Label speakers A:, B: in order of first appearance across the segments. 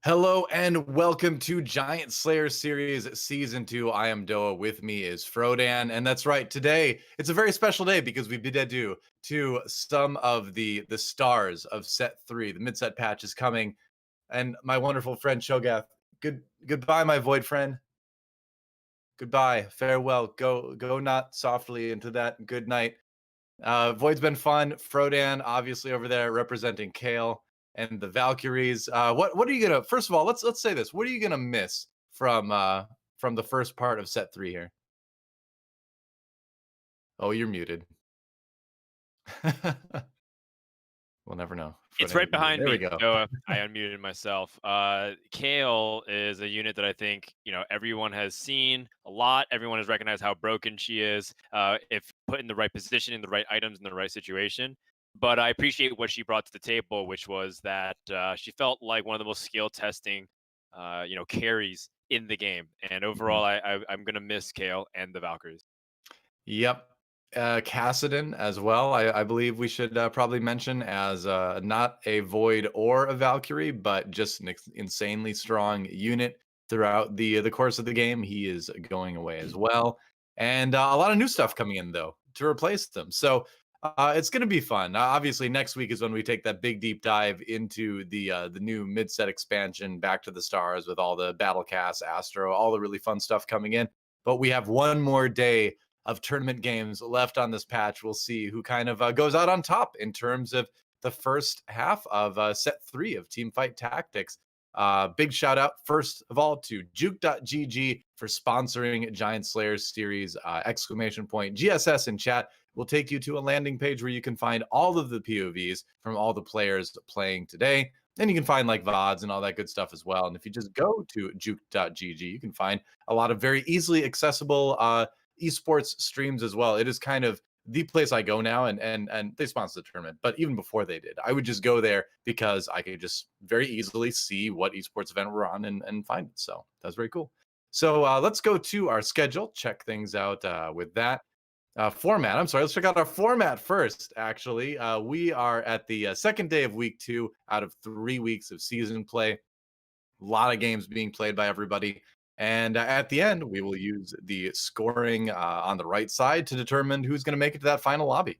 A: Hello and welcome to Giant Slayer Series Season 2. I am DoA. With me is Frodan. And that's right, today it's a very special day because we did due to some of the stars of set 3. The mid-set patch is coming. And my wonderful friend Shogath. Goodbye, my void friend. Goodbye. Farewell. Go not softly into that good night. Void's been fun. Frodan, obviously, over there representing Kale and the Valkyries. What are you gonna? First of all, let's say this. What are you gonna miss from the first part of set 3 here? Oh, you're muted. We'll never know.
B: It's
A: Frodan,
B: right
A: you're muted.
B: behind
A: There we
B: me.
A: go.
B: So I unmuted myself. Kale is a unit that I think everyone has seen a lot. Everyone has recognized how broken she is if put in the right position, in the right items, in the right situation. But I appreciate what she brought to the table, which was that she felt like one of the most skill testing, carries in the game. And
A: Mhm.
B: overall, I'm gonna miss Kale and the Valkyries.
A: Yep. Cassidon as well. I believe we should probably mention as not a Void or a Valkyrie, but just an insanely strong unit throughout the course of the game. He is going away as well, and a lot of new stuff coming in though to replace them. So it's going to be fun. Obviously, next week is when we take that big deep dive into the new mid set expansion, Back to the Stars, with all the battle casts, Astro, all the really fun stuff coming in. But we have one more day of tournament games left on this patch. We'll see who kind of goes out on top in terms of the first half of set 3 of Teamfight Tactics. Big shout out, first of all, to juke.gg for sponsoring Giant Slayers series. Exclamation point GSS in chat will take you to a landing page where you can find all of the POVs from all the players playing today. And you can find like VODs and all that good stuff as well. And if you just go to juke.gg, you can find a lot of very easily accessible esports streams as well. It is kind of the place I go now, and they sponsor the tournament. But even before they did, I would just go there because I could just very easily see what esports event we're on and find it. So that's very cool. So let's go to our schedule, check things out with that. Format. I'm sorry. Let's check out our format first. Actually, we are at the second day of week 2 out of 3 weeks of season play. A lot of games being played by everybody. And at the end, we will use the scoring on the right side to determine who's going to make it to that final lobby.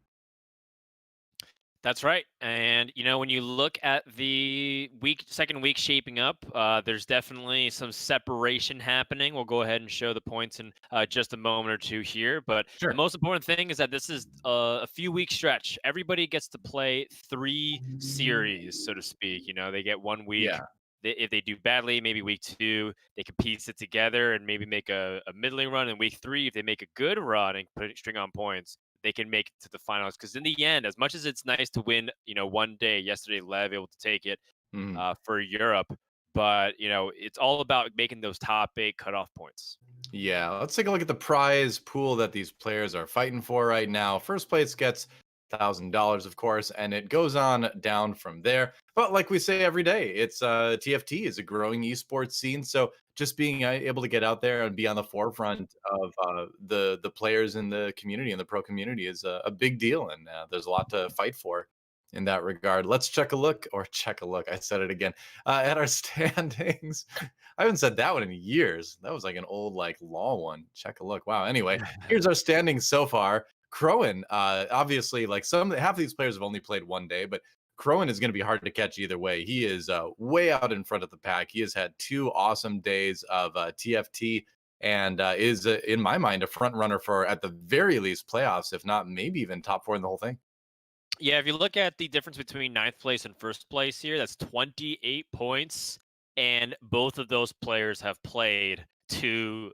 B: That's right. And when you look at the second week shaping up, there's definitely some separation happening. We'll go ahead and show the points in just a moment or two here. But the
A: Sure.
B: most important thing is that this is a few week stretch. Everybody gets to play 3 series, so to speak. They get 1 week.
A: Yeah.
B: If they do badly, maybe week 2, they can piece it together and maybe make a middling run. In week 3, if they make a good run and string on points, they can make it to the finals. Because in the end, as much as it's nice to win, one day, yesterday, Lev able to take it
A: Mhm.
B: for Europe, but it's all about making those top 8 cutoff points.
A: Yeah, let's take a look at the prize pool that these players are fighting for right now. First place gets $1,000, of course, and it goes on down from there. But like we say every day, it's TFT is a growing esports scene, so just being able to get out there and be on the forefront of the players in the community and the pro community is a big deal, and there's a lot to fight for in that regard. Let's check a look. I said it again at our standings. I haven't said that one in years. That was like an old, like law one. Check a look. Wow. Anyway, here's our standings so far. Crowan, obviously, like half of these players have only played one day, but Crowan is going to be hard to catch either way. He is way out in front of the pack. He has had 2 awesome days of TFT and is, in my mind, a front runner for at the very least playoffs, if not maybe even top 4 in the whole thing.
B: Yeah, if you look at the difference between ninth place and first place here, that's 28 points, and both of those players have played 2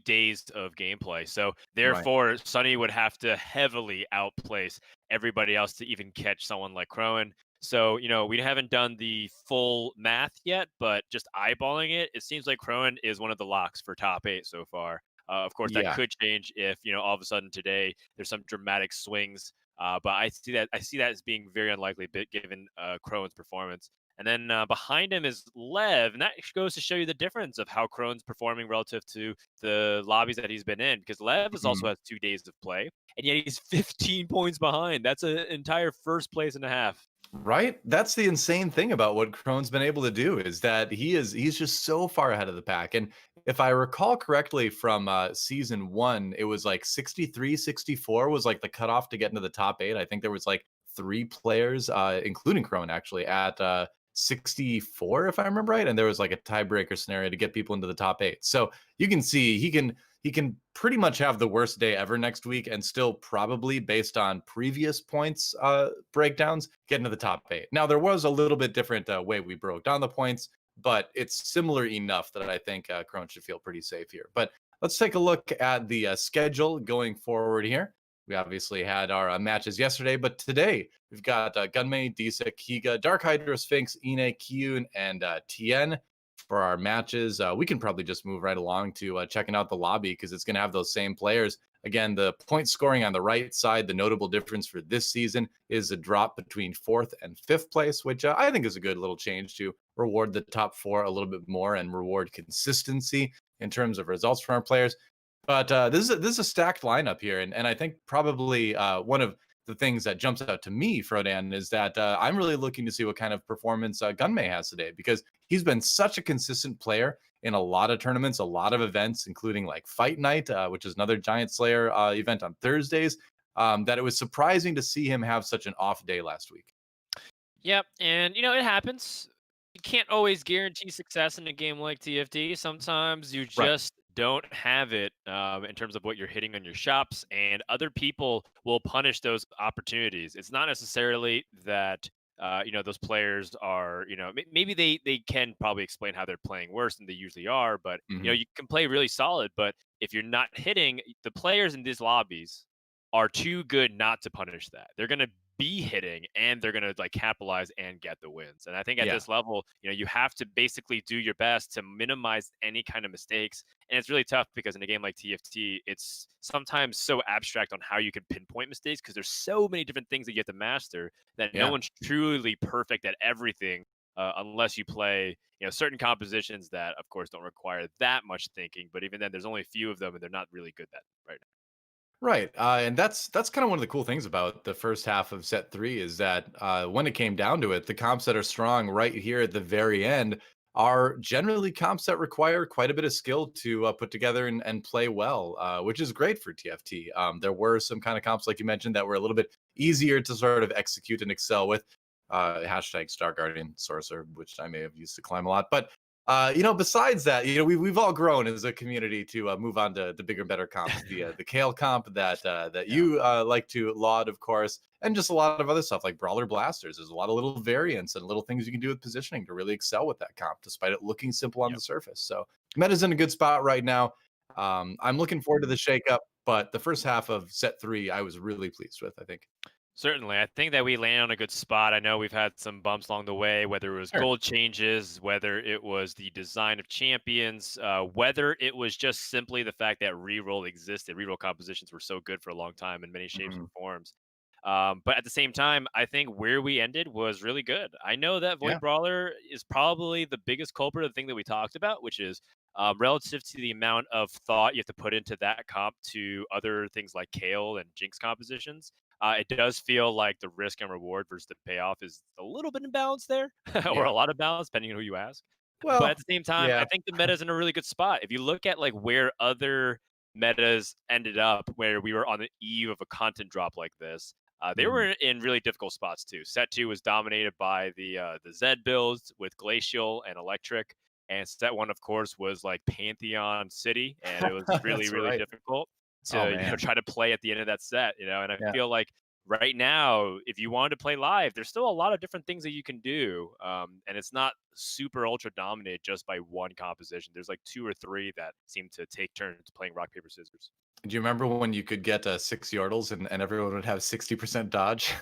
B: days of gameplay. So
A: Right.
B: therefore, Sunny would have to heavily outplace everybody else to even catch someone like Crowan. So we haven't done the full math yet, but just eyeballing it, it seems like Crowan is one of the locks for top 8 so far. Of course, that
A: Yeah.
B: could change if all of a sudden today there's some dramatic swings, but I see that as being very unlikely, given Crowan's performance. And then behind him is Lev, and that goes to show you the difference of how Crowan's performing relative to the lobbies that he's been in. Because Lev also
A: Mhm.
B: has 2 days of play, and yet he's 15 points behind. That's an entire first place and a half.
A: Right? That's the insane thing about what Krone's been able to do is that he's just so far ahead of the pack. And if I recall correctly from season 1, it was like 63, 64 was like the cutoff to get into the top 8. I think there was like 3 players including Krone actually at 64 if I remember right, and there was like a tiebreaker scenario to get people into the top 8. So, you can see he can pretty much have the worst day ever next week and still probably based on previous points breakdowns get into the top 8. Now there was a little bit different way we broke down the points, but it's similar enough that I think Crone should feel pretty safe here. But let's take a look at the schedule going forward here. We obviously had our matches yesterday, but today we've got Gunmay, Dsik, Higa, DarkHydra, Sphinx, Inay, Kiyoon, and Tien for our matches. We can probably just move right along to checking out the lobby because it's going to have those same players. Again, the point scoring on the right side, the notable difference for this season is a drop between 4th and 5th place, which I think is a good little change to reward the top 4 a little bit more and reward consistency in terms of results from our players. But this is a stacked lineup here, and I think probably one of the things that jumps out to me, Frodan, is that I'm really looking to see what kind of performance Gunmay has today because he's been such a consistent player in a lot of tournaments, a lot of events, including like Fight Night, which is another Giant Slayer event on Thursdays. That it was surprising to see him have such an off day last week.
B: Yep, and it happens. You can't always guarantee success in a game like TFT. Sometimes you
A: Right.
B: just don't have it in terms of what you're hitting on your shops, and other people will punish those opportunities. It's not necessarily that those players are maybe they can probably explain how they're playing worse than they usually are, but
A: Hmm.
B: you can play really solid. But if you're not hitting, the players in these lobbies are too good not to punish that. They're gonna be hitting and they're gonna like capitalize and get the wins. And I think at
A: Yeah.
B: this level, you have to basically do your best to minimize any kind of mistakes. And it's really tough because in a game like TFT, it's sometimes so abstract on how you can pinpoint mistakes because there's so many different things that you have to master that no
A: Yeah.
B: one's truly perfect at everything. Unless you play, certain compositions that, of course, don't require that much thinking. But even then, there's only a few of them, and they're not really good at right now.
A: Right, and that's kind of one of the cool things about the first half of set 3 is that when it came down to it, the comps that are strong right here at the very end are generally comps that require quite a bit of skill to put together and play well, which is great for TFT. There were some kind of comps, like you mentioned, that were a little bit easier to sort of execute and excel with. Hashtag Star Guardian Sorcerer, which I may have used to climb a lot, but besides that, we've all grown as a community to move on to the bigger, better comps. The Kale comp that
B: Yeah.
A: you like to laud, of course, and just a lot of other stuff like Brawler Blasters. There's a lot of little variants and little things you can do with positioning to really excel with that comp, despite it looking simple on
B: Yep.
A: the surface. So meta's in a good spot right now. I'm looking forward to the shakeup, but the first half of set 3, I was really pleased with. I think.
B: Certainly. I think that we land on a good spot. I know we've had some bumps along the way, whether it was
A: Sure.
B: gold changes, whether it was the design of champions, whether it was just simply the fact that reroll existed. Reroll compositions were so good for a long time in many shapes
A: Mhm.
B: and forms. But at the same time, I think where we ended was really good. I know that
A: Yeah.
B: Void Brawler is probably the biggest culprit of the thing that we talked about, which is relative to the amount of thought you have to put into that comp to other things like Kale and Jinx compositions. It does feel like the risk and reward versus the payoff is a little bit imbalanced there, or
A: Yeah.
B: a lot of balance, depending on who you ask. But at
A: Well.
B: the same time, I
A: Yeah.
B: think the meta is in a really good spot. If you look at like where other metas ended up, where we were on the eve of a content drop like this, they
A: Mhm.
B: were in really difficult spots too. Set two was dominated by the Zed builds with Glacial and Electric, and set one, of course, was like Pantheon City, and it was really
A: That's
B: really
A: right.
B: difficult
A: Oh
B: to
A: man.
B: try to play at the end of that set. And I
A: Yeah.
B: feel like right now, if you wanted to play live, there's still a lot of different things that you can do, and it's not super ultra dominated just by one composition. There's like two or three that seem to take turns playing rock paper scissors.
A: Do you remember when you could get 6 Yordles and everyone would have 60% dodge?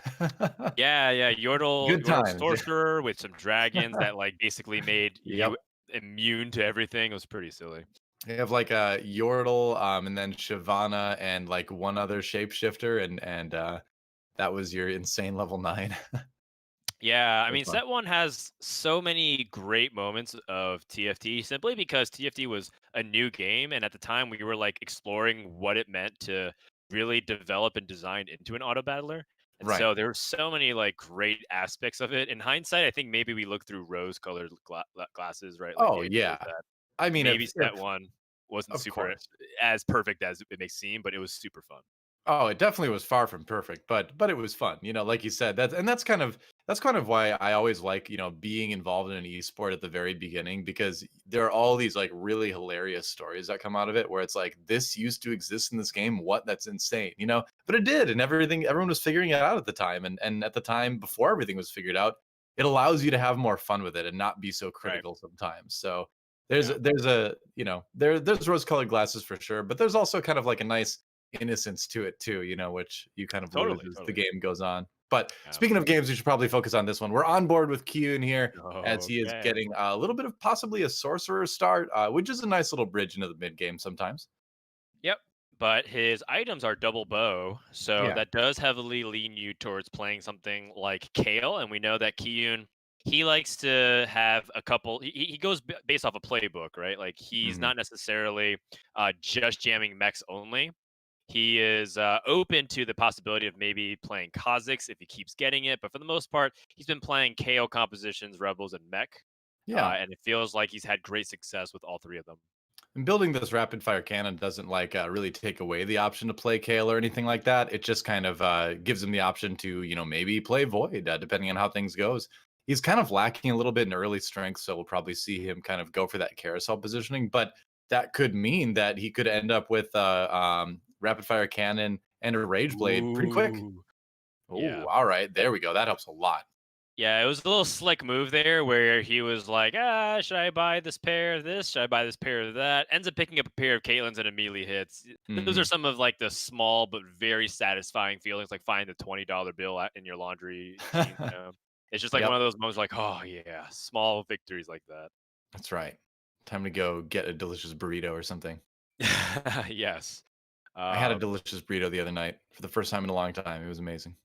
B: Yeah, yeah, Yordle
A: Good
B: Yordle
A: times. Yeah.
B: Sorcerer with some dragons that like basically made you
A: Yep.
B: immune to everything. It was pretty silly.
A: They have like a Yordle, and then Shyvana and like one other shapeshifter, and that was your insane level 9.
B: Yeah, I
A: So
B: mean,
A: fun.
B: set one has so many great moments of TFT simply because TFT was a new game. And at the time, we were like exploring what it meant to really develop and design into an auto battler. And
A: Right.
B: so there were so many like great aspects of it. In hindsight, I think maybe we look through rose-colored glasses, right? Like
A: Oh
B: Gabe says
A: yeah.
B: that.
A: I mean,
B: Maybe
A: if
B: set one wasn't
A: of
B: super
A: course.
B: as perfect as it may seem, but it was super fun.
A: Oh, it definitely was far from perfect, but it was fun. Like you said, that's kind of why I always like, being involved in an esport at the very beginning because there are all these like really hilarious stories that come out of it where it's like this used to exist in this game. What? That's insane. But it did, and everyone was figuring it out at the time, and at the time before everything was figured out, it allows you to have more fun with it and not be so
B: Right.
A: critical sometimes. So there's
B: Yeah.
A: there's a there's rose colored glasses for sure, but there's also kind of like a nice innocence to it too, which you kind of lose
B: Totally.
A: as the
B: Totally.
A: game goes on. But
B: Yeah.
A: speaking of games, we should probably focus on this one. We're on board with Kiyoon here as he is
B: Okay.
A: getting a little bit of possibly a sorcerer start, which is a nice little bridge into the mid game sometimes.
B: Yep. But his items are double bow, so
A: Yeah.
B: that does heavily lean you towards playing something like Kale. And we know that Kiyoon, he likes to have a couple. He goes based off a playbook, right? Like he's
A: Mhm.
B: not necessarily just jamming mechs only. He is open to the possibility of maybe playing Kha'Zix if he keeps getting it, but for the most part, he's been playing KO compositions, Rebels, and Mech,
A: Yeah.
B: and it feels like he's had great success with all three of them.
A: And building this rapid fire cannon doesn't like really take away the option to play Kale or anything like that. It just kind of gives him the option to maybe play Void depending on how things goes. He's kind of lacking a little bit in early strength, so we'll probably see him kind of go for that carousel positioning. But that could mean that he could end up with rapid fire cannon and a rage blade pretty quick.
B: Ooh.
A: Oh,
B: Yeah.
A: all right, there we go. That helps a lot.
B: Yeah, it was a little slick move there where he was like, should I buy this pair of this? Should I buy this pair of that? Ends up picking up a pair of Caitlyn's and immediately hits. Those are
A: Hmm.
B: some of like the small but very satisfying feelings, like finding the $20 bill in your laundry jeans. It's just like one
A: Yep,
B: of those moments like, oh yeah, small victories like that.
A: that's right. Time to go get a delicious burrito or something.
B: Yes.
A: I had a
B: Um,
A: delicious burrito the other night for the first time in a long time. It was amazing.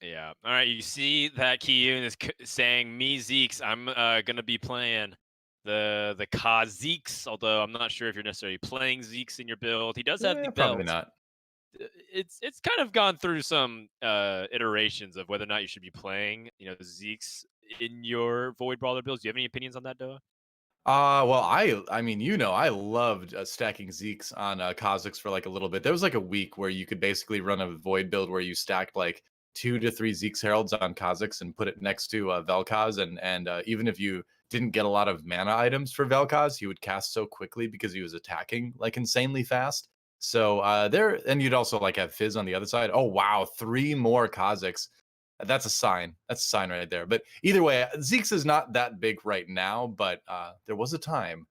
B: yeah. All right. You see that Kiyoon is saying, "Me Zeeks, I'm gonna be playing the Ka Zeeks." Although I'm not sure if you're necessarily playing Zeeks in your build. He does have the
A: Yeah, probably
B: belt.
A: not.
B: It's kind of gone through some iterations of whether or not you should be playing, Zeeks in your Void Brawler builds. Do you have any opinions on that, Doa?
A: Well, I mean, I loved stacking Zeeks on Kha'Zix for like a little bit. There was like a week where you could basically run a void build where you stacked like 2 to 3 Zeeks Heralds on Kha'Zix and put it next to Vel'Koz, and even if you didn't get a lot of mana items for Vel'Koz, he would cast so quickly because he was attacking like insanely fast. So and you'd also like have Fizz on the other side. Oh wow, 3 more Kha'Zix. That's a sign. That's a sign right there. But either way, Zeke's is not that big right now, but there was a time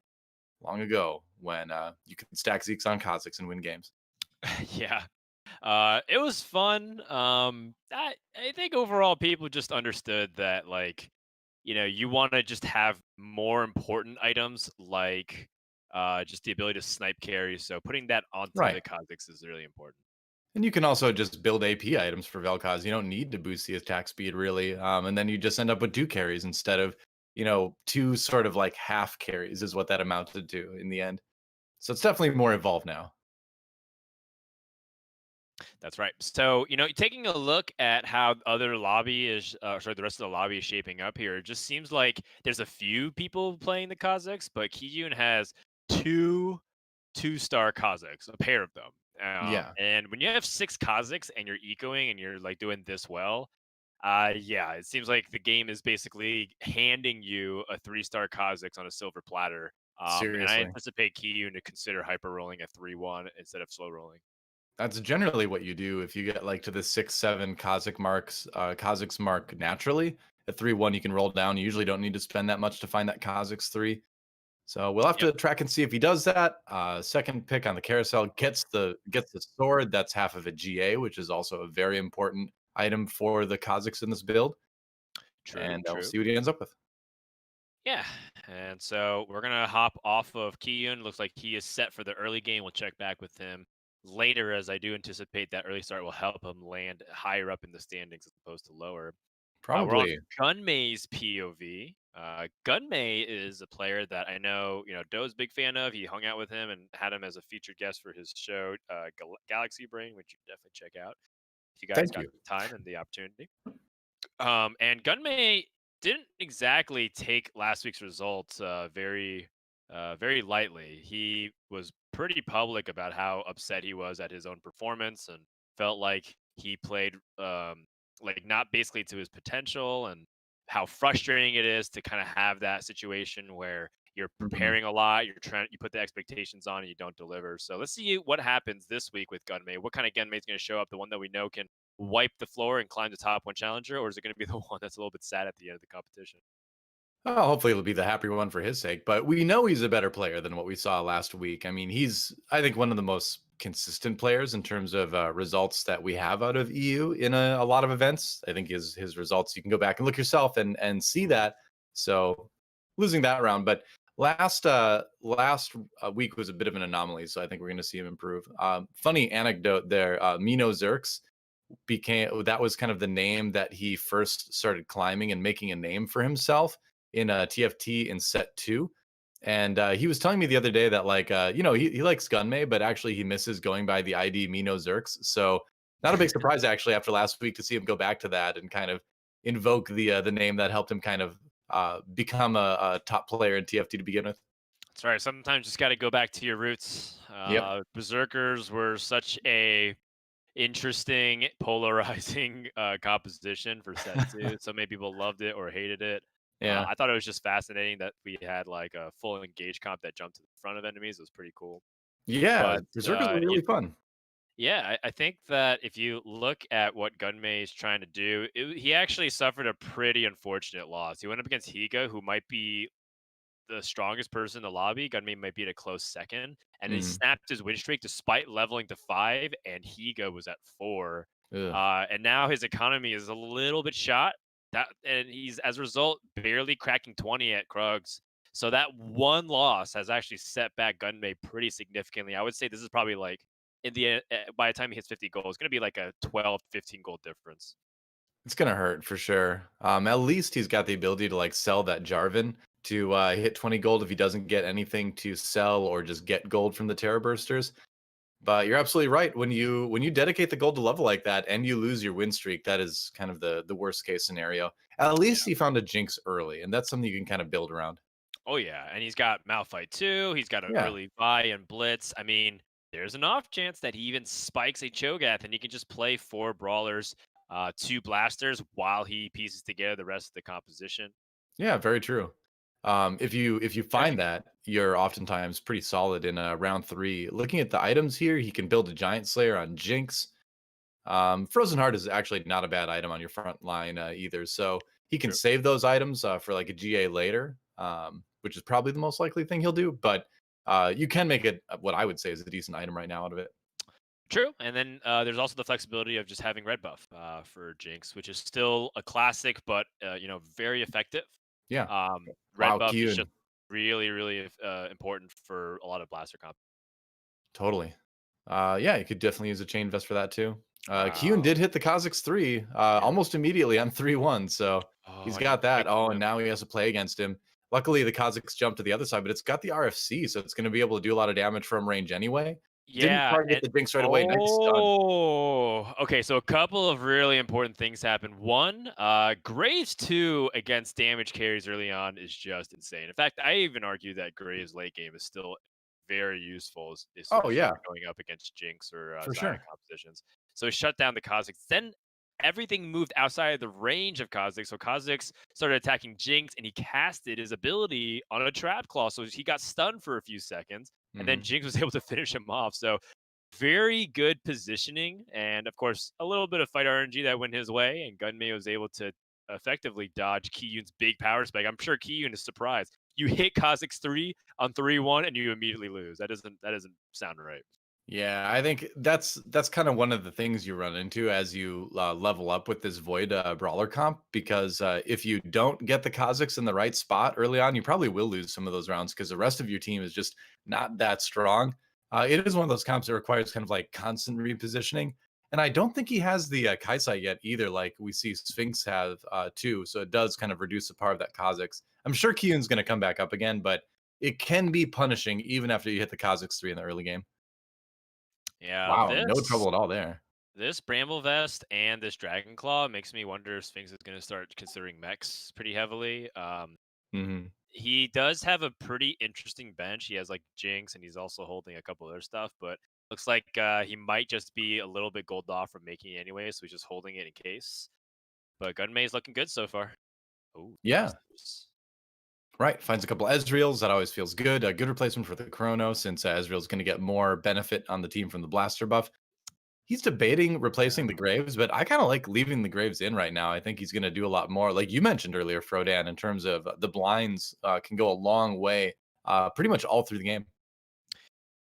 A: long ago when you could stack Zeke's on Kha'Zix and win games.
B: Yeah. It was fun. I think overall people just understood that like, you want to just have more important items like just the ability to snipe carries. So putting that onto the
A: Right.
B: Kha'Zix is really important.
A: And you can also just build AP items for Vel'Koz. You don't need to boost the attack speed really. And then you just end up with 2 carries instead of, two sort of like half carries is what that amounted to in the end. So it's definitely more evolved now.
B: That's right. So, taking a look at how other lobby is, sorry, the rest of the lobby is shaping up here, it just seems like there's a few people playing the Kazakhs, but Kiyoon has two-star Kazakhs, a pair of them.
A: Yeah,
B: And when you have 6 Kazakhs and you're ecoing and you're like doing this well, yeah, it seems like the game is basically handing you a 3-star Kazakhs on a silver platter. And I
A: seriously.
B: anticipate Kiyoon to consider hyper rolling a 3-1 instead of slow rolling.
A: That's generally what you do if you get like to the 6, 7 Kazakhs mark naturally. At 3-1, you can roll down. You usually don't need to spend that much to find that Kazakhs 3. So we'll have
B: Yep,
A: to track and see if he does that. Second pick on the carousel gets the sword. That's half of a GA, which is also a very important item for the Kazakhs in this build.
B: true,
A: And we'll
B: true.
A: see what he ends up with.
B: Yeah, and so we're gonna hop off of Kiyoon. Looks like he is set for the early game. We'll check back with him later, as I do anticipate that early start will help him land higher up in the standings as opposed to lower. We're on
A: Probably.
B: Gunmay's POV. Gunmay is a player that I know, Doe's a big fan of. He hung out with him and had him as a featured guest for his show, Galaxy Brain, which you can definitely check out. if you guys
A: Thank
B: got
A: you.
B: the time and the opportunity. And Gunmay didn't exactly take last week's results very lightly. He was pretty public about how upset he was at his own performance and felt like he played like not basically to his potential, and how frustrating it is to kind of have that situation where you're
A: Mhm.
B: preparing a lot, you put the expectations on and you don't deliver. So let's see what happens this week with Gunmay. What kind of Gunmay is going to show up? The one that we know can wipe the floor and climb the top one challenger, or is it going to be the one that's a little bit sad at the end of the competition?
A: Oh, hopefully it'll be the happy one for his sake, but we know he's a better player than what we saw last week. I mean, he's, I think, one of the most consistent players in terms of results that we have out of EU in a lot of events. I think his results, you can go back and look yourself and see that. So losing that round, but last week was a bit of an anomaly, so I think we're going to see him improve. Funny anecdote there, Mino Zerks became, that was kind of the name that he first started climbing and making a name for himself in TFT in set two. And he was telling me the other day that, like, he likes Gunmay, but actually he misses going by the ID Mino Zerks. So not a big surprise actually after last week to see him go back to that and kind of invoke the name that helped him kind of become a top player in TFT to begin with.
B: That's right. Sometimes you just got to go back to your roots.
A: Yep.
B: Berserkers were such a interesting, polarizing composition for set two. So many people loved it or hated it.
A: Yeah.
B: I thought it was just fascinating that we had like a full engage comp that jumped to the front of enemies. It was pretty cool.
A: Yeah.
B: But
A: Berserkers were really fun.
B: yeah, I think that if you look at what Gunmay is trying to do, he actually suffered a pretty unfortunate loss. He went up against Higa, who might be the strongest person in the lobby. Gunmay might be at a close second, and he
A: Mm.
B: snapped his win streak despite leveling to 5, and Higa was at 4.
A: Ugh.
B: And now his economy is a little bit shot. And he's, as a result, barely cracking 20 at Krugs. So that one loss has actually set back Gunmay pretty significantly. I would say this is probably like in the by the time he hits 50 goals, it's going to be like a 12, 15 goal difference.
A: It's gonna hurt for sure. At least he's got the ability to like sell that Jarvan to hit 20 gold if he doesn't get anything to sell or just get gold from the Terror Bursters. But you're absolutely right. When you dedicate the gold to level like that and you lose your win streak, that is kind of the worst case scenario. At
B: Yeah.
A: least he found a jinx early, and that's something you can kind of build around.
B: Oh yeah, and he's got Malphite too. He's got a
A: Yeah.
B: early buy and blitz. I mean, there's an off chance that he even spikes a Cho'Gath, and he can just play 4 brawlers, 2 blasters while he pieces together the rest of the composition.
A: Yeah, very true. If you
B: Very
A: find that, you're oftentimes pretty solid in round three. Looking at the items here, he can build a Giant Slayer on Jinx. Frozen Heart is actually not a bad item on your front line either. So he can
B: true.
A: save those items for like a GA later, which is probably the most likely thing he'll do. But you can make it what I would say is a decent item right now out of it.
B: True, and then there's also the flexibility of just having red buff for Jinx, which is still a classic, but very effective.
A: Yeah.
B: Red
A: Wow,
B: buff is just
A: Kiyoon.
B: really important for a lot of blaster comp.
A: Totally. Yeah, you could definitely use a chain vest for that too. Kiyoon
B: Wow.
A: did hit the Kazakhs 3
B: Yeah.
A: almost immediately on 3-1. So
B: Oh,
A: he's
B: I didn't
A: got that.
B: think
A: Oh,
B: of
A: and
B: him.
A: now he has to play against him. Luckily, the Kazakhs jumped to the other side, but it's got the RFC, so it's going to be able to do a lot of damage from range anyway. Didn't
B: Yeah,
A: target
B: and
A: the Jinx right away. Nice stun.
B: oh, okay, so a couple of really important things happened. One, Graves 2 against damage carries early on is just insane. In fact, I even argue that Graves late game is still very useful
A: Oh,
B: if
A: yeah,
B: you're going up against Jinx or
A: for
B: Xayah
A: sure.
B: compositions. So he shut down the Kha'Zix. Then everything moved outside of the range of Kha'Zix. So Kha'Zix started attacking Jinx, and he casted his ability on a Trap Claw. So he got stunned for a few seconds, and then
A: Mhm.
B: Jinx was able to finish him off. So very good positioning, and of course, a little bit of fight RNG that went his way, and Gunmay was able to effectively dodge Kiyoon's big power spike. I'm sure Kiyoon is surprised. You hit Kha'Zix 3 on 3-1 and you immediately lose. That doesn't sound right.
A: Yeah, I think that's kind of one of the things you run into as you level up with this Void brawler comp. Because if you don't get the Kazakhs in the right spot early on, you probably will lose some of those rounds because the rest of your team is just not that strong. It is one of those comps that requires kind of like constant repositioning, and I don't think he has the Kaisai yet either. Like we see Sphinx have too, so it does kind of reduce the power of that Kazakhs. I'm sure Kiyun's going to come back up again, but it can be punishing even after you hit the Kazakhs 3 in the early game.
B: Yeah,
A: Wow, no
B: this
A: trouble at all there.
B: This Bramble Vest and this Dragon Claw makes me wonder if Sphinx is going to start considering mechs pretty heavily.
A: Hmm.
B: He does have a pretty interesting bench. He has like Jinx, and he's also holding a couple other stuff. But looks like he might just be a little bit gold off from making it anyway, so he's just holding it in case. But Gunmay is looking good so far. Oh,
A: Yeah.
B: blasters.
A: Right. Finds a couple Ezreals. That always feels good. A good replacement for the Chrono since Ezreal's going to get more benefit on the team from the blaster buff. He's debating replacing the
B: Yeah.
A: Graves, but I kind of like leaving the Graves in right now. I think he's going to do a lot more. Like you mentioned earlier, Frodan, in terms of the blinds can go a long way pretty much all through the game.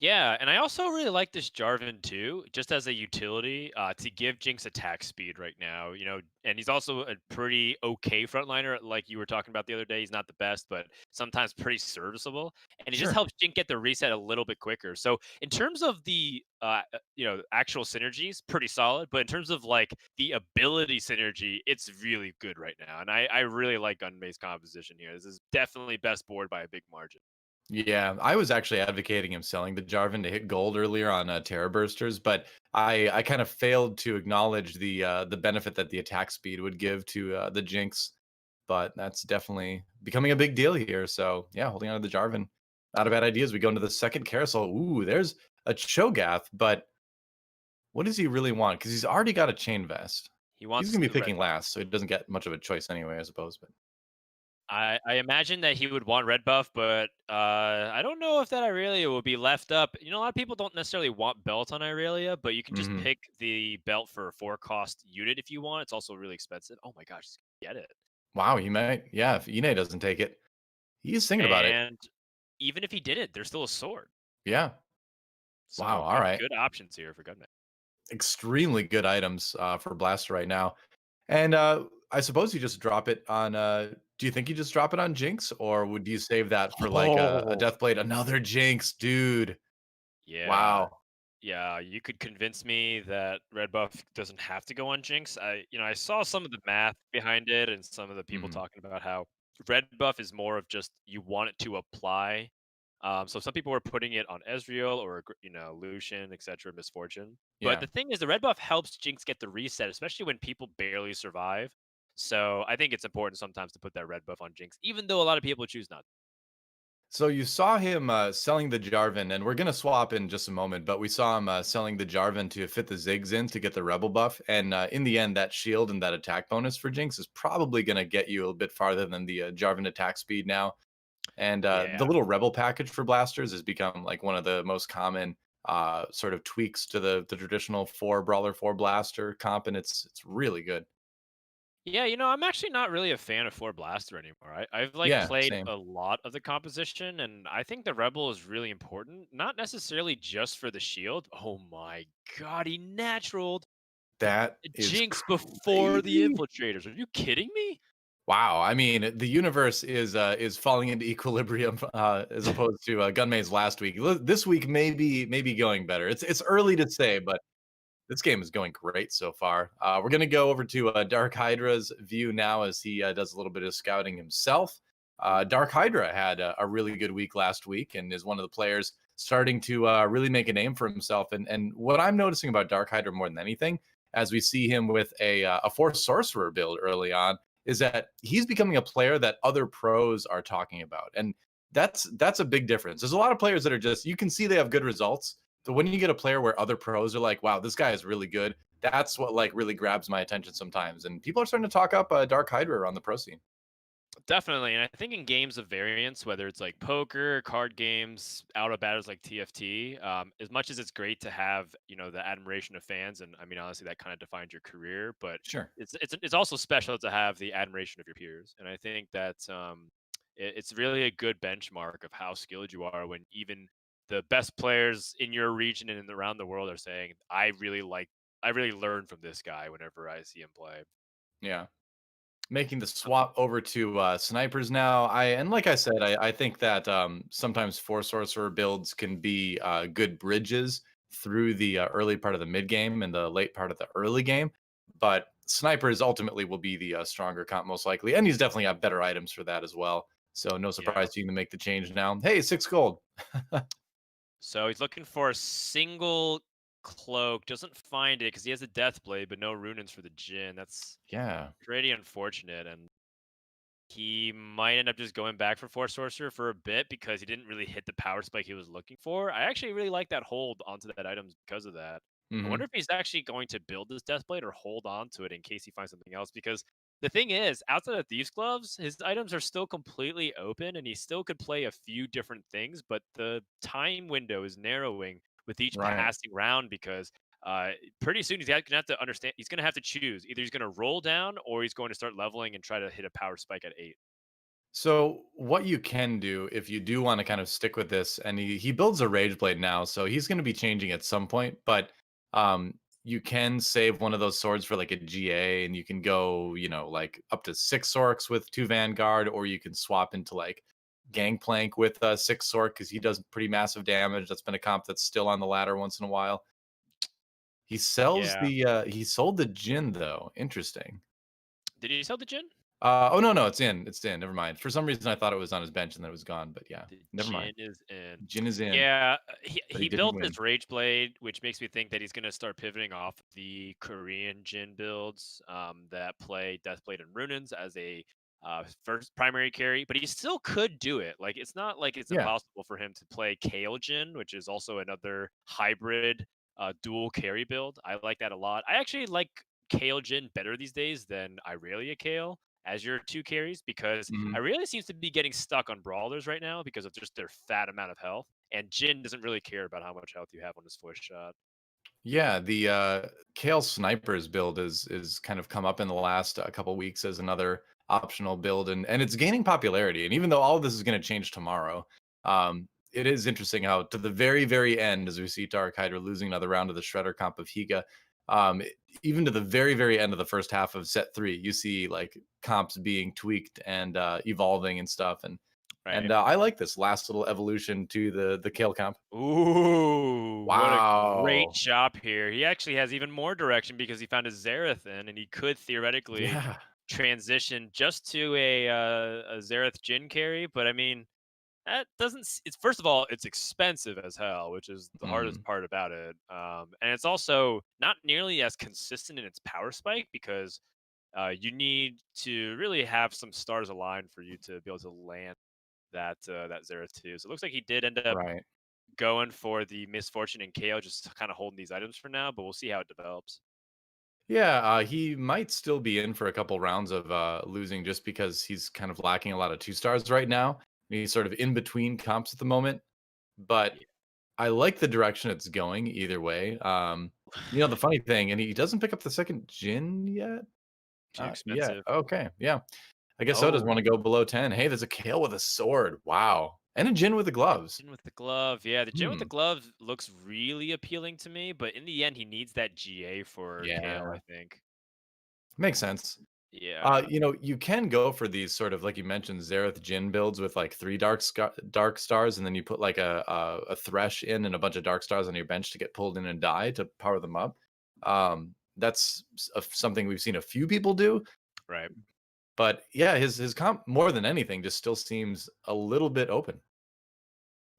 B: Yeah, and I also really like this Jarvan too, just as a utility to give Jinx attack speed right now. And he's also a pretty okay frontliner, like you were talking about the other day. He's not the best, but sometimes pretty serviceable, and it just
A: Sure.
B: helps Jinx get the reset a little bit quicker. So in terms of the actual synergies, pretty solid. But in terms of like the ability synergy, it's really good right now, and I really like Gunmay's composition here. This is definitely best board by a big margin.
A: Yeah, I was actually advocating him selling the Jarvan to hit gold earlier on Terra Bursters, but I kind of failed to acknowledge the benefit that the attack speed would give to the Jinx. But that's definitely becoming a big deal here. So yeah, holding on to the Jarvan, not a bad idea. As we go into the second carousel, ooh, there's a Cho'Gath, but what does he really want? Because he's already got a chain vest.
B: He
A: He's
B: wants
A: gonna be
B: the red
A: picking
B: buff.
A: last, so he doesn't get much of a choice anyway, I suppose. But
B: I imagine that he would want red buff, but I don't know if that Irelia will be left up. A lot of people don't necessarily want belt on Irelia, but you can just
A: mhm.
B: pick the belt for a 4 cost unit if you want. It's also really expensive. Oh my gosh, just get it.
A: Wow, he might. Yeah, if Inay doesn't take it, he's thinking about it.
B: And even if he didn't, there's still a sword.
A: Yeah. Wow.
B: So
A: All right.
B: good options here for Gunman.
A: Extremely good items for Blaster right now. And I suppose you just drop it on. Do you think you just drop it on Jinx, or would you save that for like a
B: Oh,
A: Deathblade? Another Jinx, dude.
B: yeah.
A: Wow.
B: Yeah, you could convince me that red buff doesn't have to go on Jinx. I saw some of the math behind it and some of the people
A: Hmm.
B: talking about how red buff is more of just you want it to apply. So some people were putting it on Ezreal or Lucian, etc. Misfortune. But
A: Yeah.
B: the thing is, the red buff helps Jinx get the reset, especially when people barely survive. So I think it's important sometimes to put that red buff on Jinx, even though a lot of people choose not.
A: So you saw him selling the Jarvan, and we're gonna swap in just a moment. But we saw him selling the Jarvan to fit the Ziggs in to get the Rebel buff, and in the end, that shield and that attack bonus for Jinx is probably gonna get you a little bit farther than the Jarvan attack speed now. And the
B: Yeah.
A: little Rebel package for blasters has become like one of the most common sort of tweaks to the traditional four brawler four blaster comp, and it's really good.
B: Yeah, I'm actually not really a fan of Four Blaster anymore. I've like
A: Yeah,
B: played
A: same.
B: a lot of the composition, and I think the Rebel is really important, not necessarily just for the shield. Oh my god, he naturaled
A: That
B: a
A: is
B: Jinx before the
A: crazy.
B: infiltrators. Are you kidding me?
A: Wow, I mean, the universe is falling into equilibrium as opposed to Gunmay's last week. This week maybe going better. It's early to say, but this game is going great so far. We're going to go over to DarkHydra's view now as he does a little bit of scouting himself. DarkHydra had a really good week last week and is one of the players starting to really make a name for himself. And what I'm noticing about DarkHydra more than anything, as we see him with a Force Sorcerer build early on, is that he's becoming a player that other pros are talking about. And that's a big difference. There's a lot of players that are just you can see they have good results, but when you get a player where other pros are like, "Wow, this guy is really good," that's what like really grabs my attention sometimes. And people are starting to talk up Dark Hydra on the pro scene.
B: Definitely, and I think in games of variance, whether it's like poker, card games, out of battles like TFT, as much as it's great to have the admiration of fans, and I mean honestly that kind of defines your career, but
A: Sure.
B: it's also special to have the admiration of your peers, and I think that it's really a good benchmark of how skilled you are when even the best players in your region and around the world are saying, I really learn from this guy whenever I see him play.
A: Yeah. Making the swap over to snipers now. And like I said, I think that sometimes four sorcerer builds can be good bridges through the early part of the mid game and the late part of the early game. But snipers ultimately will be the stronger comp most likely, and he's definitely got better items for that as well. So no
B: Yeah.
A: surprise to you to make the change now. Hey, 6 gold.
B: So he's looking for a single. cloak, doesn't find it because he has a death blade, but no runins for the Jin. That's
A: Yeah.
B: pretty unfortunate, and he might end up just going back for Force Sorcerer for a bit because he didn't really hit the power spike he was looking for. I actually really like that hold onto that item because of that. I
A: Hmm.
B: wonder if he's actually going to build this Deathblade or hold on to it in case he finds something else. Because the thing is, outside of Thieves Gloves, his items are still completely open and he still could play a few different things, but the time window is narrowing with each
A: Right.
B: passing round because uh, pretty soon gonna have to understand. He's gonna have to choose either he's gonna roll down or he's going to start leveling and try to hit a power spike at 8.
A: So what you can do if you do want to kind of stick with this, and he builds a rage blade now, so he's going to be changing at some point, but you can save one of those swords for like a GA, and you can go, like up to 6 orcs with 2 Vanguard, or you can swap into like Gangplank with a 6 orc because he does pretty massive damage. That's been a comp that's still on the ladder once in a while.
B: Yeah.
A: He sold the Jin though. Interesting.
B: Did he sell the Jin?
A: Oh no, no, it's in. It's in. Never mind. For some reason, I thought it was on his bench and then it was gone. But yeah,
B: The
A: never mind.
B: Jin is in.
A: Jin is in,
B: Yeah,
A: but he
B: he
A: didn't
B: built
A: win.
B: this Rage Blade, which makes me think that he's gonna start pivoting off the Korean Jin builds that play Deathblade and Runins as a first primary carry, but he still could do it. Like it's not like it's
A: Yeah.
B: impossible for him to play Kale Jin, which is also another hybrid dual carry build. I like that a lot. I actually like Kale Jin better these days than Irelia Kale as your two carries because
A: Mhm.
B: Irelia seems to be getting stuck on brawlers right now because of just their fat amount of health, and Jin doesn't really care about how much health you have on his voice shot.
A: Yeah, the Kale Snipers build is kind of come up in the last couple weeks as another optional build, and it's gaining popularity. And even though all of this is going to change tomorrow, it is interesting how to the very end, as we see DarkHydra losing another round of the Shredder comp of Higa, even to the very end of the first half of set 3, you see like comps being tweaked and evolving and stuff. And
B: Right.
A: I like this last little evolution to the Kale comp.
B: Ooh, what a great
A: Wow.
B: chop here. He actually has even more direction because he found a Zarathan, and he could theoretically
A: Yeah.
B: transition just to a Zerath Jin carry. But I mean, that doesn't. It's first of all, it's expensive as hell, which is the hardest
A: Mhm.
B: part about it. And it's also not nearly as consistent in its power spike because you need to really have some stars aligned for you to be able to land that Zerath too. So it looks like he did end up
A: Right.
B: going for the misfortune and KO, just kind of holding these items for now, but we'll see how it develops.
A: Yeah, he might still be in for a couple rounds of losing just because he's kind of lacking a lot of 2 stars right now. He's sort of in between comps at the moment, but
B: Yeah.
A: I like the direction it's going either way. The funny thing, and he doesn't pick up the second Jin yet.
B: Too
A: Yeah.
B: expensive.
A: Okay. Yeah. I guess so does
B: Oh,
A: want to go below 10. Hey, there's a Kale with a sword. Wow. And a Jin with the
B: the
A: gloves.
B: Jin with the glove. Yeah, the Jin with the
A: Hmm.
B: glove looks really appealing to me, but in the end, he needs that GA for KO, I
A: Yeah.
B: think.
A: Makes sense.
B: Yeah.
A: You can go for these sort of like you mentioned, Zereth Jin builds with like 3 dark stars, and then you put like a thresh in and a bunch of dark stars on your bench to get pulled in and die to power them up. That's something we've seen a few people do,
B: Right.
A: but yeah, his comp more than anything just still seems a little bit open.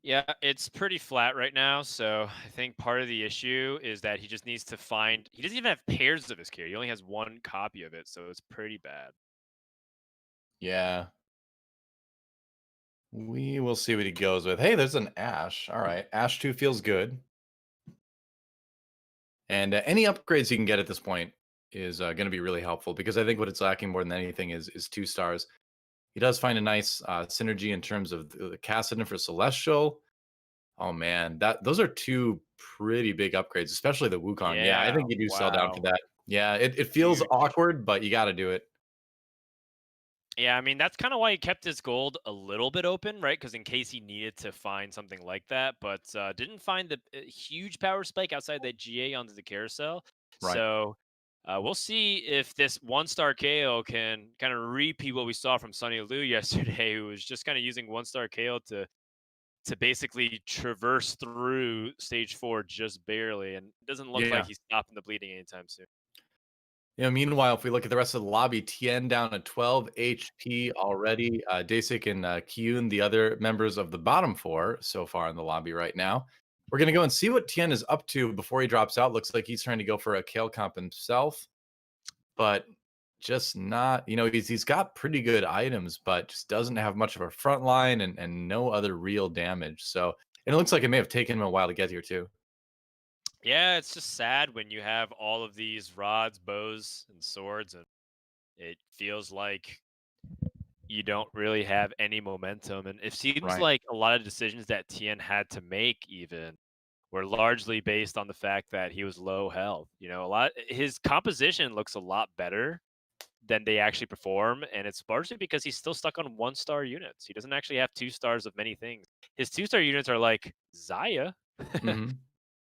B: Yeah, it's pretty flat right now. So I think part of the issue is that he just needs to find. He doesn't even have pairs of his carry. He only has one copy of it, so it's pretty bad.
A: Yeah, we will see what he goes with. Hey, there's an Ash. All right, Ash 2 feels good. And any upgrades you can get at this point is going to be really helpful because I think what it's lacking more than anything is 2 stars. He does find a nice synergy in terms of the Cassidon for Celestial. Oh man, that those are 2 pretty big upgrades, especially the Wukong. Yeah, I
B: Yeah.
A: think you do sell down for
B: Wow.
A: that. Yeah, it feels
B: Huge.
A: awkward, but you got to do it.
B: Yeah, I mean that's kind of why he kept his gold a little bit open, right? Because in case he needed to find something like that, but didn't find the huge power spike outside that GA onto the carousel.
A: Right.
B: So we'll see if this one-star KO can kind of repeat what we saw from Sunny Liu yesterday, who was just kind of using one-star KO to basically traverse through stage 4 just barely, and it doesn't look like
A: Yeah.
B: he's stopping the bleeding anytime soon.
A: Meanwhile, if we look at the rest of the lobby, Tien down at 12 HP already. Dasik and Kiyoon, the other members of the bottom 4 so far in the lobby right now. We're gonna go and see what Tien is up to before he drops out. Looks like he's trying to go for a Kale comp himself, but just not, he's got pretty good items, but just doesn't have much of a front line and no other real damage. So, and it looks like it may have taken him a while to get here too.
B: Yeah, it's just sad when you have all of these rods, bows, and swords, and it feels like you don't really have any momentum. And it seems
A: Right.
B: like a lot of decisions that Tien had to make, even, were largely based on the fact that he was low health. His composition looks a lot better than they actually perform, and it's largely because he's still stuck on 1-star units. He doesn't actually have 2 stars of many things. His 2-star units are like Zaya,
A: Hmm.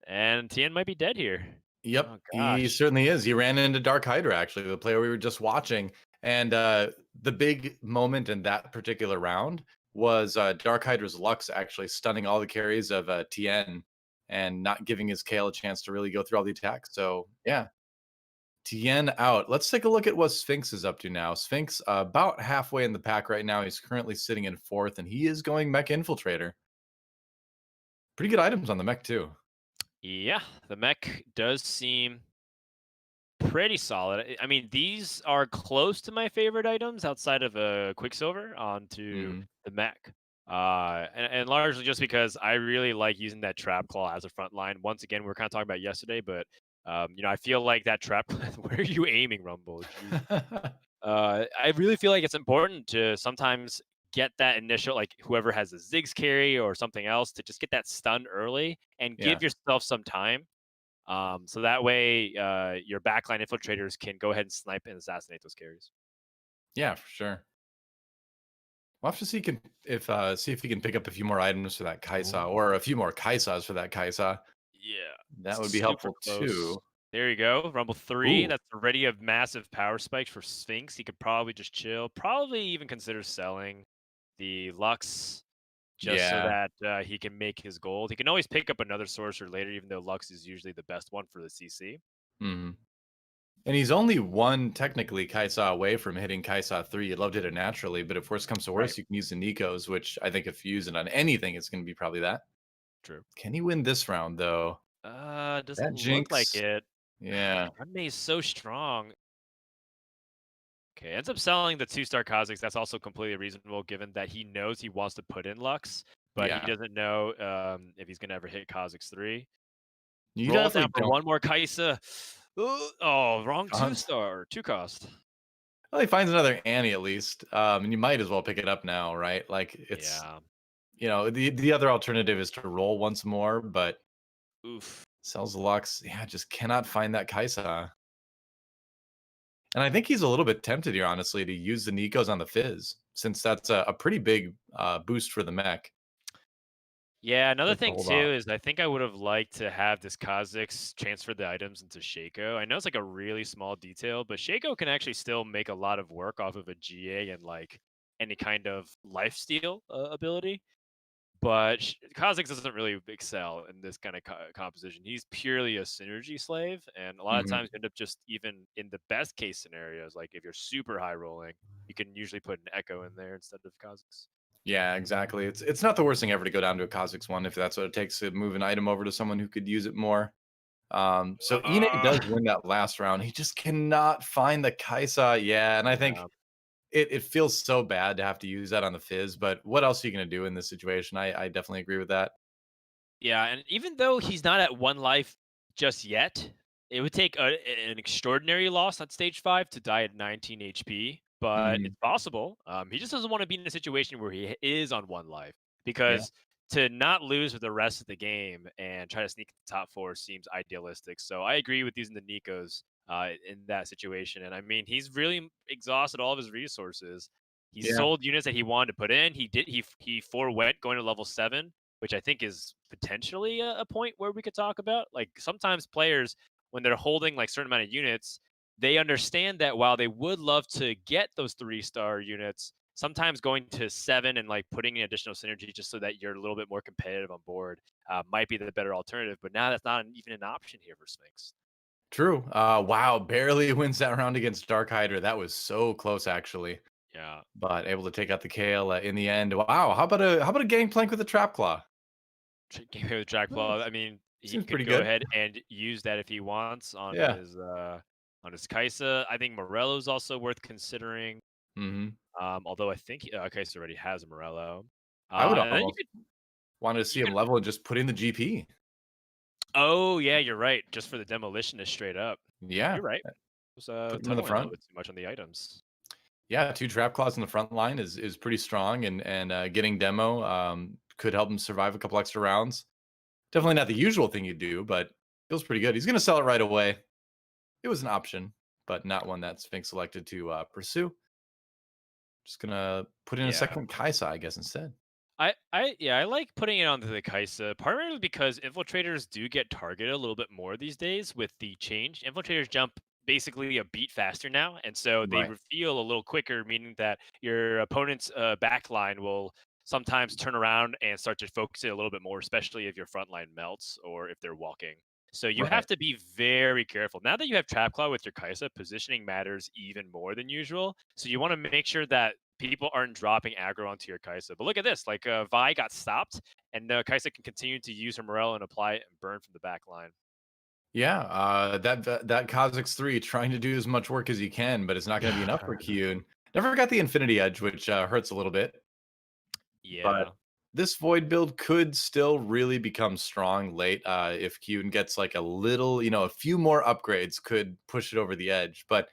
B: and Tien might be dead here.
A: Yep,
B: Oh
A: he
B: gosh.
A: certainly is. He ran into DarkHydra, actually, the player we were just watching. And the big moment in that particular round was DarkHydra's Lux actually stunning all the carries of Tien and not giving his Kale a chance to really go through all the attacks. So, yeah, Tien out. Let's take a look at what Sphinx is up to now. Sphinx about halfway in the pack right now. He's currently sitting in fourth, and he is going Mech Infiltrator. Pretty good items on the Mech, too.
B: Yeah, the mech does seem pretty solid. I mean, these are close to my favorite items outside of a Quicksilver onto
A: Hmm.
B: the mech. And largely just because I really like using that trap claw as a front line. Once again, we were kind of talking about yesterday, but I feel like that trap. Where are you aiming, Rumble? Jesus. I really feel like it's important to sometimes get that initial, like whoever has a Ziggs carry or something else, to just get that stun early and
A: Yeah.
B: give yourself some time. So that way, your backline infiltrators can go ahead and snipe and assassinate those carries.
A: Yeah, for sure. We'll have to see if he can pick up a few more items for that Kaisa
B: Ooh.
A: or a few more Kaisas for that Kaisa.
B: Yeah,
A: That would be
B: super
A: helpful
B: close.
A: too.
B: There you go. Rumble 3.
A: Ooh,
B: That's already a massive power spike for Sphinx. He could probably just chill. Probably even consider selling the Lux just so
A: yeah.
B: that he can make his gold. He can always pick up another sorcerer later, even though Lux is usually the best one for the CC.
A: Mhm. And he's only one technically Kaisa away from hitting Kaisa 3. You'd love to hit it naturally, but if worse comes to
B: Right.
A: worse, you can use the Nikos, which I think if you use it on anything, it's going to be probably that.
B: True.
A: Can he win this round though?
B: Doesn't
A: That
B: look like
A: Jinx.
B: it.
A: Yeah.
B: Gunmay is so strong. Okay, ends up selling the 2-star Kha'Zix. That's also completely reasonable given that he knows he wants to put in Lux, but he
A: Yeah.
B: doesn't know if he's going to ever hit Kha'Zix 3.
A: You
B: Roll
A: definitely
B: down for
A: don't.
B: one more Kaisa. Oh, wrong
A: Uh,
B: 2-star. 2 cost.
A: Well, he finds another Annie at least. And you might as well pick it up now, right? Like it's,
B: Yeah.
A: the other alternative is to roll once more, but
B: Oof.
A: sells Lux. Yeah, just cannot find that Kaisa. And I think he's a little bit tempted here, honestly, to use the Nikos on the Fizz, since that's a pretty big boost for the mech.
B: Yeah, another
A: But to
B: thing
A: hold
B: too
A: off.
B: is I think I would have liked to have this Kha'Zix transfer the items into Shaco. I know it's like a really small detail, but Shaco can actually still make a lot of work off of a GA and like any kind of lifesteal ability. But Kha'Zix doesn't really excel in this kind of composition. He's purely a synergy slave, and a lot of
A: Mhm.
B: times you end up just, even in the best case scenarios, like if you're super high rolling, you can usually put an Echo in there instead of Kha'Zix.
A: Yeah, exactly. It's not the worst thing ever to go down to a Kha'Zix one if that's what it takes to move an item over to someone who could use it more. So Inay does
B: Uh,
A: win that last round. He just cannot find the Kaisa. Yeah, and I think
B: yeah.
A: it feels so bad to have to use that on the Fizz, but what else are you going to do in this situation? I definitely agree with that.
B: Yeah, and even though he's not at 1 life just yet, it would take an extraordinary loss at stage 5 to die at 19 HP, but
A: Mhm.
B: it's possible. He just doesn't want to be in a situation where he is on 1 life,
A: Yeah.
B: because to not lose for the rest of the game and try to sneak the top 4 seems idealistic. So I agree with using the Nikos in that situation. And I mean, he's really exhausted all of his resources. He
A: Yeah.
B: sold units that he wanted to put in. He forewent going to level 7, which I think is potentially a point where we could talk about. Like, sometimes players, when they're holding like certain amount of units, they understand that while they would love to get those 3-star units, sometimes going to 7 and like putting in additional synergy just so that you're a little bit more competitive on board might be the better alternative. But now that's not even an option here for Sphinx.
A: True. Wow, barely wins that round against DarkHydra. That was so close, actually,
B: Yeah.
A: but able to take out the Kale in the end. Wow, how about a gangplank with a trap claw?
B: Game with Jackpot. I mean, he
A: Seems
B: could
A: pretty
B: go
A: good.
B: ahead and use that if he wants
A: Yeah.
B: on his Kaisa. I think Morello's also worth considering.
A: Hmm.
B: Although I think Kaisa already has a Morello.
A: I would
B: And then
A: almost want to see
B: you
A: him
B: could.
A: level and just put in the GP.
B: Oh yeah, you're right. Just for the demolitionist straight up.
A: Yeah,
B: You're right. Was
A: put them in the
B: toggling a little
A: front.
B: bit too much on the items.
A: Yeah, 2 trap claws in the front line is pretty strong, and getting demo could help him survive a couple extra rounds. Definitely not the usual thing you do, but feels pretty good. He's gonna sell it right away. It was an option, but not one that Sphinx selected to pursue. Just gonna put in a
B: Yeah.
A: second Kaisa, I guess, instead.
B: I like putting it onto the Kaisa, partly because infiltrators do get targeted a little bit more these days with the change. Infiltrators jump basically a beat faster now, and so they
A: Right.
B: reveal a little quicker, meaning that your opponent's backline will sometimes turn around and start to focus it a little bit more, especially if your front line melts or if they're walking. So you have
A: Right.
B: to be very careful. Now that you have Trap Claw with your Kaisa, positioning matters even more than usual. So you want to make sure that people aren't dropping aggro onto your Kaisa. But look at this, like Vi got stopped, and Kaisa can continue to use her Morel and apply it and burn from the back line.
A: Yeah, that Kha'Zix 3 trying to do as much work as he can, but it's not gonna be enough for Kiyoon. Never got the Infinity Edge, which hurts a little bit. But
B: Yeah.
A: this Void build could still really become strong late, if Kiyoon gets, like, a little a few more upgrades could push it over the edge, but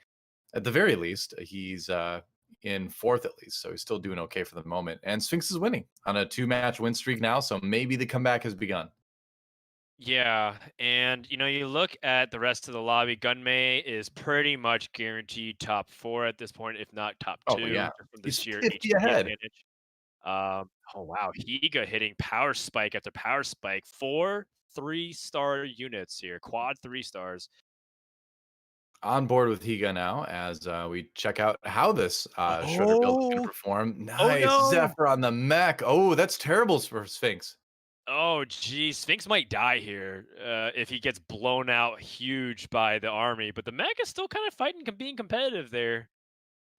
A: at the very least, he's, in 4th at least, so he's still doing okay for the moment, and Sphinx is winning on a 2-match win streak now, so maybe the comeback has begun.
B: Yeah, and you look at the rest of the lobby. Gunmay is pretty much guaranteed top four at this point, if not top
A: Oh, yeah.
B: two, just from the
A: He's
B: sheer
A: 50
B: HP
A: ahead.
B: advantage. Oh wow, Higa hitting power spike after power spike, 4 3-star units here, quad 3 stars.
A: On board with Higa now as we check out how this Shredder build is going to
B: Oh,
A: perform.
B: oh
A: Nice.
B: no!
A: Zephyr on the mech. Oh, that's terrible for Sphinx.
B: Oh, geez, Sphinx might die here if he gets blown out huge by the army. But the mech is still kind of fighting, being competitive there.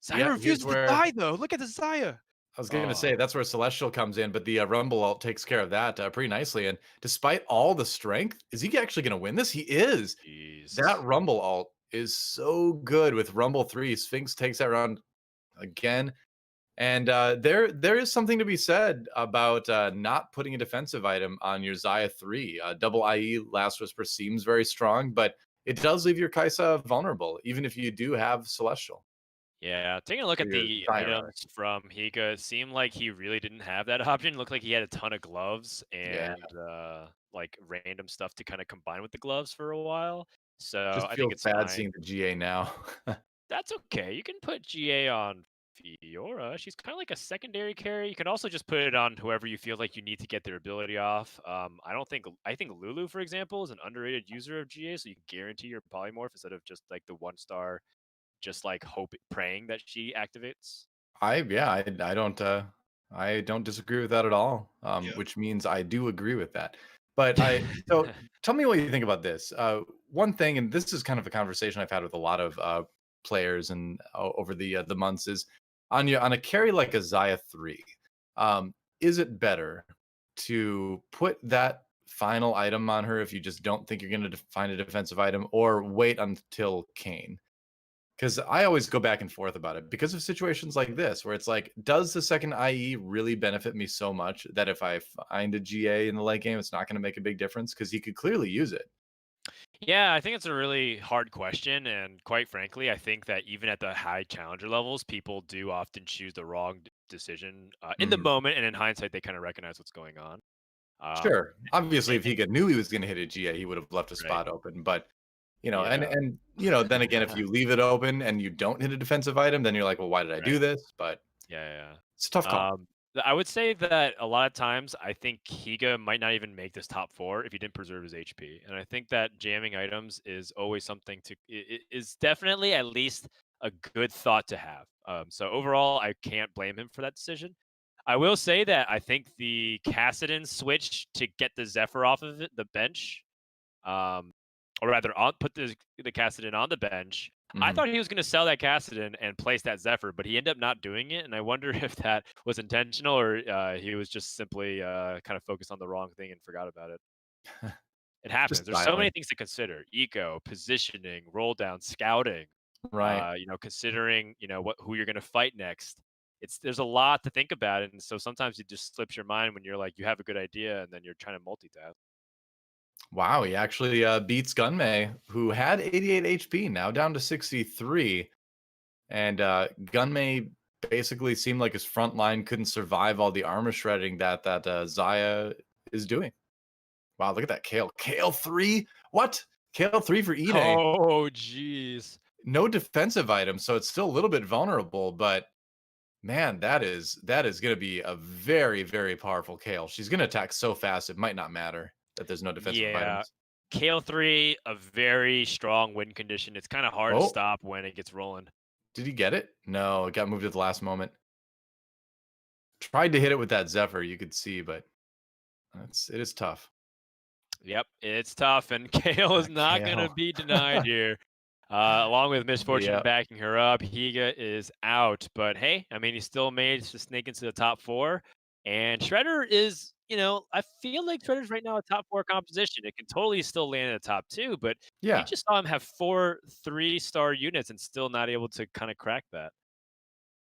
B: Zaya
A: Yeah, here's
B: refuses to
A: where
B: die, though. Look at the Zaya.
A: I was going to say
B: Oh,
A: that's where Celestial comes in, but the Rumble ult takes care of that pretty nicely. And despite all the strength, is he actually going to win this? He is. That
B: jeez.
A: Rumble ult is so good with Rumble 3. Sphinx takes that round again. And there is something to be said about not putting a defensive item on your Xayah 3. Double IE Last Whisper seems very strong, but it does leave your Kaisa vulnerable, even if you do have Celestial.
B: Yeah, taking a look
A: Or
B: at
A: your
B: the
A: Xayah, rather.
B: items from Higa, it seemed like he really didn't have that option. Looked like he had a ton of gloves
A: Yeah,
B: and like random stuff to kind of combine with the gloves for a while. So
A: just
B: I think
A: feels
B: it's
A: bad
B: fine.
A: seeing the GA now.
B: That's okay. You can put GA on Fiora. She's kind of like a secondary carry. You can also just put it on whoever you feel like you need to get their ability off. I think Lulu, for example, is an underrated user of GA, so you can guarantee your polymorph instead of just like the 1 star, just like hope praying that she activates.
A: I don't disagree with that at all.
B: Yeah.
A: Which means I do agree with that. But I so tell me what you think about this. One thing, and this is kind of a conversation I've had with a lot of players and over the months is on a carry like a Xayah 3, is it better to put that final item on her if you just don't think you're going to find a defensive item, or wait until Kane? Because I always go back and forth about it because of situations like this, where it's like, does the second IE really benefit me so much that if I find a GA in the late game, it's not going to make a big difference? Because he could clearly use it.
B: Yeah, I think it's a really hard question. And quite frankly, I think that even at the high challenger levels, people do often choose the wrong decision in the
A: Mhm.
B: moment. And in hindsight, they kind of recognize what's going on. Um,
A: Sure. Obviously, if
B: and
A: he knew he was going to hit a GA, he would have left a
B: right.
A: spot open. But
B: Yeah.
A: then again, if you leave it open and you don't hit a defensive item, then you're like, well, why did I
B: Right.
A: do this? But
B: Yeah.
A: it's a tough call.
B: I would say that a lot of times I think Higa might not even make this top four if he didn't preserve his HP, and I think that jamming items is always something is definitely at least a good thought to have. So overall, I can't blame him for that decision. I will say that I think the Kassadin switch to get the Zephyr off of the bench, um, or rather, put the Kassadin on the bench I
A: Mhm.
B: thought he was gonna sell that Kassadin and place that Zephyr, but he ended up not doing it, and I wonder if that was intentional or he was just simply kind of focused on the wrong thing and forgot about it. It
A: Just
B: happens. There's so many
A: styling.
B: things to consider: eco, positioning, roll down, scouting.
A: Right.
B: Considering what who you're gonna fight next. There's a lot to think about, and so sometimes it just slips your mind when you're like you have a good idea and then you're trying to multitask.
A: Wow, he actually beats Gunmay, who had 88 HP, now down to 63. And Gunmay basically seemed like his front line couldn't survive all the armor shredding that Zaya is doing. Wow, look at that Kale. Kale 3? What? Kale 3 for Inay.
B: Oh, jeez.
A: No defensive item, so it's still a little bit vulnerable, but man, that is gonna be a very, very powerful Kale. She's gonna attack so fast it might not matter that there's no defensive
B: Yeah.
A: items.
B: Kale 3, a very strong win condition. It's kind of hard to
A: Oh,
B: stop when it gets rolling.
A: did he get it? No, it got moved at the last moment. Tried to hit it with that Zephyr, you could see, but it is tough.
B: Yep, it's tough, and Kale is not going to
A: Kale.
B: be denied here. Along with Misfortune
A: Yep.
B: backing her up, Higa is out. But hey, I mean, he still managed to sneak into the top four. And Shredder is, I feel like Shredder's right now a top four composition. It can totally still land in the top two, but we
A: Yeah.
B: just saw him have 4 3-star units and still not able to kind of crack that.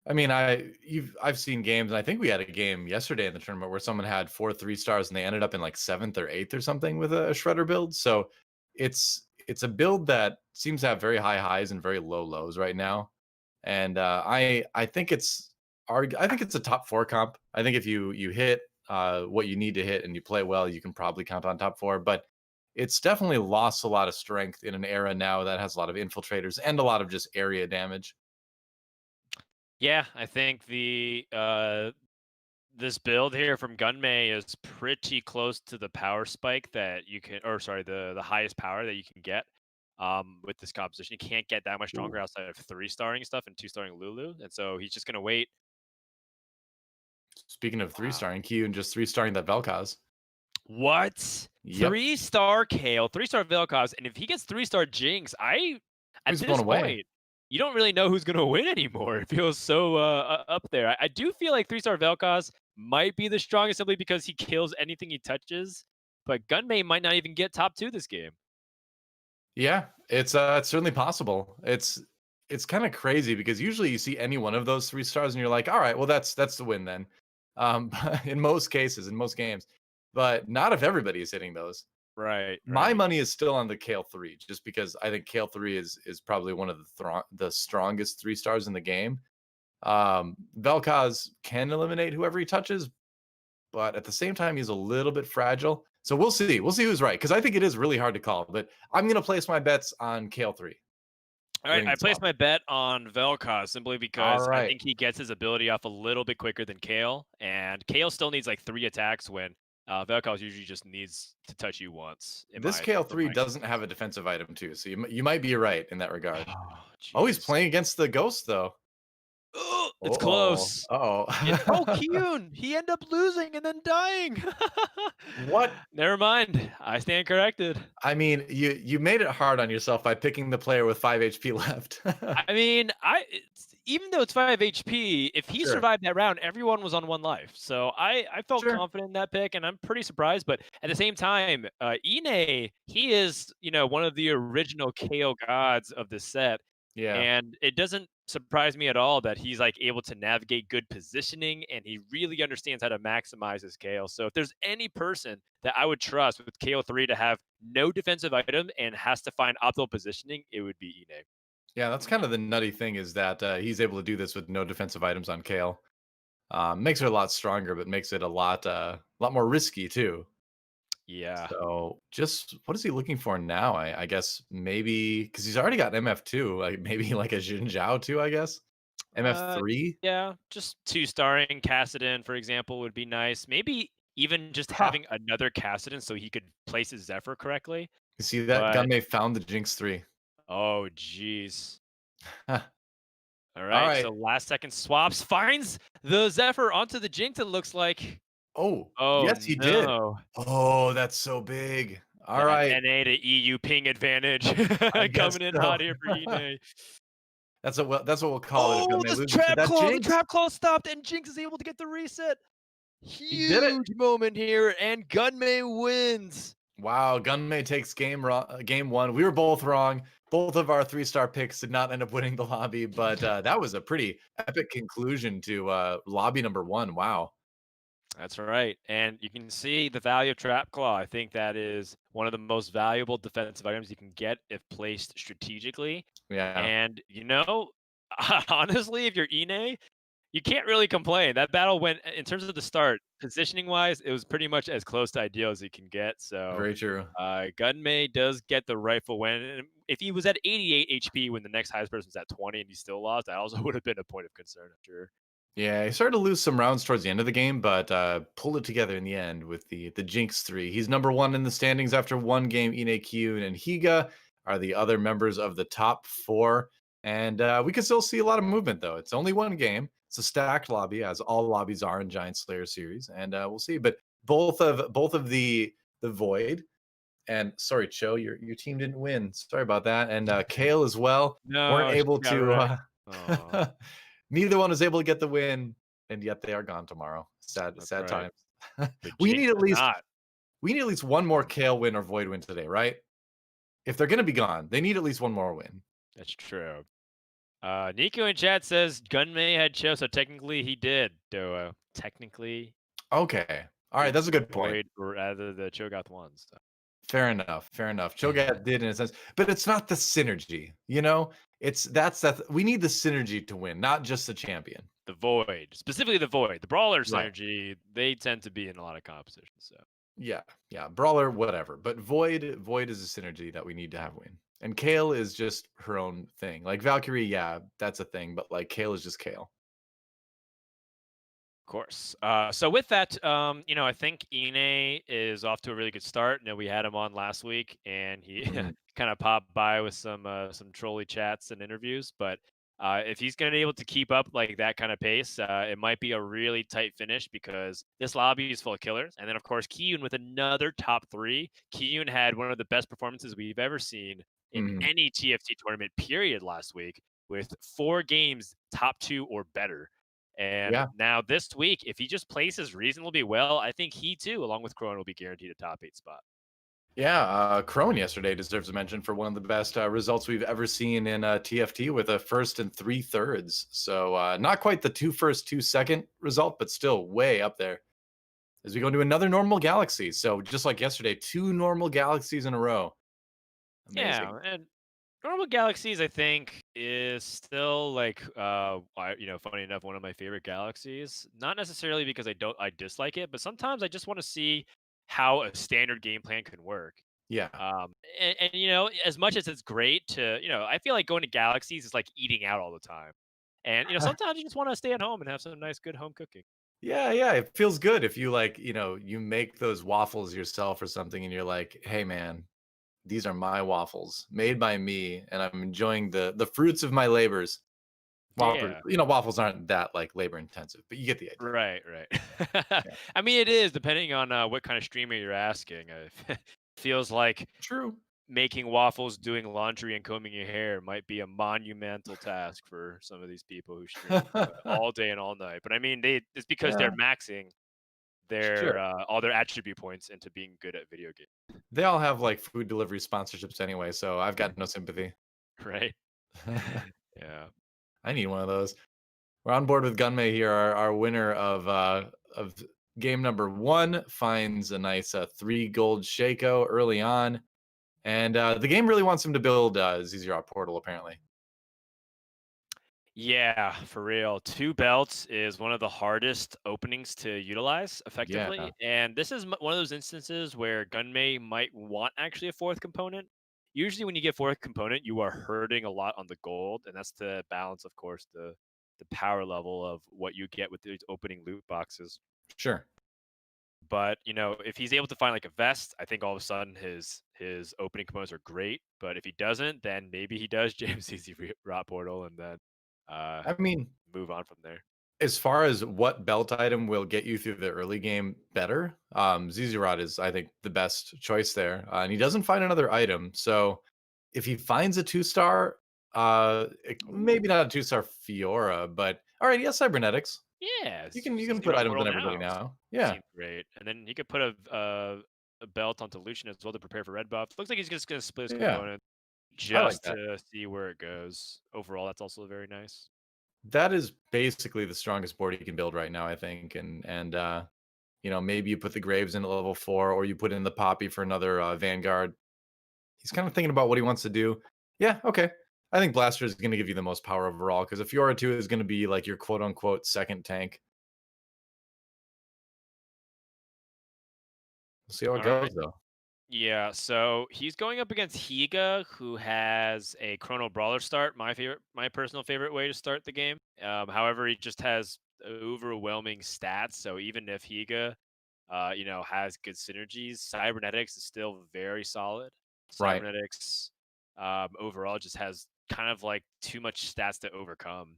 A: I mean, I've seen games, and I think we had a game yesterday in the tournament where someone had 4 3 stars and they ended up in like 7th or 8th or something with a shredder build. So it's a build that seems to have very high highs and very low lows right now. And I think I think it's a top four comp. I think if you hit what you need to hit and you play well, you can probably count on top four. But it's definitely lost a lot of strength in an era now that has a lot of infiltrators and a lot of just area damage.
B: Yeah, I think the this build here from Gunmay is pretty close to the power spike that you can, or sorry, the highest power that you can get. With this composition, you can't get that much stronger
A: Ooh.
B: outside of 3-starring stuff and 2-starring Lulu, and so he's just gonna wait.
A: Speaking of three
B: Wow.
A: starring, Kiyoon just three starring that Vel'Koz.
B: What?
A: Yep,
B: 3-star Kale, 3-star Vel'Koz, and if he gets 3-star Jinx, at
A: he's blown
B: this
A: away.
B: point, you don't really know who's gonna win anymore. It feels so up there. I do feel like 3-star Vel'Koz might be the strongest simply because he kills anything he touches, but Gunmay might not even get top two this game.
A: Yeah, it's certainly possible. It's kind of crazy because usually you see any one of those 3 stars and you're like, all right, well that's the win then. In most cases, in most games, but not if everybody is hitting those.
B: Right,
A: My
B: right.
A: money is still on the Kale 3, just because I think Kale 3 is probably one of the strongest 3 stars in the game. Vel'Koz can eliminate whoever he touches, but at the same time, he's a little bit fragile. So we'll see. We'll see who's right because I think it is really hard to call. But I'm going to place my bets on Kale 3
B: All right,
A: winning
B: I
A: the
B: placed
A: swap.
B: my bet on Vel'Koz simply
A: All
B: because I
A: right.
B: think he gets his ability off a little bit quicker than Kale, and Kale still needs like 3 attacks when Vel'Koz usually just needs to touch you once. In
A: This
B: my
A: Kale
B: from
A: 3
B: my
A: doesn't have a defensive item too, so you might be right in that regard.
B: Oh,
A: Oh, he's
B: jeez.
A: playing against the ghost though.
B: Oh, it's
A: Oh,
B: close. Oh,
A: oh.
B: Kiyoon! He ended up losing and then dying.
A: What?
B: Never mind. I stand corrected.
A: I mean, you made it hard on yourself by picking the player with 5 HP left.
B: I mean, even though it's 5 HP, if he
A: Sure,
B: survived that round, everyone was on 1 life. So I felt
A: sure.
B: confident in that pick, and I'm pretty surprised. But at the same time, Inay, he is one of the original KO gods of the set,
A: Yeah.
B: and it doesn't surprise me at all that he's like able to navigate good positioning, and he really understands how to maximize his KO. So if there's any person that I would trust with KO3 to have no defensive item and has to find optimal positioning, it would be Inay.
A: Yeah, that's kind of the nutty thing is that he's able to do this with no defensive items on Kale. Makes her a lot stronger, but makes it a lot more risky too.
B: Yeah.
A: So, just what is he looking for now? I guess maybe because he's already got MF2, like maybe like a Jin Zhao too. I guess
B: Uh,
A: MF3.
B: yeah, just 2-starring Kassadin, for example, would be nice. Maybe even just
A: Ha!
B: having another Kassadin so he could place his Zephyr correctly.
A: You see that
B: But
A: Gunmay found the Jinx 3.
B: oh, jeez.
A: Huh.
B: All
A: All
B: right,
A: right.
B: so last second swaps finds the Zephyr onto the Jinx. It looks like.
A: Oh,
B: Oh
A: yes, he did.
B: no.
A: Oh, that's so big. All
B: That
A: right.
B: NA to EU ping advantage
A: I guess
B: coming in
A: so.
B: hot here for Inay.
A: That's what we'll call it if
B: Oh,
A: Gunmay
B: this
A: loses to that
B: the
A: Jinx.
B: trap claw stopped, and Jinx is able to get the reset.
A: He did it.
B: Huge moment here, and Gunmay wins.
A: Wow, Gunmay takes game one. We were both wrong. Both of our 3-star picks did not end up winning the lobby, but that was a pretty epic conclusion to lobby number one. Wow.
B: That's right. And you can see the value of Trap Claw. I think that is one of the most valuable defensive items you can get if placed strategically.
A: Yeah,
B: And, honestly, if you're Inay, you can't really complain. That battle went, in terms of the start, positioning wise, it was pretty much as close to ideal as you can get. So,
A: very true.
B: Gunmay does get the rightful win. And if he was at 88 HP when the next highest person was at 20 and he still lost, that also would have been a point of concern, I'm sure.
A: Yeah, he started to lose some rounds towards the end of the game, but pulled it together in the end with the Jinx 3. He's number one in the standings after one game. Inay, Kiyoon, and Higa are the other members of the top four. And we can still see a lot of movement, though. It's only one game. It's a stacked lobby, as all lobbies are in Giant Slayer series, and we'll see. But both of the Void and sorry, Cho, your team didn't win. Sorry about that. And Kale as well weren't
B: No, she
A: able
B: got wrecked.
A: to.
B: Aw,
A: Neither one was able to get the win, and yet they are gone tomorrow. Sad,
B: that's
A: sad
B: right.
A: times.
B: But
A: we
B: Jinx
A: need at
B: is
A: least
B: not.
A: we need at least one more Kale win or Void win today, right? If they're gonna be gone, they need at least one more win.
B: That's true. Nico in chat says Gunmay had Cho, so technically he did, DoA. Technically,
A: Okay. All right, that's
B: it's
A: a
B: the
A: good point.
B: Void, or rather the Cho got the ones. So.
A: Fair enough. Fair enough. Cho'Gath did in a sense, but it's not the synergy. It's that's that we need the synergy to win, not just the champion.
B: The Void, specifically the Void. The Brawler
A: Right.
B: synergy, they tend to be in a lot of competition. So
A: Yeah, yeah, brawler, whatever. But Void is a synergy that we need to have win. And Kale is just her own thing. Like Valkyrie, yeah, that's a thing, but like Kale is just Kale.
B: of course. So with that, I think Inay is off to a really good start. We had him on last week, and he
A: Mhm.
B: kind of popped by with some trolly chats and interviews. But if he's going to be able to keep up like that kind of pace, it might be a really tight finish because this lobby is full of killers. And then of course Kiyoon with another top three. Kiyoon had one of the best performances we've ever seen in
A: Mhm.
B: any TFT tournament period last week, with 4 games top two or better. And
A: Yeah.
B: now this week, if he just places reasonably well, I think he too, along with Crone, will be guaranteed a top 8 spot.
A: Yeah, Crone yesterday deserves a mention for one of the best results we've ever seen in TFT with a first and 3/3. So not quite the 2 first, 2 second result, but still way up there. As we go into another normal galaxy. So just like yesterday, 2 normal galaxies in a row. Amazing.
B: Yeah, and Normal Galaxies, I think, is still like, funny enough, one of my favorite galaxies. Not necessarily because I dislike it, but sometimes I just want to see how a standard game plan can work.
A: Yeah.
B: And as much as it's great to, I feel like going to Galaxies is like eating out all the time. And sometimes you just want to stay at home and have some nice, good home cooking.
A: Yeah, yeah, it feels good if you like, you make those waffles yourself or something and you're like, "Hey man, these are my waffles made by me and I'm enjoying the fruits of my labors."
B: Yeah.
A: Waffles aren't that like labor intensive, but you get the idea.
B: Right, right.
A: Yeah.
B: I mean, it is depending on what kind of streamer you're asking. Feels like
A: True.
B: making waffles, doing laundry, and combing your hair might be a monumental task for some of these people who stream all day and all night. But I mean, it's because they're
A: Yeah,
B: maxing
A: sure.
B: their all their attribute points into being good at video games,
A: They all have like food delivery sponsorships anyway, so I've got no sympathy.
B: right? Yeah.
A: I need one of those. We're on board with Gunmay here. Our winner of game number one finds a nice 3 gold Shaco early on, and the game really wants him to build Zzrot Portal. Apparently,
B: Yeah, for real. 2 belts is one of the hardest openings to utilize
A: yeah,
B: effectively. And this is one of those instances where Gunmay might want actually a fourth component. Usually, when you get fourth component, you are hurting a lot on the gold. And that's to balance, of course, the power level of what you get with these opening loot boxes.
A: sure.
B: But if he's able to find like a vest, I think all of a sudden his opening components are great. But if he doesn't, then maybe he does James Easy Rot Portal and then uh
A: I mean,
B: move on from there.
A: As far as what belt item will get you through the early game better, Rod is, I think, the best choice there, and he doesn't find another item, so if he finds a 2-star, maybe
B: Ooh.
A: not a 2-star Fiora, but alright, he has cybernetics.
B: Yeah,
A: You can
B: he's gonna
A: put
B: go
A: items
B: Portal
A: on everybody
B: now.
A: now. Yeah,
B: Seems great. And then he could put a belt onto Lucian as well to prepare for red buff. Looks like he's just gonna split his
A: yeah,
B: component
A: I like
B: just
A: that.
B: to see where it goes. Overall, that's also very nice.
A: That is basically the strongest board you can build right now, I think, and maybe you put the Graves in at level 4, or you put in the Poppy for another, Vanguard. He's kind of thinking about what he wants to do. Yeah, okay. I think Blaster is gonna give you the most power overall, because if Fiora 2 is gonna be, like, your quote, unquote, "second tank." We'll see how it
B: All right.
A: goes, though.
B: Yeah, so he's going up against Higa, who has a Chrono Brawler start, my personal favorite way to start the game. However, he just has overwhelming stats. So even if Higa, has good synergies, Cybernetics is still very solid.
A: Right.
B: Cybernetics, overall just has kind of like too much stats to overcome.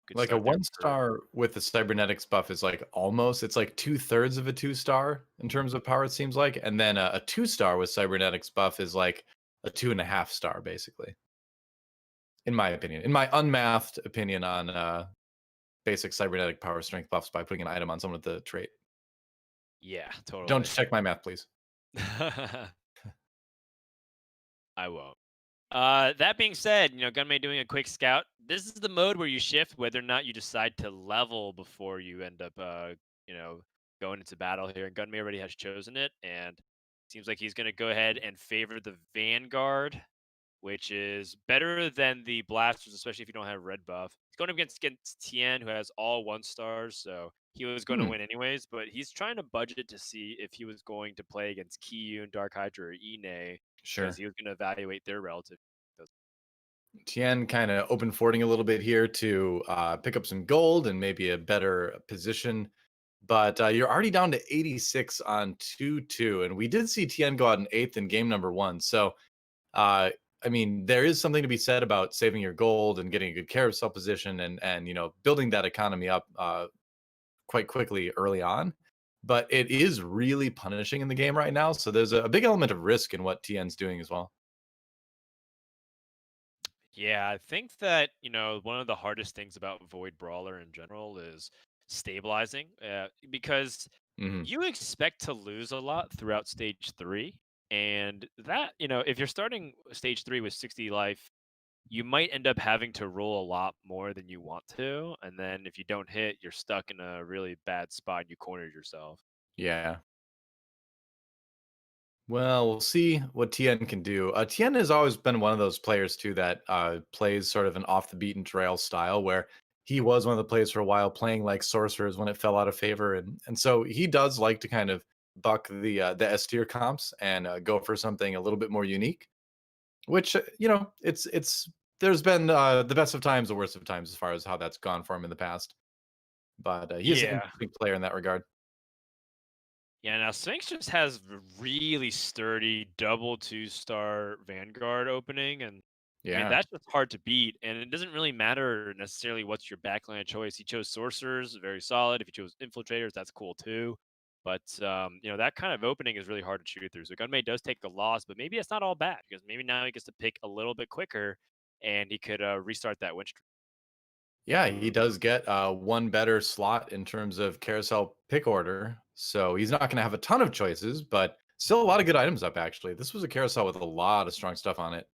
B: Good
A: Like, a
B: start there for.
A: 1-star with the Cybernetics buff is, like, almost it's like 2/3 of a 2-star in terms of power, it seems like, and then a 2-star with Cybernetics buff is like a 2.5-star, basically, in my opinion. In my unmathed opinion on, basic cybernetic power strength buffs by putting an item on someone with the trait.
B: Yeah,
A: Don't
B: totally.
A: check my math, please.
B: I won't. That being said, Gunmay doing a quick scout. This is the mode where you shift whether or not you decide to level before you end up, you know, going into battle here. And Gunmay already has chosen it, and seems like he's going to go ahead and favor the Vanguard, which is better than the blasters, especially if you don't have red buff. He's going up against Tien, who has all 1-stars, so he was going to
A: Hmm,
B: win anyways. But he's trying to budget to see if he was going to play against Kiyoon, DarkHydra, or Inay, because
A: sure.
B: he was going to evaluate their relative.
A: Tien kind of open fording a little bit here to pick up some gold and maybe a better position. But you're already down to 86 on 2-2. And we did see Tien go out in eighth in game number 1. So, uh, I mean, there is something to be said about saving your gold and getting a good carousel position and building that economy up quite quickly early on. But it is really punishing in the game right now. So there's a big element of risk in what Tien's doing as well.
B: Yeah, I think that, one of the hardest things about Void Brawler in general is stabilizing, because
A: Hmm.
B: you expect to lose a lot throughout stage 3. And that, if you're starting stage 3 with 60 life, you might end up having to roll a lot more than you want to. And then if you don't hit, you're stuck in a really bad spot. You cornered yourself.
A: Yeah. Well, we'll see what Tien can do. Tien has always been one of those players too that plays sort of an off the beaten trail style, where he was one of the players for a while playing like sorcerers when it fell out of favor, and so he does like to kind of buck the S tier comps and go for something a little bit more unique. Which it's there's been the best of times, the worst of times, as far as how that's gone for him in the past. But he is an
B: Yeah.
A: interesting player in that regard.
B: Yeah, now Sphinx just has really sturdy double 2-star Vanguard opening, and I mean
A: Yeah.
B: that's just hard to beat. And it doesn't really matter necessarily what's your backline choice. He chose sorcerers, very solid. If he chose infiltrators, that's cool too. But that kind of opening is really hard to chew through. So Gunmay does take the loss, but maybe it's not all bad because maybe now he gets to pick a little bit quicker, and he could restart that win streak.
A: Yeah, he does get one better slot in terms of carousel pick order. So he's not going to have a ton of choices, but still a lot of good items up, actually. This was a carousel with a lot of strong stuff on it.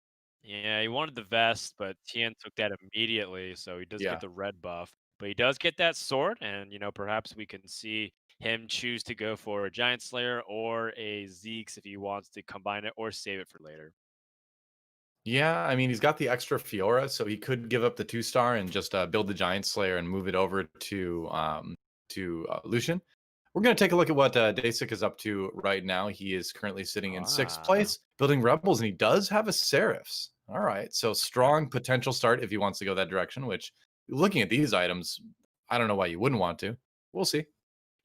B: Yeah, he wanted the vest, but Tien took that immediately, so he does get
A: Yeah.
B: the red buff. But he does get that sword, and perhaps we can see him choose to go for a Giant Slayer or a Zeke's if he wants to combine it or save it for later.
A: Yeah, I mean, he's got the extra Fiora, so he could give up the 2-star and just build the Giant Slayer and move it over to Lucian. We're going to take a look at what Dasik is up to right now. He is currently sitting in sixth
B: Ah,
A: place, building Rebels, and he does have a Seraphs. All right, so
B: okay.
A: strong potential start if he wants to go that direction. Which, looking at these items, I don't know why you wouldn't want to. We'll see.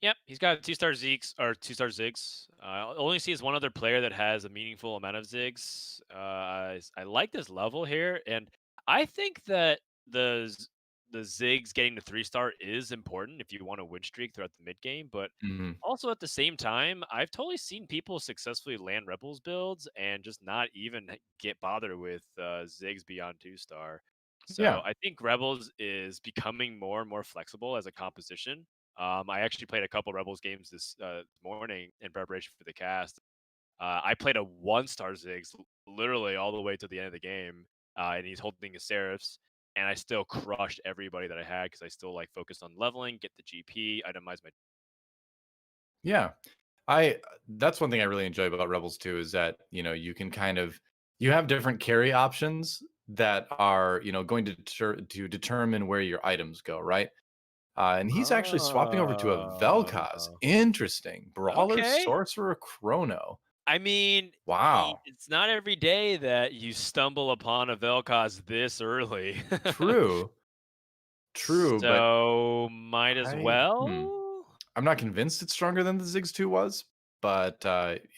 B: Yep, he's got 2-star Zeke's or 2-star Zigs. I only sees one other player that has a meaningful amount of Zigs. I like this level here, and I think that the the Ziggs getting to 3-star is important if you want to win streak throughout the mid game, but
A: Mhm.
B: also at the same time, I've totally seen people successfully land Rebels builds and just not even get bothered with Ziggs beyond 2-star. So
A: Yeah.
B: I think Rebels is becoming more and more flexible as a composition. I actually played a couple Rebels games this morning in preparation for the cast. I played a 1-star Ziggs literally all the way to the end of the game, and he's holding his Seraphs, and I still crushed everybody that I had because I still like focused on leveling, get the GP, itemize my.
A: Yeah. I That's one thing I really enjoy about Rebels too is that, you can you have different carry options that are, going to determine where your items go, right? And he's actually swapping over to a Vel'Koz.
B: Oh,
A: Interesting. Brawler,
B: okay.
A: Sorcerer, Chrono.
B: I mean,
A: Wow.
B: it's not every day that you stumble upon a Vel'Koz this early.
A: True. True, but
B: So might as
A: I
B: well.
A: I'm not convinced it's stronger than the Ziggs 2 was, but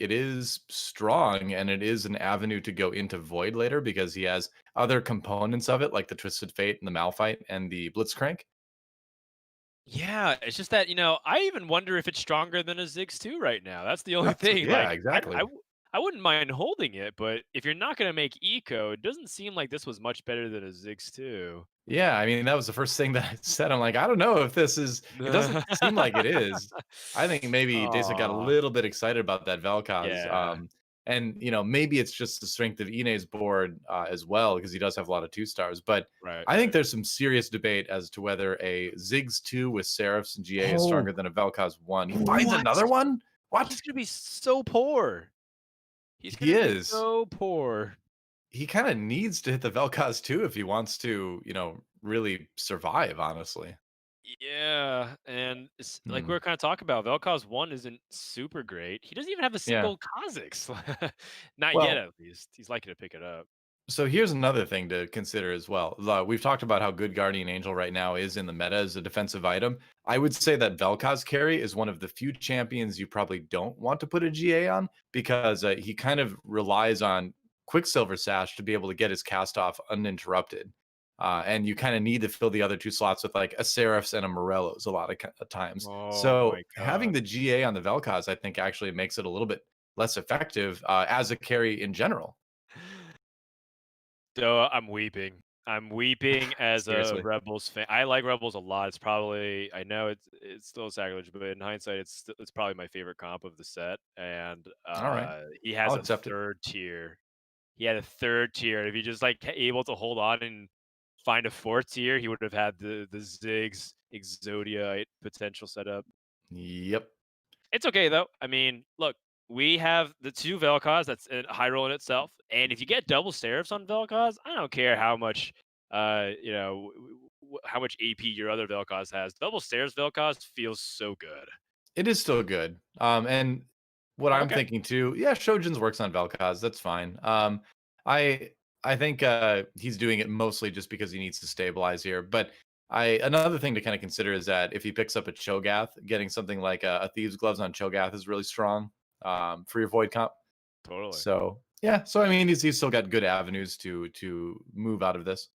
A: it is strong and it is an avenue to go into Void later because he has other components of it, like the Twisted Fate and the Malphite and the Blitzcrank.
B: Yeah, it's just that, I even wonder if it's stronger than a Ziggs 2 right now. That's the only thing.
A: Yeah,
B: Like,
A: exactly.
B: I wouldn't mind holding it, but if you're not going to make eco, it doesn't seem like this was much better than a Ziggs 2.
A: Yeah, I mean, that was the first thing that I said. I'm like, I don't know if this is it doesn't seem like it is. I think maybe Desa got a
B: Aw.
A: little bit excited about that Vel'Koz.
B: Yeah.
A: And maybe it's just the strength of Inay's board as well, because he does have a lot of 2 stars. But
B: Right,
A: I think
B: right.
A: there's some serious debate as to whether a Ziggs 2 with Seraphs and GA is
B: Oh,
A: stronger than a Vel'Koz 1. He finds
B: what?
A: another one?
B: He's
A: What?
B: gonna be so poor. He's
A: He
B: gonna be
A: is.
B: so poor.
A: He kind of needs to hit the Vel'Koz 2 if he wants to, really survive, honestly.
B: Yeah, and like we
A: Hmm.
B: were kind of talking about, Vel'Koz 1 isn't super great. He doesn't even have a
A: Yeah.
B: single Kha'Zix. Not yet,
A: Well,
B: at least. He's likely to pick it up.
A: so here's another thing to consider as well. We've talked about how good Guardian Angel right now is in the meta as a defensive item. I would say that Vel'Koz carry is one of the few champions you probably don't want to put a GA on because he kind of relies on Quicksilver Sash to be able to get his cast off uninterrupted. And you kind of need to fill the other 2 slots with like a Seraphs and a Morellos a lot of times.
B: Oh my
A: So having
B: god.
A: the GA on the Vel'Koz, I think, actually makes it a little bit less effective as a carry in general.
B: So I'm weeping. I'm weeping as a
A: Seriously.
B: Rebels fan. I like Rebels a lot. It's probably I know it's still sacrilege, but in hindsight, it's probably my favorite comp of the set. And
A: All right.
B: he
A: I'll
B: has a
A: accept it.
B: third tier. He had a third tier. If he just like able to hold on and find a fourth tier, he would have had the Ziggs Exodiite potential setup.
A: Yep.
B: It's okay though. I mean, look, we have the two Vel'Koz. That's a high roll in itself. And if you get double Seraphs on Vel'Koz, I don't care how much, how much AP your other Vel'Koz has. Double Seraphs Vel'Koz feels so good.
A: It is still good. And what I'm
B: Okay,
A: thinking too, yeah, Shojin's works on Vel'Koz. That's fine. I I think he's doing it mostly just because he needs to stabilize here. But another thing to kind of consider is that if he picks up a Cho'Gath, getting something like a Thieves Gloves on Cho'Gath is really strong for your Void comp.
B: totally.
A: So yeah, so I mean he's still got good avenues to move out of this.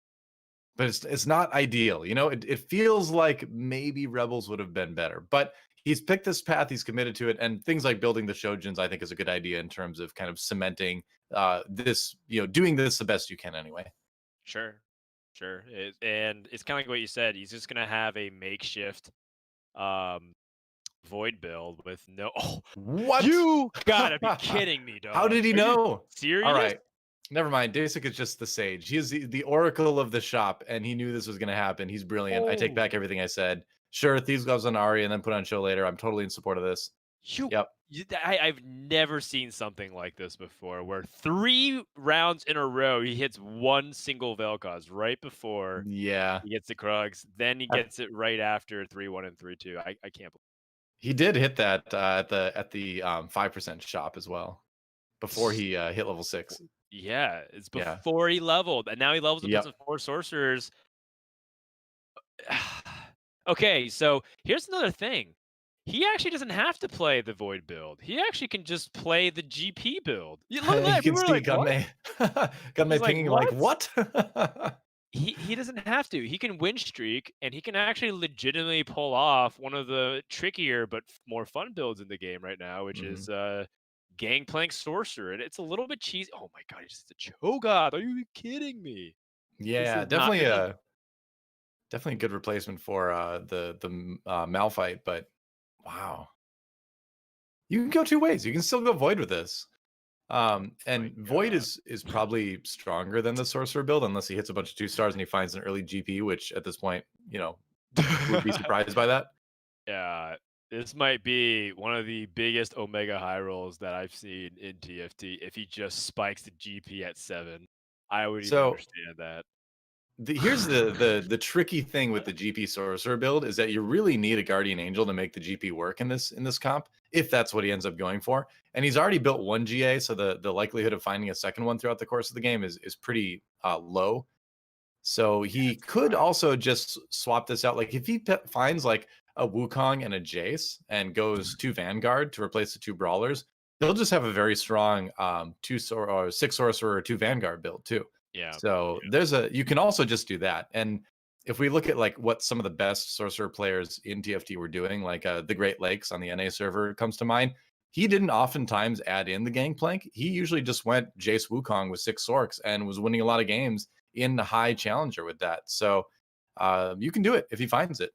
A: But it's not ideal. It feels like maybe Rebels would have been better. But he's picked this path, he's committed to it, and things like building the Shojins, I think, is a good idea in terms of kind of cementing this, doing this the best you can anyway.
B: Sure, sure. And it's kind of like what you said. He's just gonna have a makeshift um, Void build with no. Oh,
A: What?
B: you gotta be kidding me,
A: How
B: dog.
A: did he
B: Are you
A: know? All
B: serious?
A: right. Never mind. Dasik is just the sage. He is the oracle of the shop, and he knew this was going to happen. He's brilliant. I take
B: Oh,
A: back everything I said. Sure, Thieves Gloves on Ari and then put on show later. I'm totally in support of this.
B: you.
A: Yep.
B: I've never seen something like this before, where 3 rounds in a row he hits one single Vel'Koz right before
A: Yeah.
B: he gets the Krugs, then he gets it right after 3-1 and 3-2. I can't
A: He did hit that at the 5% shop as well before
B: believe.
A: he hit level 6.
B: Yeah, it's
A: Yeah.
B: before he leveled, and now he levels up
A: Yep.
B: into 4 sorcerers. Okay, so here's another thing. He actually doesn't have to play the Void build. He actually can just play the GP build. You look at
A: You
B: that.
A: can
B: People are
A: see
B: like, "What?"
A: Gunmay
B: He's
A: Gunmay
B: like,
A: pinging like,
B: "What?"
A: "What?"
B: he doesn't have to. He can win streak, and he can actually legitimately pull off one of the trickier but more fun builds in the game right now, which
A: Mhm.
B: is Gangplank Sorcerer. And it's a little bit cheesy. Oh my god, he's just a Cho'Gath. Are you kidding me? This
A: Yeah,
B: is not.
A: definitely
B: This is
A: definitely a good replacement for Malphite, but wow. You can go two ways. You can still go Void with this.
B: my
A: And Void
B: god.
A: is probably stronger than the Sorcerer build unless he hits a bunch of 2 stars and he finds an early GP, which at this point, who would be surprised by that?
B: Yeah, this might be one of the biggest Omega high rolls that I've seen in TFT. If he just spikes the GP at 7, I would even
A: So
B: understand that.
A: here's the tricky thing with the GP Sorcerer build is that you really need a Guardian Angel to make the GP work in this comp, if that's what he ends up going for. And he's already built one GA, so the likelihood of finding a second one throughout the course of the game is pretty low. So
B: Yeah,
A: he
B: it's
A: could
B: fine.
A: also just swap this out. Like if he finds like a Wukong and a Jace and goes to Vanguard to replace the two brawlers, he'll just have a very strong or six sorcerer or two Vanguard build too.
B: Yeah,
A: So you can also just do that. And if we look at like what some of the best sorcerer players in TFT were doing, like the Great Lakes on the NA server comes to mind. He didn't oftentimes add in the gangplank. He usually just went Jace Wukong with six Sorks and was winning a lot of games in the high challenger with that. So you can do it if he finds it.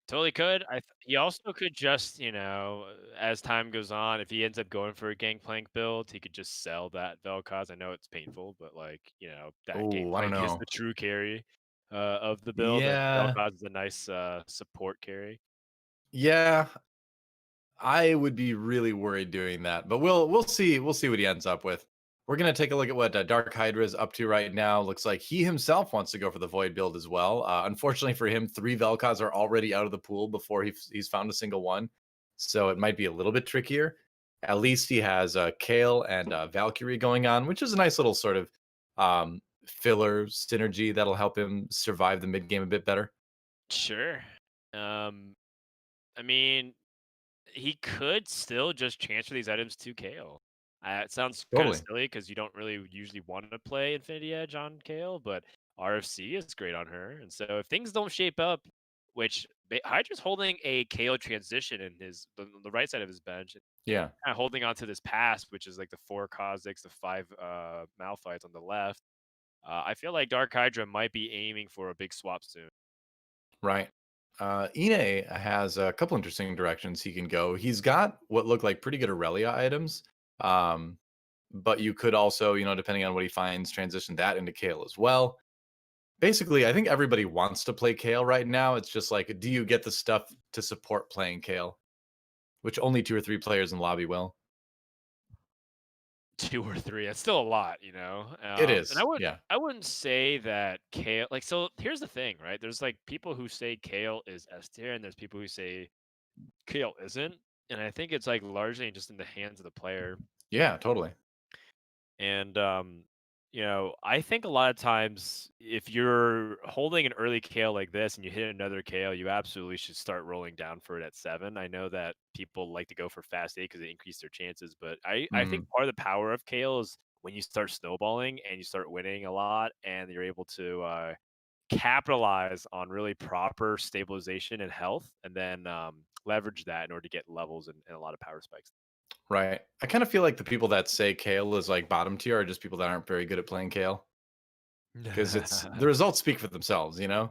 B: totally could. He also could just, as time goes on, if he ends up going for a Gangplank build, he could just sell that Vel'Koz. I know it's painful, but like, that
A: Oh, I don't
B: Gangplank is
A: know.
B: the true carry of the build, and
A: Yeah,
B: Vel'Koz is a nice support carry.
A: yeah. I would be really worried doing that, but we'll see what he ends up with. We're gonna take a look at what DarkHydra is up to right now. Looks like he himself wants to go for the Void build as well. Unfortunately for him, 3 Vel'Koz are already out of the pool before he's found a single one, so it might be a little bit trickier. At least he has Kale and Valkyrie going on, which is a nice little sort of filler synergy that'll help him survive the mid game a bit better.
B: Sure. Um, I mean, he could still just transfer these items to Kale. It sounds kind of
A: Totally.
B: silly because you don't really usually want to play Infinity Edge on Kale, but RFC is great on her. And so if things don't shape up, which Hydra's holding a Kale transition in the right side of his bench,
A: Yeah.
B: kind of holding on to this pass, which is like the 4 Kha'Zix, the 5 Malphites on the left. I feel like Dark Hydra might be aiming for a big swap soon.
A: Right. Inay has a couple interesting directions he can go. He's got what look like pretty good Aurelia items, um, but you could also, depending on what he finds, transition that into Kale as well. Basically, I think everybody wants to play Kale right now. It's just like, do you get the stuff to support playing Kale, which only 2 or 3 players in lobby will.
B: 2 or 3, that's still a lot,
A: It
B: and I
A: is,
B: wouldn't
A: yeah.
B: I wouldn't say that Kale like, so here's the thing, right? There's, like, people who say Kale is S tier, and there's people who say Kale isn't, and I think it's, like, largely just in the hands of the player,
A: Yeah, totally.
B: and, I think a lot of times if you're holding an early Kale like this and you hit another Kale, you absolutely should start rolling down for it at 7. I know that people like to go for fast 8 because they increase their chances, but I think
A: Mm,
B: part of the power of Kale is when you start snowballing and you start winning a lot and you're able to capitalize on really proper stabilization and health and then leverage that in order to get levels and a lot of power spikes.
A: right. I kind of feel like the people that say Kale is like bottom tier are just people that aren't very good at playing Kale because it's the results speak for themselves. Like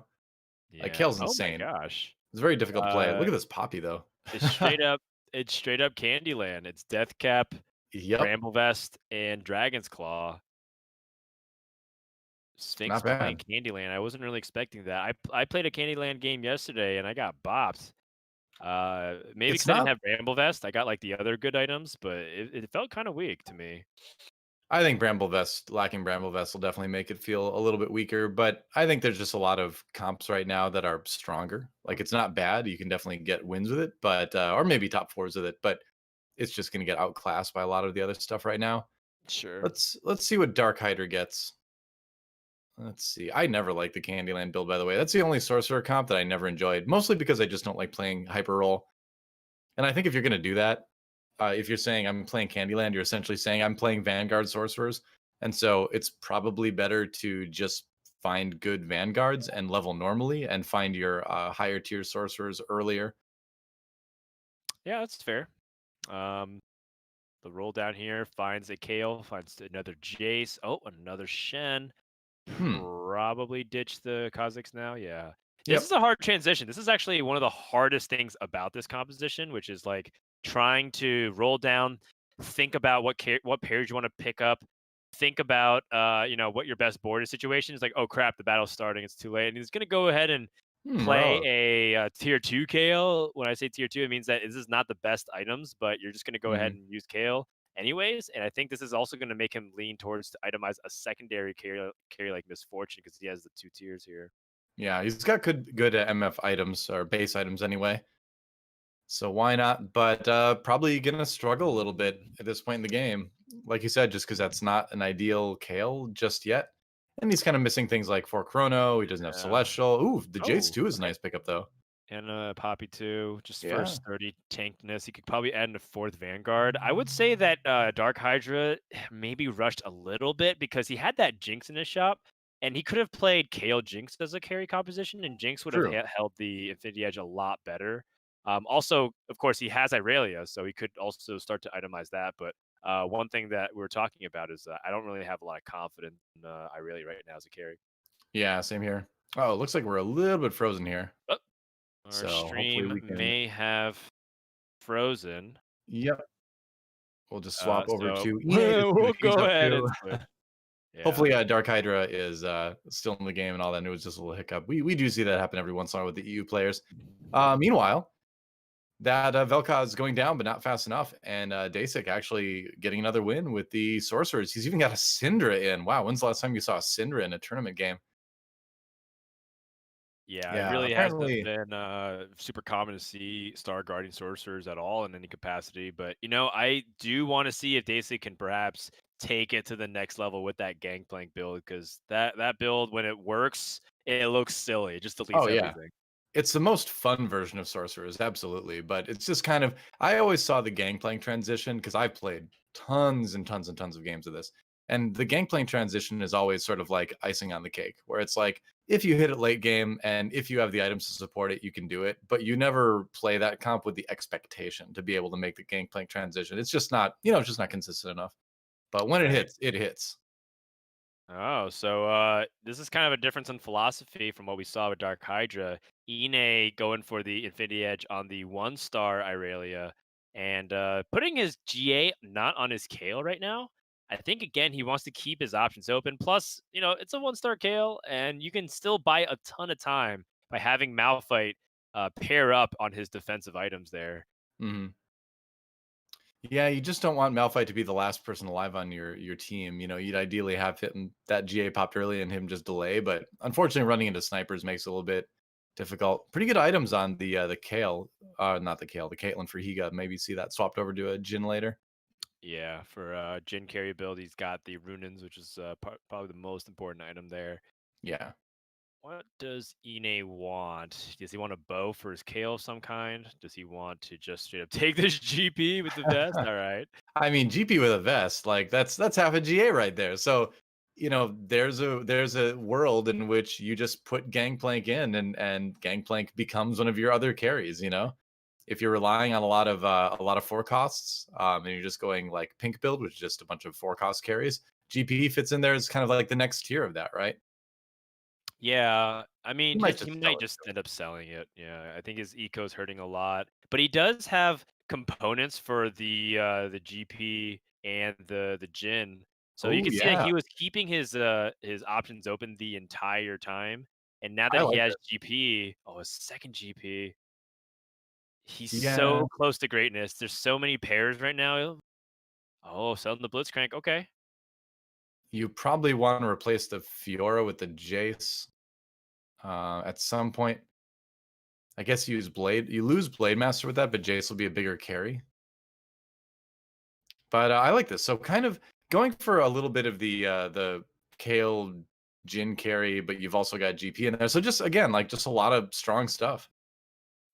B: Yeah.
A: Kale's
B: Oh my
A: insane.
B: gosh.
A: It's very difficult to play. Look
B: Uh,
A: at this Poppy though.
B: It's straight up it's straight up Candyland. It's Death Cap,
A: Yep,
B: Bramble Vest, and Dragon's Claw. Sphinx
A: not
B: playing
A: bad.
B: Candyland. I wasn't really expecting that. I played a Candyland game yesterday and I got bopped. Maybe
A: It's
B: because I didn't
A: not.
B: have Bramble Vest. I got like the other good items, but it felt kind of weak to me.
A: I think lacking Bramble Vest will definitely make it feel a little bit weaker, but I think there's just a lot of comps right now that are stronger. Like it's not bad. You can definitely get wins with it, but or maybe top fours with it, but it's just going to get outclassed by a lot of the other stuff right now.
B: Sure.
A: Let's see what Dark Hider gets. Let's see. I never liked the Candyland build, by the way. That's the only sorcerer comp that I never enjoyed, mostly because I just don't like playing hyper roll. And I think if you're going to do that, if you're saying I'm playing Candyland, you're essentially saying I'm playing Vanguard sorcerers. And so it's probably better to just find good vanguards and level normally and find your higher tier sorcerers earlier.
B: Yeah, that's fair. Um, the roll down here finds a Kale, finds another Jace. Oh, another Shen.
A: Hmm.
B: Probably ditch the Kha'Zix now. Yeah. This is
A: Yep.
B: a hard transition. This is actually one of the hardest things about this composition, which is like trying to roll down, think about what pairs you want to pick up, think about what your best board is situation is like. Oh crap, the battle's starting. It's too late, and he's gonna go ahead and
A: Hmm.
B: play
A: Rogue.
B: a tier two Kale. When I say tier two, it means that this is not the best items, but you're just gonna go ahead
A: Mhm.
B: and use Kale anyways. And I think this is also going to make him lean towards to itemize a secondary carry like Misfortune because he has the 2 tiers here.
A: Yeah, he's got good MF items or base items anyway. So why not? But probably gonna struggle a little bit at this point in the game. Like you said, just because that's not an ideal Kale just yet. And he's kind of missing things like for Chrono. He doesn't have
B: Yeah.
A: Celestial. Ooh, the Jace
B: Oh,
A: too is a
B: okay.
A: nice pickup though.
B: And Poppy too, just for
A: Yeah,
B: sturdy tankness. He could probably add in a fourth Vanguard. I would say that DarkHydra maybe rushed a little bit because he had that Jinx in his shop, and he could have played Kale Jinx as a carry composition, and Jinx would have
A: true.
B: held the Infinity Edge a lot better. Also, of course, he has Irelia, so he could also start to itemize that. But one thing that we were talking about is I don't really have a lot of confidence in Irelia right now as a carry.
A: Yeah, same here. Oh, it looks like we're a little bit frozen here.
B: Oh, our
A: So hopefully
B: stream
A: we can.
B: may have frozen.
A: Yep. We'll just swap over
B: So
A: to Inay to see
B: we'll
A: what he's
B: go
A: up
B: ahead
A: to.
B: and switch. Yeah.
A: Hopefully, Dark Hydra is still in the game and all that. And it was just a little hiccup. We do see that happen every once in a while with the EU players. Meanwhile, that Velka is going down, but not fast enough. And Dasik actually getting another win with the sorcerers. He's even got a Syndra in. Wow, when's the last time you saw a Syndra in a tournament game?
B: Yeah, it
A: Yeah,
B: really hasn't
A: apparently.
B: been super common to see Star Guardian sorcerers at all in any capacity. But I do want to see if Daisy can perhaps take it to the next level with that Gangplank build because that build when it works, it looks silly. It just deletes
A: Oh yeah,
B: everything.
A: it's the most fun version of sorcerers, absolutely. But it's just kind of I always saw the Gangplank transition because I've played tons and tons and tons of games of this. And the Gangplank transition is always sort of like icing on the cake, where it's like if you hit it late game and if you have the items to support it, you can do it. But you never play that comp with the expectation to be able to make the Gangplank transition. It's just not, it's just not consistent enough. But when it
B: Right.
A: hits, it hits.
B: Oh, so this is kind of a difference in philosophy from what we saw with Dark Hydra. Inay going for the Infinity Edge on the 1-star Irelia and putting his GA not on his Kale right now. I think again he wants to keep his options open. Plus, it's a 1-star Kale, and you can still buy a ton of time by having Malphite pair up on his defensive items there.
A: Mhm. Yeah, you just don't want Malphite to be the last person alive on your team. You'd ideally have him that GA popped early and him just delay, but unfortunately, running into snipers makes it a little bit difficult. Pretty good items on the Kale, not the Kale, the Caitlyn for Higa. Maybe see that swapped over to a Jin later.
B: Yeah, for Jin carry build, he's got the Runins, which is probably the most important item there.
A: Yeah.
B: What does Inay want? Does he want a bow for his Kale of some kind? Does he want to just straight up take this GP with the vest? All right.
A: I mean, GP with a vest, like that's half a GA right there. So, there's a world in which you just put Gangplank in and Gangplank becomes one of your other carries. If you're relying on a lot of forecasts, and you're just going like pink build, which is just a bunch of forecast carries, GP fits in there as kind of like the next tier of that, right?
B: Yeah, I mean,
A: You might
B: he
A: just sell
B: might
A: it
B: just
A: too.
B: end up selling it. Yeah, I think his eco's hurting a lot, but he does have components for the GP and the Jin. So you
A: Oh
B: can see that
A: yeah.
B: he was keeping his options open the entire time, and now
A: I
B: that he
A: like
B: has
A: it.
B: GP, oh, his second GP, he's
A: Yeah.
B: so close to greatness. There's so many pairs right now. Oh, selling the Blitzcrank. Okay.
A: You probably want to replace the Fiora with the Jace at some point. I guess you use Blade. You lose Blade Master with that, but Jace will be a bigger carry. But I like this. So kind of going for a little bit of the Kale Jin carry, but you've also got GP in there. So just again, like just a lot of strong stuff.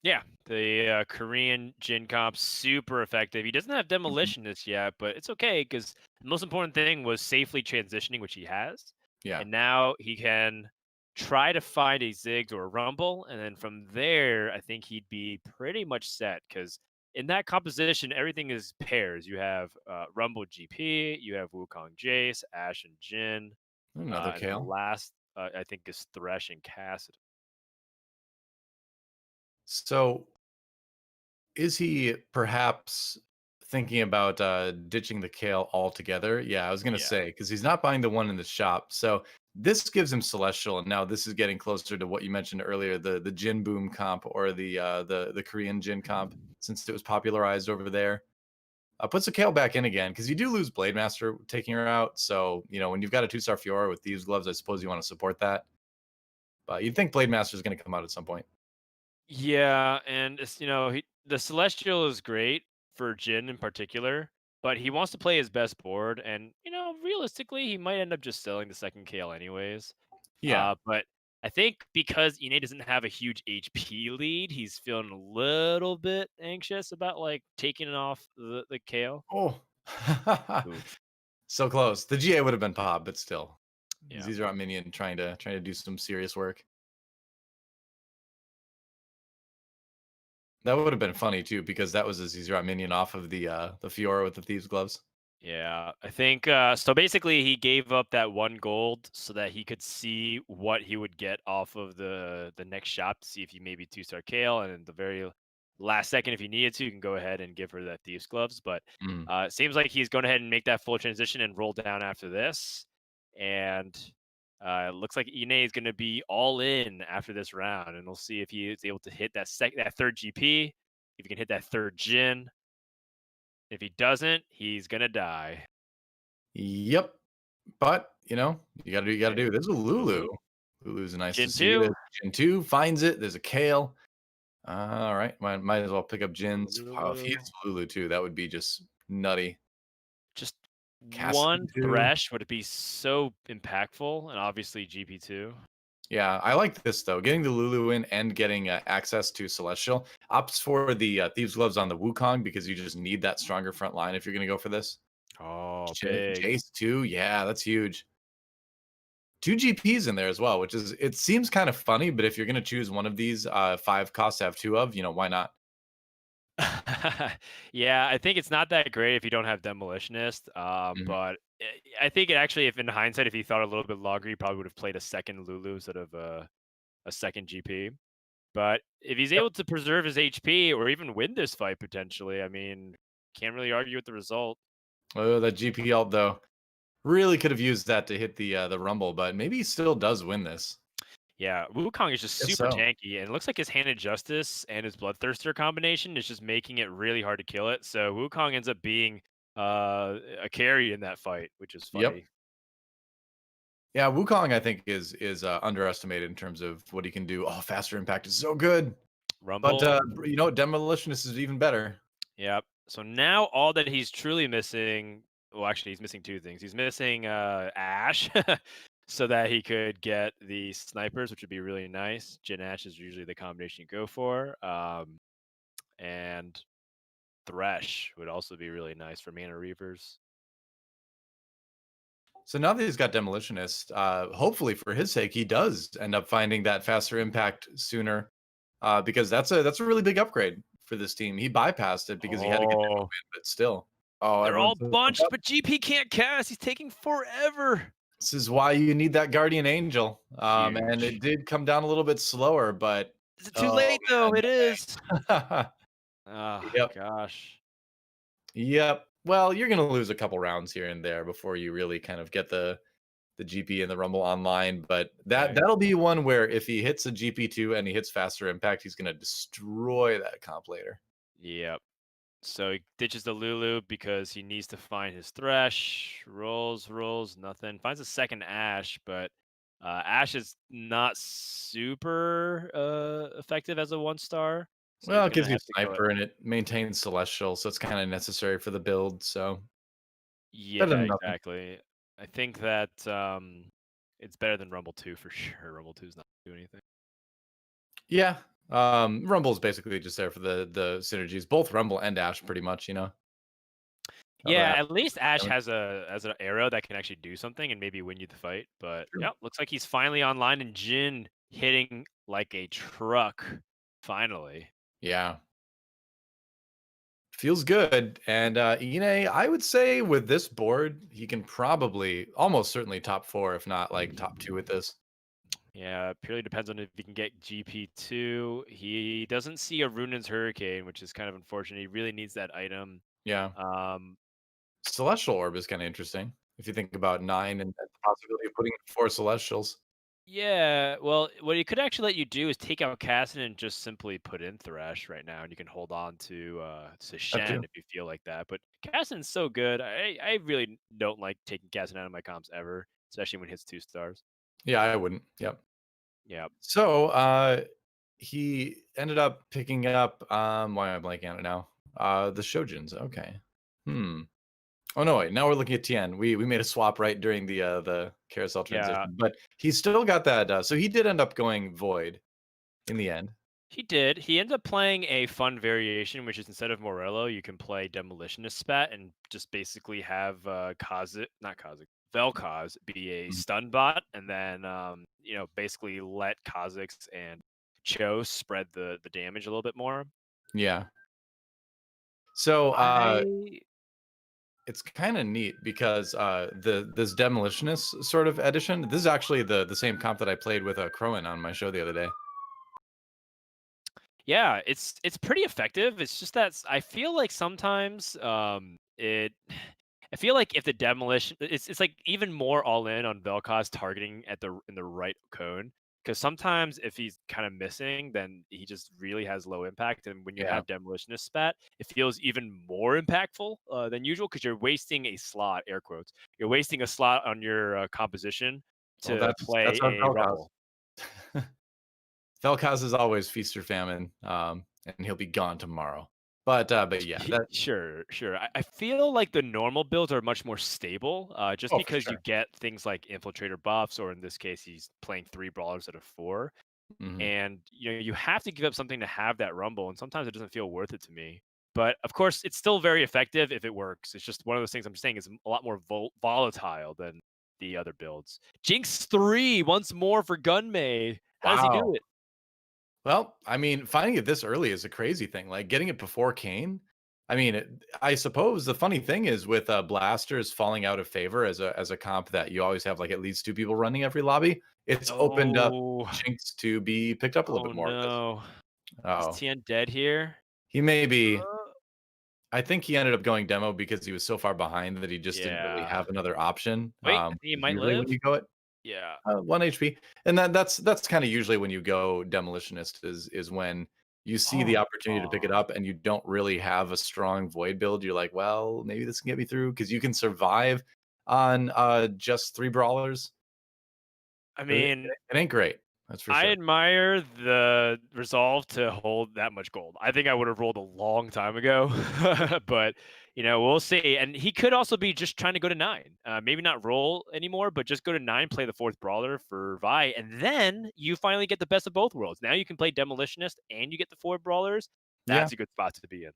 B: Yeah, the Korean Jin comp super effective. He doesn't have
A: Mhm.
B: demolition this yet, but it's okay because the most important thing was safely transitioning, which he has,
A: Yeah.
B: and now he can try to find a Ziggs or a Rumble, and then from there, I think he'd be pretty much set because in that composition, everything is pairs. You have Rumble GP, you have Wukong Jace, Ashe and Jin,
A: Another
B: and then the
A: Kale.
B: last I think is Thresh and Cassidy.
A: So is he perhaps thinking about ditching the Kale altogether? Yeah, I was gonna
B: Yeah.
A: say because he's not buying the one in the shop. So this gives him Celestial, and now this is getting closer to what you mentioned earlier, the Jin Boom comp or the Korean Jin comp, since it was popularized over there. Puts the Kale back in again because you do lose Blade Master taking her out. So when you've got a 2-star Fiora with these gloves, I suppose you want to support that. But you'd think Blade Master is going to come out at some point.
B: Yeah, and it's the Celestial is great for Jin in particular, but he wants to play his best board, and realistically, he might end up just selling the second KL anyways.
A: Yeah.
B: But I think because Inay doesn't have a huge HP lead, he's feeling a little bit anxious about like taking it off the KO.
A: Oh.
B: Oof.
A: So close. The GA would have been pop, but still.
B: Yeah.
A: Zero Minion trying to do some serious work. That would have been funny too, because that was a Zero Minion off of the Fiora with the Thieves gloves.
B: Yeah, I think so. Basically, he gave up that 1 gold so that he could see what he would get off of the next shop to see if he maybe 2-star Kale, and in the very last second, if he needed to, you can go ahead and give her that Thieves gloves. But
A: Mm.
B: it seems like he's going ahead and make that full transition and roll down after this, and it looks like Inay is going to be all in after this round, and we'll see if he is able to hit that third GP, if he can hit that third Jin. If he doesn't, he's gonna die.
A: Yep. But you gotta
B: Okay.
A: do. There's a Lulu.
B: Lulu.
A: Lulu's nice to
B: Jin
A: see. There's
B: 2.
A: Jin 2 finds it. There's a Kale. All right. Might as well pick up Jin's. Wow, if he
B: Lulu.
A: hits Lulu too, that would be just nutty.
B: Just
A: Cassidy
B: one
A: too.
B: Thresh would be so impactful, and obviously GP2.
A: Yeah, I like this though. Getting the Lulu in and getting access to Celestial opts for the Thieves Gloves on the Wukong because you just need that stronger front line if you're going to go for this.
B: Oh, big.
A: Jace too, yeah, that's huge. 2 GPs in there as well, which is it seems kind of funny, but if you're going to choose one of these 5 costs to have 2 of, why not?
B: Yeah, I think it's not that great if you don't have Demolitionist.
A: Mhm.
B: But I think it actually, if in hindsight, if he thought a little bit longer, he probably would have played a second Lulu instead of a second GP. But if he's
A: Yep.
B: able to preserve his HP or even win this fight potentially, I mean, can't really argue with the result.
A: Oh, that GP ult though. Really could have used that to hit the Rumble, but maybe he still does win this.
B: Yeah, Wukong is just
A: Guess
B: super
A: so.
B: tanky, and it looks like his Hand of Justice and his Bloodthirster combination is just making it really hard to kill it. So Wukong ends up being a carry in that fight, which is
A: Yep.
B: funny.
A: Yeah, Wukong I think is underestimated in terms of what he can do. Oh, faster impact is so good. But
B: Rumble,
A: Demolitionist is even better.
B: yep. So now all that he's truly missing, well, actually, he's missing 2 things. He's missing Ash, so that he could get the snipers, which would be really nice. Jin Ash is usually the combination you go for. And Thresh would also be really nice for mana reavers.
A: So now that he's got Demolitionist, hopefully for his sake, he does end up finding that faster impact sooner, because that's a really big upgrade for this team. He bypassed it because he had to get Demo
B: Oh,
A: in, but still. Oh,
B: they're
A: everyone's
B: all
A: so pumped
B: bunched,
A: up.
B: but GP can't cast. He's taking forever.
A: This is why you need that Guardian Angel. And it
B: Huge.
A: did come down a little bit slower, but
B: Is it too
A: oh
B: late though?
A: man,
B: It is.
A: no way.
B: Oh
A: Yep.
B: gosh.
A: Yep. Well, you're gonna lose a couple rounds here and there before you really kind of get the GP and the Rumble online, but
B: Right.
A: that'll be one where if he hits a GP2 and he hits faster impact, he's gonna destroy that comp later.
B: Yep. So he ditches the Lulu because he needs to find his Thresh. Rolls, nothing. Finds a second Ash, but Ash is not super effective as a 1-star. So
A: Well,
B: he's
A: it
B: gonna
A: gives you
B: have to go.
A: sniper and it maintains celestial, so it's kind of necessary for the build. So better
B: Yeah,
A: than nothing.
B: exactly. I think that it's better than Rumble 2 for sure. Rumble 2 is not doing anything.
A: Yeah. Rumble's basically just there for the synergies. Both Rumble and Ash, pretty much. Other
B: Yeah,
A: half
B: at least Ash
A: damage.
B: has an arrow that can actually do something and maybe win you the fight. But
A: True.
B: yeah, looks like he's finally online and Jin hitting like a truck. Finally.
A: Yeah. Feels good. And Inay, I would say with this board, he can probably almost certainly top 4, if not like top 2 with this.
B: Yeah, purely depends on if he can get GP2. He doesn't see a Runin's Hurricane, which is kind of unfortunate. He really needs that item.
A: Yeah.
B: Um,
A: Celestial Orb is kind of interesting. If you think about 9 and the possibility of putting 4 Celestials.
B: yeah, well, what he could actually let you do is take out Cassidon and just simply put in Thresh right now, and you can hold on to
A: That
B: Shen
A: too.
B: if you feel like that. But Cassidon's so good. I really don't like taking Cassidon out of my comps ever, especially when he hits 2 stars.
A: Yeah, I wouldn't. Yep.
B: Yeah.
A: So, he ended up picking up, why am I blanking on it now? The Shojins, okay. Hmm. Oh, no, wait, now we're looking at Tien. We made a swap right during the carousel
B: Yeah,
A: transition, but he's still got that, so he did end up going Void in the end.
B: he did. He ended up playing a fun variation, which is instead of Morello, you can play Demolitionist Spat and just basically have Kazik, not Kazik, Vel'Koz be a
A: Mhm.
B: stun bot, and then basically let Kha'Zix and Cho spread the damage a little bit more.
A: Yeah. So,
B: I
A: it's kinda neat because, this Demolitionist sort of edition, this is actually the same comp that I played with, Crowan on my show the other day.
B: Yeah, it's pretty effective. It's just that I feel like sometimes it I feel like if the demolition it's like even more all in on Vel'Koz targeting at the in the right cone, because sometimes if he's kind of missing, then he just really has low impact. And when you
A: Yeah.
B: have demolitionist spat, it feels even more impactful than usual because you're wasting a slot, air quotes. You're wasting a slot on your composition
A: Well,
B: to
A: that's
B: play
A: our
B: a
A: Vel'Koz.
B: rumble.
A: Vel'Koz is always feast or famine, and he'll be gone tomorrow. But yeah, that
B: Sure, sure. I feel like the normal builds are much more stable, just
A: oh, for
B: because you
A: sure.
B: get things like infiltrator buffs, or in this case, he's playing 3 brawlers out of 4,
A: Mhm.
B: and you have to give up something to have that rumble, and sometimes it doesn't feel worth it to me. But of course, it's still very effective if it works. It's just one of those things I'm saying is a lot more volatile than the other builds. Jinx 3 once more for Gunmay. How does he do
A: Wow.
B: it?
A: Well, I mean, finding it this early is a crazy thing, like, getting it before Kane, I mean, I suppose the funny thing is with, Blasters falling out of favor as a comp that you always have, like, at least 2 people running every lobby, it's opened up
B: Oh,
A: Jinx to be picked up a little
B: oh
A: bit more with this.
B: no. Is
A: Uh-oh.
B: Tien dead here?
A: He may be.
B: Uh,
A: I think he ended up going demo because he was so far behind that he just didn't really
B: yeah.
A: have another option,
B: Wait, I think he
A: which is
B: might
A: usually when
B: live?
A: you go it
B: Yeah.
A: 1 HP, and that's kinda usually when you go Demolitionist is when you see the
B: Oh,
A: opportunity to pick it up and you don't really have a strong Void build, you're like, "Well, maybe this can get me through because you can survive on, just 3 brawlers,
B: I
A: but
B: mean,
A: it ain't great, that's for
B: I
A: sure."
B: admire the resolve to hold that much gold. I think I would have rolled a long time ago, but we'll see. And he could also be just trying to go to 9. Maybe not roll anymore, but just go to 9, play the 4th brawler for Vi, and then you finally get the best of both worlds. Now you can play Demolitionist and you get the 4 brawlers.
A: Yeah.
B: That's a good spot to be in.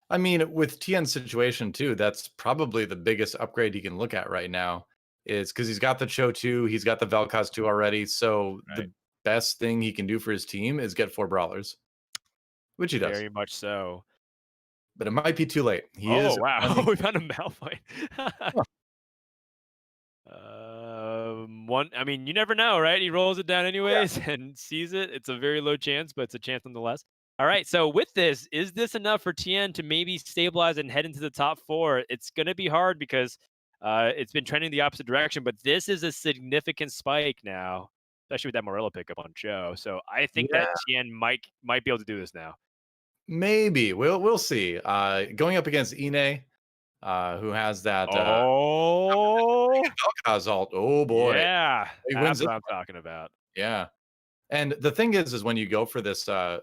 A: I mean, with Tien's situation too, that's probably the biggest upgrade he can look at right now is because he's got the Cho 2, he's got the Vel'Koz 2 already. So
B: Right.
A: the best thing he can do for his team is get 4 brawlers, which he does.
B: Very much so.
A: But it might be too late. He
B: Oh
A: is
B: wow,
A: running.
B: we found a Malphite.
A: Huh,
B: One. I mean, you never know, right? He rolls it down
A: yeah.
B: anyways and sees it. It's a very low chance, but it's a chance nonetheless. All right. So with this, is this enough for Tien to maybe stabilize and head into the top 4? It's going to be hard because it's been trending the opposite direction. But this is a significant spike now, especially with that Morello pickup on Joe. So I think that
A: Yeah,
B: Tien might be able to do this now.
A: maybe. We'll see. Going up against Inay, who has that
B: Oh
A: Vel'Koz ult. Oh boy.
B: yeah,
A: He wins
B: that's
A: this
B: what I'm
A: one.
B: talking about.
A: Yeah. And the thing is when you go for this demo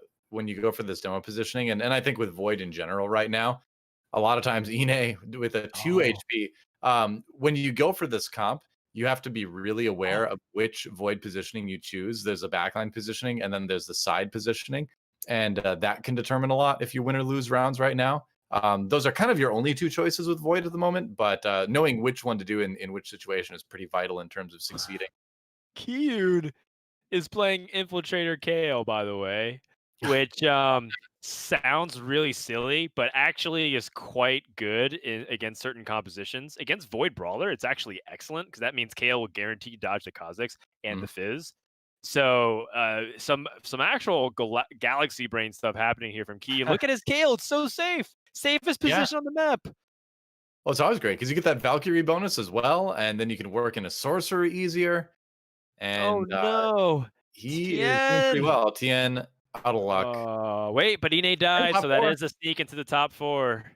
A: positioning, and I think with Void in general right now, a lot of times Inay with a 2
B: Oh.
A: HP, when you go for this comp, you have to be really aware
B: Oh.
A: of which Void positioning you choose. There's a backline positioning, and then there's the side positioning, and that can determine a lot if you win or lose rounds right now. Those are kind of your only two choices with Void at the moment, but knowing which one to do in which situation is pretty vital in terms of succeeding.
B: Kiyoon is playing Infiltrator KO, by the way, which sounds really silly, but actually is quite good against certain compositions. Against Void Brawler, it's actually excellent because that means KO will guarantee dodge the Kha'Zix and
A: Mm.
B: the Fizz. So some actual galaxy brain stuff happening here from Key. Look at his KO; it's so safe, safest
A: Yeah.
B: position on the map.
A: Well, it's always great because you get that Valkyrie bonus as well, and then you can work in a sorcerer easier.
B: Oh
A: And
B: no,
A: he is doing pretty
B: Tien!
A: well. Tien out of luck.
B: Wait, but Inay
A: And
B: died,
A: top
B: so that
A: four.
B: is a sneak into the top 4.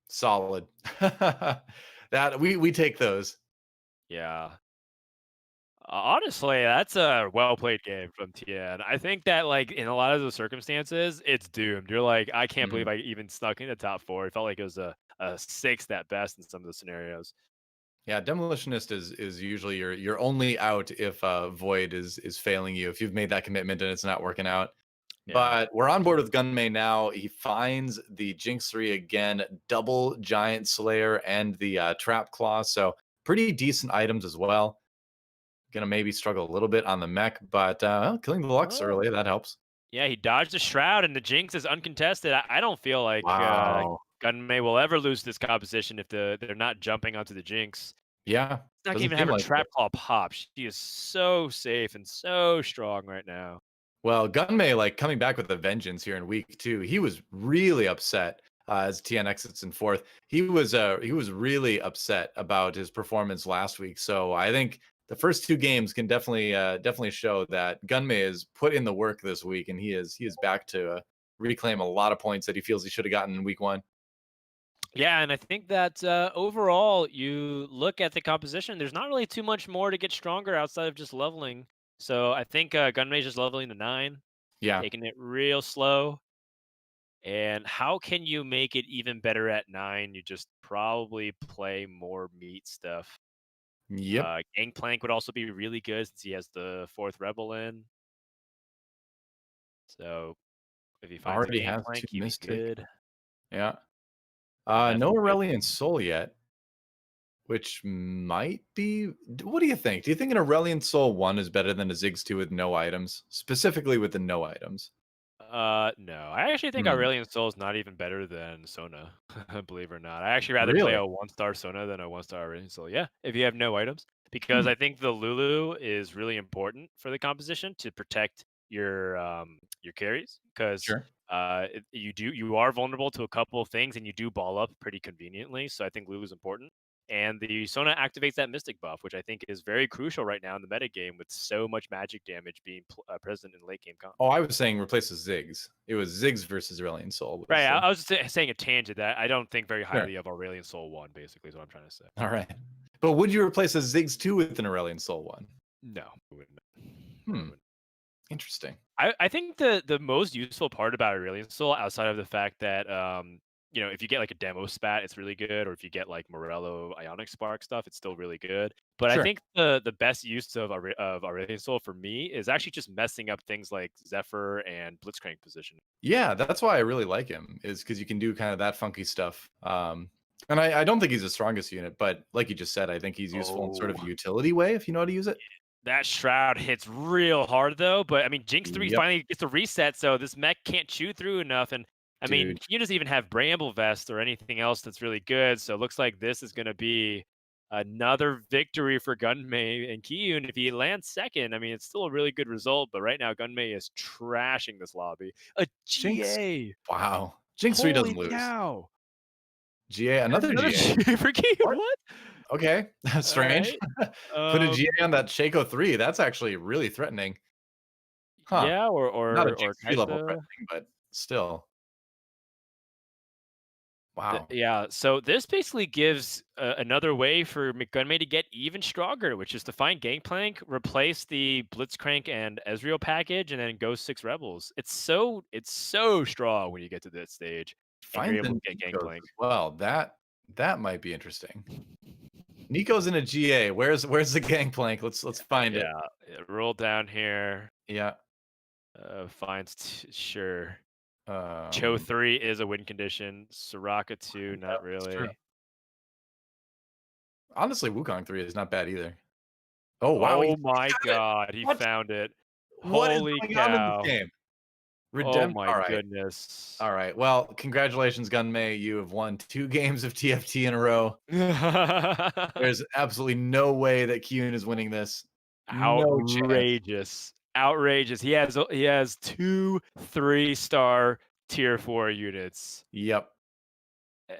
A: Solid. That we take those.
B: Yeah. Honestly, that's a well played game from Tien. I think that like in a lot of those circumstances, it's doomed. You're like, I can't
A: Mhm.
B: believe I even snuck in the top 4. It felt like it was a sixth at best in some of the scenarios.
A: Yeah, demolitionist is usually your only out if void is failing you. If you've made that commitment and it's not working out.
B: Yeah.
A: But we're on board with Gunmay now. He finds the Jinx 3 again, double Giant Slayer and the Trap Claw. So pretty decent items as well. Gonna maybe struggle a little bit on the mech, but killing the Lux
B: Oh.
A: early, that helps.
B: Yeah, he dodged the shroud and the Jinx is uncontested. I don't feel like
A: Wow.
B: Gunmay will ever lose this composition if they're not jumping onto the Jinx.
A: Yeah,
B: It's not gonna
A: doesn't
B: even
A: seem
B: have her
A: like
B: trap
A: it.
B: claw pop. She is so safe and so strong right now.
A: Well, Gunmay, like coming back with a vengeance here in week 2, he was really upset as TN exits in fourth. He was really upset about his performance last week. So I think the first 2 games can definitely show that Gunmay has put in the work this week, and he is back to reclaim a lot of points that he feels he should have gotten in week 1.
B: Yeah, and I think that overall, you look at the composition. There's not really too much more to get stronger outside of just leveling. So I think Gunmay's just leveling to 9,
A: Yeah.
B: taking it real slow. And how can you make it even better at 9? You just probably play more meat stuff.
A: Yep.
B: Gangplank would also be really good since he has the 4th Rebel in. So if he finds a
A: Already has
B: Gangplank,
A: 2
B: he'd be
A: Mystic.
B: good.
A: Yeah. No
B: Definitely good.
A: Aurelion Soul yet, which might be. What do you think? Do you think an Aurelion Soul 1 is better than a Ziggs 2 with no items? Specifically with the no items.
B: No. I actually think
A: Hmm.
B: Aurelion Sol is not even better than Sona, believe it or not. I actually rather play
A: Really?
B: a 1-star Sona than a 1-star Aurelion Sol. Yeah, if you have no items, because
A: Hmm.
B: I think the Lulu is really important for the composition to protect your carries because
A: Sure.
B: you are vulnerable to a couple of things and you do ball up pretty conveniently. So I think Lulu's important. And the Sona activates that Mystic buff, which I think is very crucial right now in the meta game with so much magic damage being present in late game comp.
A: Oh, I was saying replace with Ziggs. It was Ziggs versus Aurelion Soul
B: Right,
A: was
B: I was just saying a tangent that I don't think very
A: sure.
B: highly of Aurelion Sol 1, basically, is what I'm trying to say.
A: All right. But would you replace a Ziggs 2 with an Aurelion Soul 1?
B: No, I wouldn't. I
A: Hmm.
B: wouldn't.
A: Interesting.
B: I think the most useful part about Aurelion Sol, outside of the fact that, if you get, like, a demo spat, it's really good, or if you get, like, Morello Ionic Spark stuff, it's still really good. But I
A: Sure.
B: think the best use of Aurelion Sol for me is actually just messing up things like Zephyr and Blitzcrank position.
A: Yeah, that's why I really like him, is because you can do kind of that funky stuff. And I don't think he's the strongest unit, but like you just said, I think he's useful in sort of
B: Oh.
A: a utility way if you know how to use it.
B: That shroud hits real hard though, but I mean Jinx 3
A: Yep,
B: finally gets a reset, so this mech can't chew through enough. And I mean,
A: dude.
B: he doesn't even have Bramble Vest or anything else that's really good. So it looks like this is gonna be another victory for Gunmay and Kiyoon. If he lands second, I mean it's still a really good result, but right now Gunmay is trashing this lobby. A
A: Jinx.
B: GA.
A: Wow. Jinx 3 doesn't
B: Holy
A: lose.
B: cow.
A: GA,
B: And
A: another
B: another
A: GA.
B: GA for Kiyoon.
A: What?
B: What?
A: Okay.
B: All
A: Strange.
B: right.
A: Put a
B: Um
A: GA on that Shaco 3. That's actually really threatening. Huh.
B: yeah, or
A: Not a
B: or or
A: Jinx 3 level
B: Kaisa.
A: threatening, but still. Wow.
B: Yeah, so this basically gives another way for McGunmay to get even stronger, which is to find Gangplank, replace the Blitzcrank and Ezreal package, and then go 6 Rebels. It's so strong when you get to this stage, and you're
A: Find
B: able
A: the
B: to get
A: Nikos
B: Gangplank.
A: as well. That might be interesting. Nico's in a GA. Where's the gangplank? Let's find it.
B: Yeah, roll down here.
A: Yeah.
B: Finds sure. Cho
A: Um,
B: 3 is a win condition. Soraka 2,
A: yeah,
B: not
A: it's true.
B: really.
A: Honestly, Wukong 3 is not bad either. Oh, wow,
B: Oh
A: he
B: my
A: got it!
B: god, he
A: What?
B: found it.
A: What is
B: Holy
A: going on in this
B: cow.
A: game?
B: Oh
A: Redempt
B: my
A: alright.
B: goodness.
A: Alright, well, congratulations, Gunmay, you have won 2 games of TFT in a row. There's absolutely no way that Kiyoon is winning this. No chance.
B: Outrageous. Outrageous. He has 2 3-star tier 4 units.
A: Yep.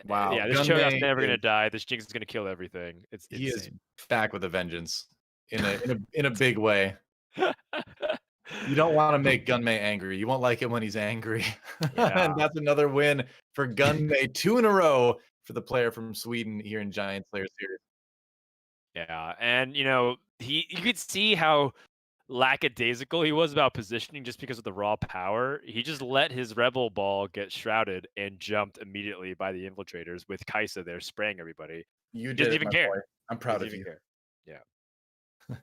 A: Wow,
B: Yeah, this Cho'Gath's
A: Gunmay
B: never gonna
A: is
B: die. This Jinx is gonna kill everything. It's
A: he is
B: insane.
A: back with a vengeance in a big way. You don't wanna make Gunmay angry. You won't like it when he's angry. And
B: Yeah.
A: that's another win for Gunmay, 2 in a row for the player from Sweden here in Giant Slayer Series.
B: Yeah, and, you could see how lackadaisical he was about positioning just because of the raw power. He just let his Rebel Ball get shrouded and jumped immediately by the infiltrators with Kaisa there spraying everybody.
A: You
B: He
A: did
B: doesn't
A: it,
B: even
A: my
B: care.
A: boy. I'm
B: He
A: proud
B: doesn't
A: of
B: even
A: you.
B: care. Yeah.
A: Wow.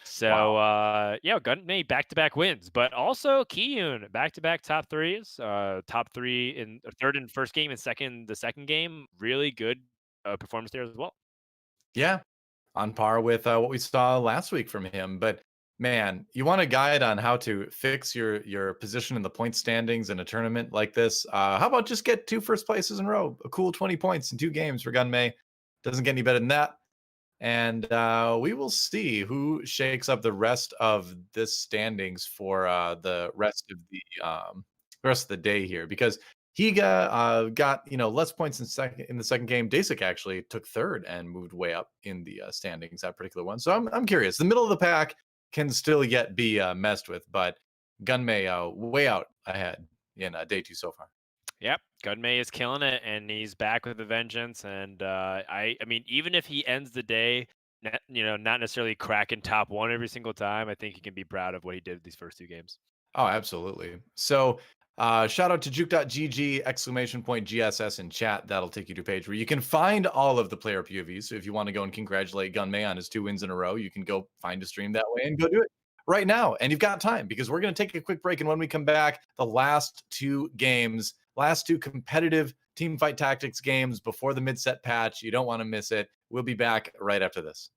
B: So yeah, Gunmay back-to-back wins, but also Kiyoon back-to-back top threes. Top three in third and first game and second the second game. Really good performance there as well.
A: Yeah, on par with, what we saw last week from him, but man, you want a guide on how to fix your position in the point standings in a tournament like this, how about just get 2 first places in a row? A cool 20 points in 2 games for Gunmay. Doesn't get any better than that. And we will see who shakes up the rest of this standings for the rest of the day here because Higa got less points in the second game. Dasik actually took third and moved way up in the standings that particular one. So I'm curious. The middle of the pack can still yet be messed with, but Gunmay way out ahead in day 2 so far.
B: Yep, Gunmay is killing it, and he's back with a vengeance. And I mean, even if he ends the day, not necessarily cracking top one every single time, I think he can be proud of what he did these first 2 games.
A: Oh, absolutely. So, shout out to juke.gg exclamation point GSS in chat. That'll take you to a page where you can find all of the player POVs. So if you want to go and congratulate Gunmay on his 2 wins in a row, you can go find a stream that way and go do it right now. And you've got time because we're going to take a quick break. And when we come back, the last 2 games, last 2 competitive team fight tactics games before the mid-set patch. You don't want to miss it. We'll be back right after this.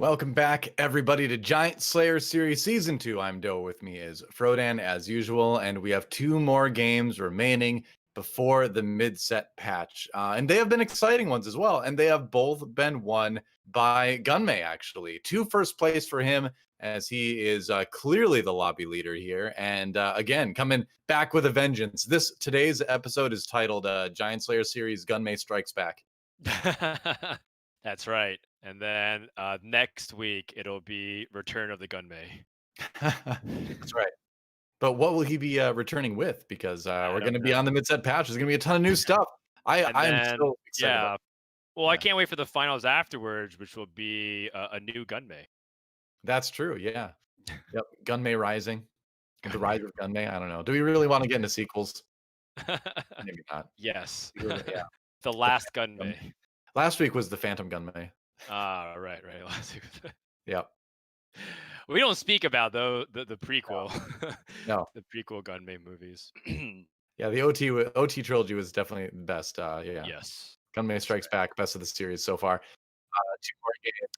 A: Welcome back, everybody, to Giant Slayer Series Season 2. I'm DoA. With me is Frodan, as usual, and we have two more games remaining before the mid-set patch. And they have been exciting ones as well, and they have both been won by Gunmay, actually. Two first place for him, as he is clearly the lobby leader here. And again, coming back with a vengeance. Today's episode is titled Giant Slayer Series Gunmay Strikes Back.
B: That's right. And then next week it'll be Return of the Gunmay.
A: That's right. But what will he be returning with? Because
B: I
A: we're going
B: don't
A: to be on the
B: know.
A: mid-set patch. There's going to be a ton of new stuff.
B: And
A: I am
B: then
A: so excited about
B: yeah, well, I
A: yeah.
B: can't wait for the finals afterwards, which will be a new Gunmay.
A: That's true. Yeah. Yep. Gunmay Rising. The Rise
B: Gunmay.
A: of Gunmay. I don't know. Do we really want to get into sequels? Maybe not.
B: Yes.
A: Yeah.
B: The
A: The
B: last
A: Phantom
B: Gunmay.
A: Last week was the Phantom Gunmay.
B: Ah, right, right. Last week
A: Yep.
B: we don't speak about though the
A: No.
B: prequel,
A: No.
B: the prequel Gunmay movies.
A: Yeah, the OT trilogy was definitely the best. Yeah.
B: Yes,
A: Gunmay
B: that's
A: Strikes
B: right.
A: Back, best of the series so far. Two more games.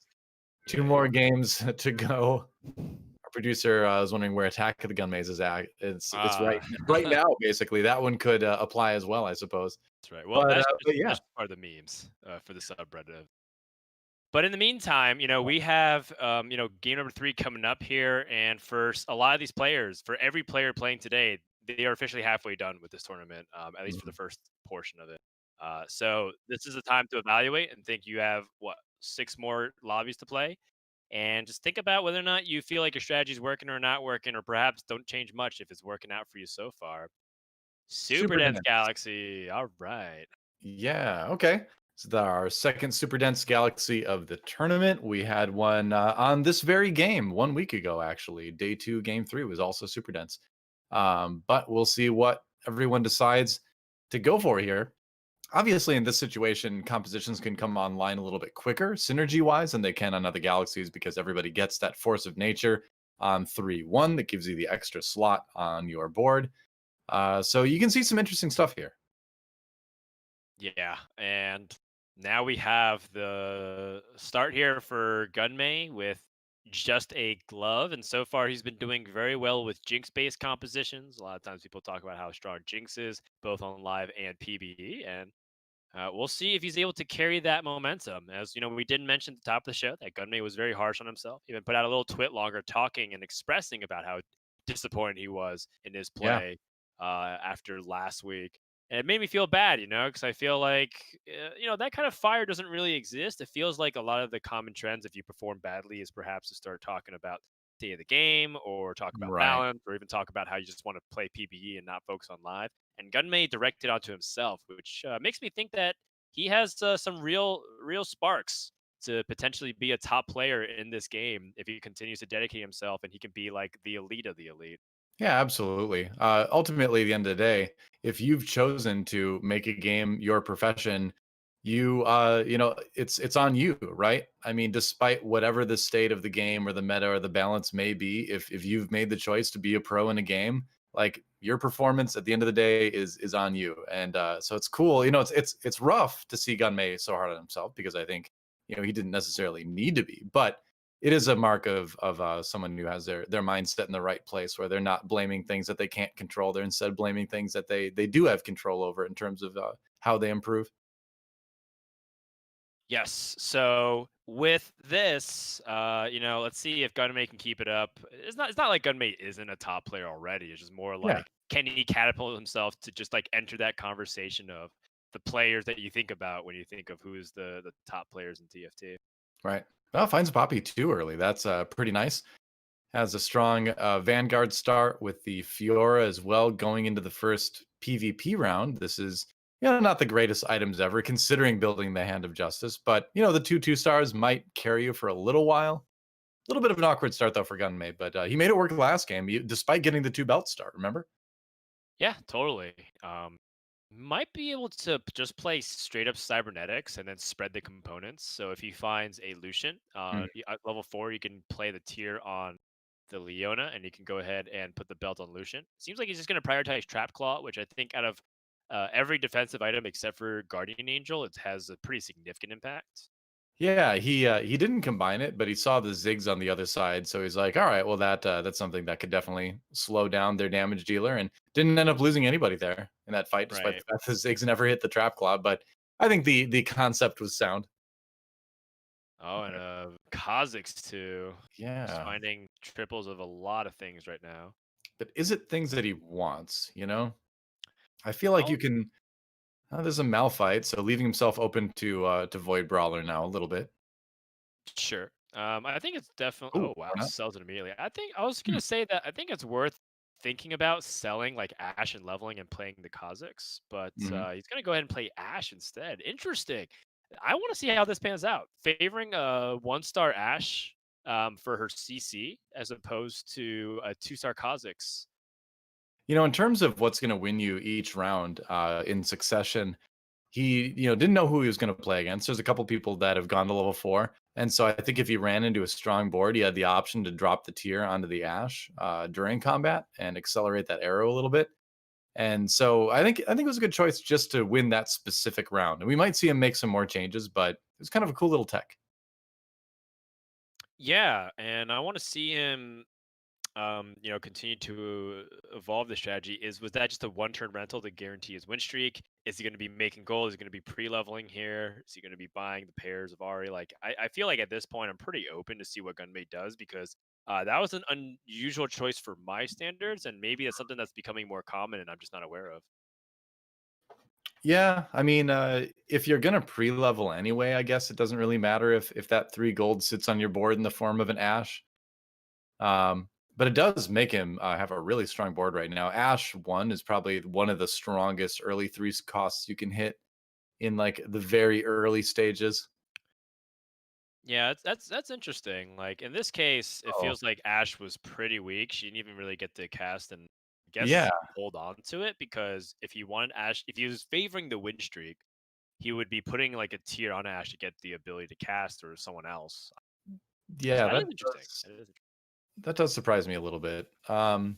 A: Two
B: Yeah.
A: more games to go. Our producer is wondering where Attack of the Gunmays is at. It's
B: Ah,
A: right now, basically. That one could apply as well, I suppose.
B: that's right. Well,
A: But yeah,
B: that's just part of the memes for the subreddit. But in the meantime,
A: uh,
B: we have game number 3 coming up here, and a lot of these players, for every player playing today, they are officially halfway done with this tournament, at least for the
A: mhm.
B: first portion of it. So this is a time to evaluate and think you have what 6 more lobbies to play, and just think about whether or not you feel like your strategy is working or not working, or perhaps don't change much if it's working out for you so far. Super
A: Super
B: dense
A: dense.
B: galaxy. All right.
A: Yeah, okay. So our second super dense galaxy of the tournament. We had one on this very game 1 week ago, actually. Day two, game three was also super dense. But we'll see what everyone decides to go for here. Obviously, in this situation, compositions can come online a little bit quicker, synergy wise, than they can on other galaxies because everybody gets that force of nature on 3-1 that gives you the extra slot on your board. So you can see some interesting stuff here.
B: Yeah, and now we have the start here for Gunmay with just a glove, and so far he's been doing very well with Jinx-based compositions. A lot of times people talk about how strong Jinx is, both on live and PBE, and we'll see if he's able to carry that momentum. As we did mention at the top of the show that Gunmay was very harsh on himself. He even put out a little twit longer talking and expressing about how disappointed he was in his
A: Yeah,
B: play after last week. And it made me feel bad, because I feel like, that kind of fire doesn't really exist. It feels like a lot of the common trends, if you perform badly, is perhaps to start talking about day of the game or talk about
A: right.
B: balance or even talk about how you just want to play PBE and not focus on live. And Gunmay directed onto himself, which makes me think that he has some real sparks to potentially be a top player in this game if he continues to dedicate himself and he can be like the elite of the elite.
A: Yeah, absolutely. Ultimately, at the end of the day, if you've chosen to make a game your profession, it's on you, right? I mean, despite whatever the state of the game or the meta or the balance may be, if you've made the choice to be a pro in a game, like your performance at the end of the day is on you. And so it's cool. It's rough to see Gunmay so hard on himself because I think he didn't necessarily need to be, but it is a mark of someone who has their mindset in the right place where they're not blaming things that they can't control. They're instead blaming things that they do have control over in terms of how they improve.
B: Yes. So with this, let's see if Gunmay can keep it up. It's not like Gunmay isn't a top player already. It's just more
A: Yeah,
B: like, can he catapult himself to just like enter that conversation of the players that you think about when you think of who's the top players in TFT.
A: right. Well, finds Poppy too early. That's pretty nice. Has a strong Vanguard start with the Fiora as well going into the first PvP round. This is not the greatest items ever considering building the Hand of Justice, but the 2 2 stars might carry you for a little while. A little bit of an awkward start though for Gunmay, but he made it work last game despite getting the 2 belt start. Remember?
B: Yeah, totally. Might be able to just play straight up cybernetics and then spread the components. So if he finds a Lucian,
A: Mm.
B: at level 4, you can play the tier on the Leona, and you can go ahead and put the belt on Lucian. Seems like he's just going to prioritize Trap Claw, which I think out of every defensive item except for Guardian Angel, it has a pretty significant impact.
A: Yeah, he didn't combine it, but he saw the Ziggs on the other side, so he's like, "All right, well that's something that could definitely slow down their damage dealer," and didn't end up losing anybody there in that fight, despite
B: Right.
A: the fact that Ziggs never hit the trap claw. But I think the concept was sound.
B: Oh, and Kha'Zix too. He's
A: Yeah,
B: finding triples of a lot of things right now.
A: but is it things that he wants? You know, I feel like
B: Oh,
A: you can. There's a Malphite, so leaving himself open to Void Brawler now a little bit.
B: sure. I think it's definitely.
A: Ooh,
B: Oh wow,
A: or not?
B: sells it immediately. I think I was
A: Hmm.
B: gonna say that I think it's worth thinking about selling like Ash and leveling and playing the Kha'Zix, but
A: Mhm.
B: he's gonna go ahead and play Ash instead. Interesting. I want to see how this pans out. Favoring a 1-star Ash for her CC as opposed to a 2-star Kha'Zix.
A: You know, in terms of what's going to win you each round in succession, he didn't know who he was going to play against. There's a couple people that have gone to level 4, and so I think if he ran into a strong board, he had the option to drop the tier onto the Ash during combat and accelerate that arrow a little bit. And so I think it was a good choice just to win that specific round. And we might see him make some more changes, but it was kind of a cool little tech.
B: Yeah, and I want to see him continue to evolve the strategy. Was that just a 1-turn rental to guarantee his win streak? Is he going to be making gold? Is he going to be pre-leveling here? Is he going to be buying the pairs of Ari? Like, I feel like at this point, I'm pretty open to see what Gunmay does because that was an unusual choice for my standards, and maybe it's something that's becoming more common and I'm just not aware of.
A: Yeah, I mean, if you're gonna pre-level anyway, I guess it doesn't really matter if that 3 gold sits on your board in the form of an Ash. But it does make him have a really strong board right now. Ash 1 is probably one of the strongest early 3 costs you can hit in like the very early stages.
B: Yeah, that's interesting. Like in this case, it
A: Oh,
B: feels like Ash was pretty weak. She didn't even really get to cast and I
A: yeah,
B: guess hold on to it because if he wanted Ash, if he was favoring the win streak, he would be putting like a tier on Ash to get the ability to cast or someone else. So
A: yeah,
B: that is interesting. That is interesting.
A: that does surprise me a little bit. Hmm.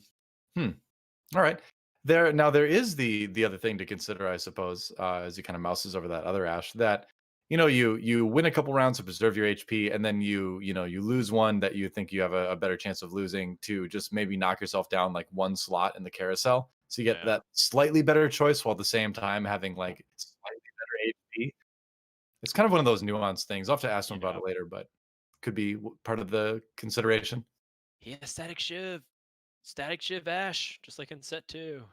A: All right. There is the other thing to consider, I suppose, as he kind of mouses over that other Ash, that you win a couple rounds to preserve your HP, and then you lose one that you think you have a better chance of losing to just maybe knock yourself down like one slot in the carousel. So you get
B: Yeah.
A: that slightly better choice while at the same time having like slightly better HP. It's kind of one of those nuanced things. I'll have to ask him about
B: Yeah.
A: it later, but could be part of the consideration.
B: Yeah, static shiv. Static shiv Ash, just like in set two.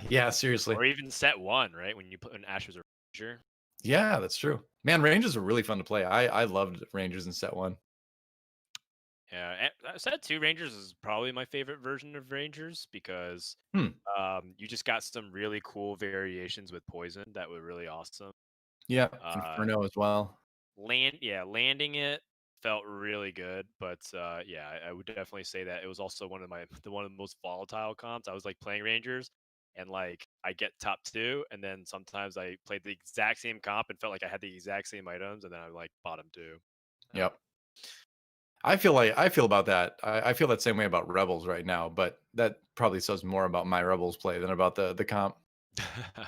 A: Yeah, seriously.
B: Or even set one, right? When you put an Ash was a ranger.
A: Yeah, that's true. Man, Rangers are really fun to play. I loved Rangers in set 1.
B: Yeah, set two Rangers is probably my favorite version of Rangers because
A: Hmm.
B: you just got some really cool variations with poison that were really awesome.
A: Yeah,
B: Uh,
A: Inferno as well.
B: landing it felt really good, but yeah, I would definitely say that it was also one of one of the most volatile comps. I was like playing Rangers, and like I get top two, and then sometimes I played the exact same comp and felt like I had the exact same items, and then I'm like bottom two. I don't
A: Yep. I feel about that. I feel that same way about Rebels right now, but that probably says more about my Rebels play than about the comp.
B: know.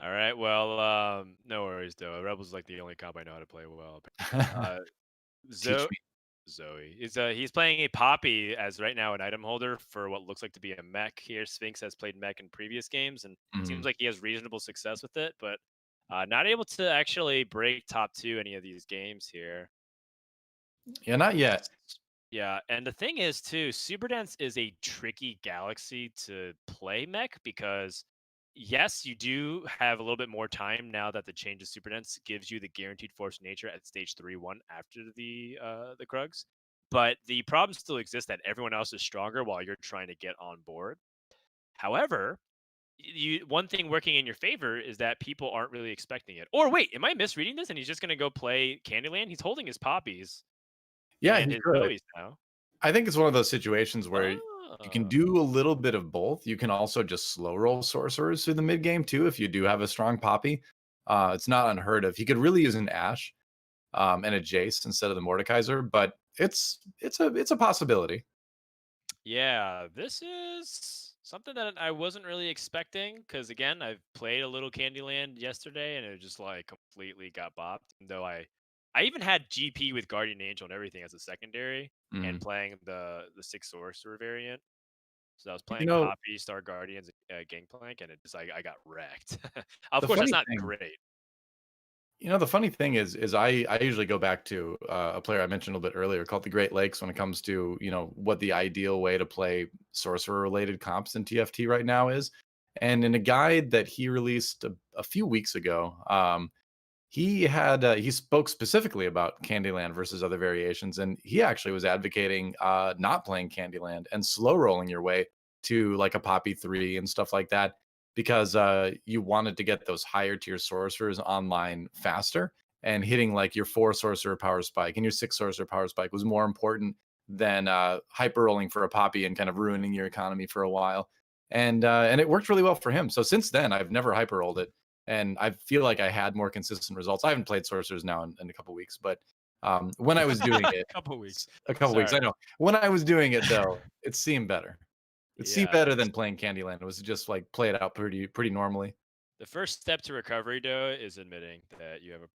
B: All right. Well, no worries, though. Rebels is like the only comp I know how to play well. Uh,
A: Teach
B: Zo-
A: me.
B: Zoe is he's playing a Poppy as right now an item holder for what looks like to be a mech here. Sphinx has played mech in previous games and seems
A: Mhm.
B: like he has reasonable success with it, but not able to actually break top two any of these games here.
A: Yeah, not yet.
B: S- Yeah, and the thing is too, Super Dance is a tricky galaxy to play mech because yes, you do have a little bit more time now that the change of Super Dance gives you the guaranteed force nature at stage 3-1 after the Krugs. But the problem still exists that everyone else is stronger while you're trying to get on board. However, you one thing working in your favor is that people aren't really expecting it. Or wait, am I misreading this? And he's just gonna go play Candyland? He's holding his poppies
A: Yeah,
B: and
A: he
B: his
A: could.
B: Zoes now.
A: I think it's one of those situations where you can
B: Oh,
A: do a little bit of both. You can also just slow roll sorcerers through the mid game too if you do have a strong poppy. It's not unheard of. He could really use an Ash and a Jace instead of the Mordekaiser, but it's a possibility.
B: yeah. This is Something that I wasn't really expecting, because again, I've played a little Candyland yesterday, and it just like completely got bopped. Though I even had GP with Guardian Angel and everything as a secondary, and
A: Mm.
B: playing the six sorcerer variant. So I was
A: You
B: playing
A: know,
B: Poppy, Star Guardians, Gangplank, and it just I got wrecked. Of
A: the
B: course, that's
A: funny
B: not
A: thing
B: great.
A: the funny thing is I usually go back to a player I mentioned a little bit earlier called the Great Lakes when it comes to what the ideal way to play sorcerer related comps in TFT right now is. And in a guide that he released a few weeks ago, he spoke specifically about Candyland versus other variations, and he actually was advocating not playing Candyland and slow rolling your way to like a Poppy 3 and stuff like that because you wanted to get those higher tier sorcerers online faster, and hitting like your 4 sorcerer power spike and your 6 sorcerer power spike was more important than hyper rolling for a Poppy and kind of ruining your economy for a while. And it worked really well for him. So since then, I've never hyper rolled it, and I feel like I had more consistent results. I haven't played sorcerers now in a couple weeks, but when I was doing it,
B: Couple weeks.
A: a couple weeks,
B: Sorry.
A: I know. When I was doing it though, it seemed better. It seemed
B: Yeah.
A: better than playing Candyland. It was just like play it out pretty normally.
B: The first step to recovery, though, is admitting that you have a.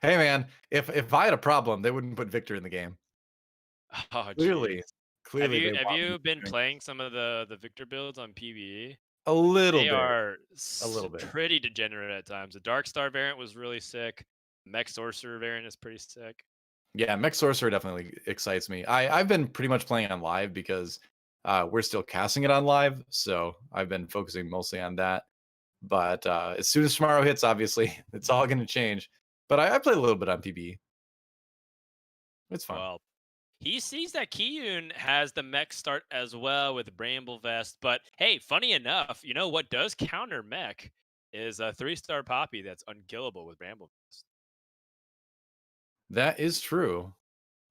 A: Hey man, if I had a problem, they wouldn't put Victor in the game.
B: Oh, jeez.
A: Clearly, clearly they
B: Have
A: want me
B: you been
A: doing
B: playing some of the Victor builds on PvE?
A: a little
B: They
A: bit,
B: are
A: a little bit.
B: pretty degenerate at times. The Dark Star variant was really sick. Mech Sorcerer variant is pretty sick.
A: Yeah, Mech Sorcerer definitely excites me. I've been pretty much playing on live because we're still casting it on live, so I've been focusing mostly on that. But as soon as tomorrow hits, obviously, it's all going to change. But I played a little bit on PBE. It's fun.
B: Well, he sees that Kiyoon has the mech start as well with Bramble Vest. But hey, funny enough, you know what does counter mech is a 3-star Poppy that's unkillable with Bramble Vest.
A: That is true.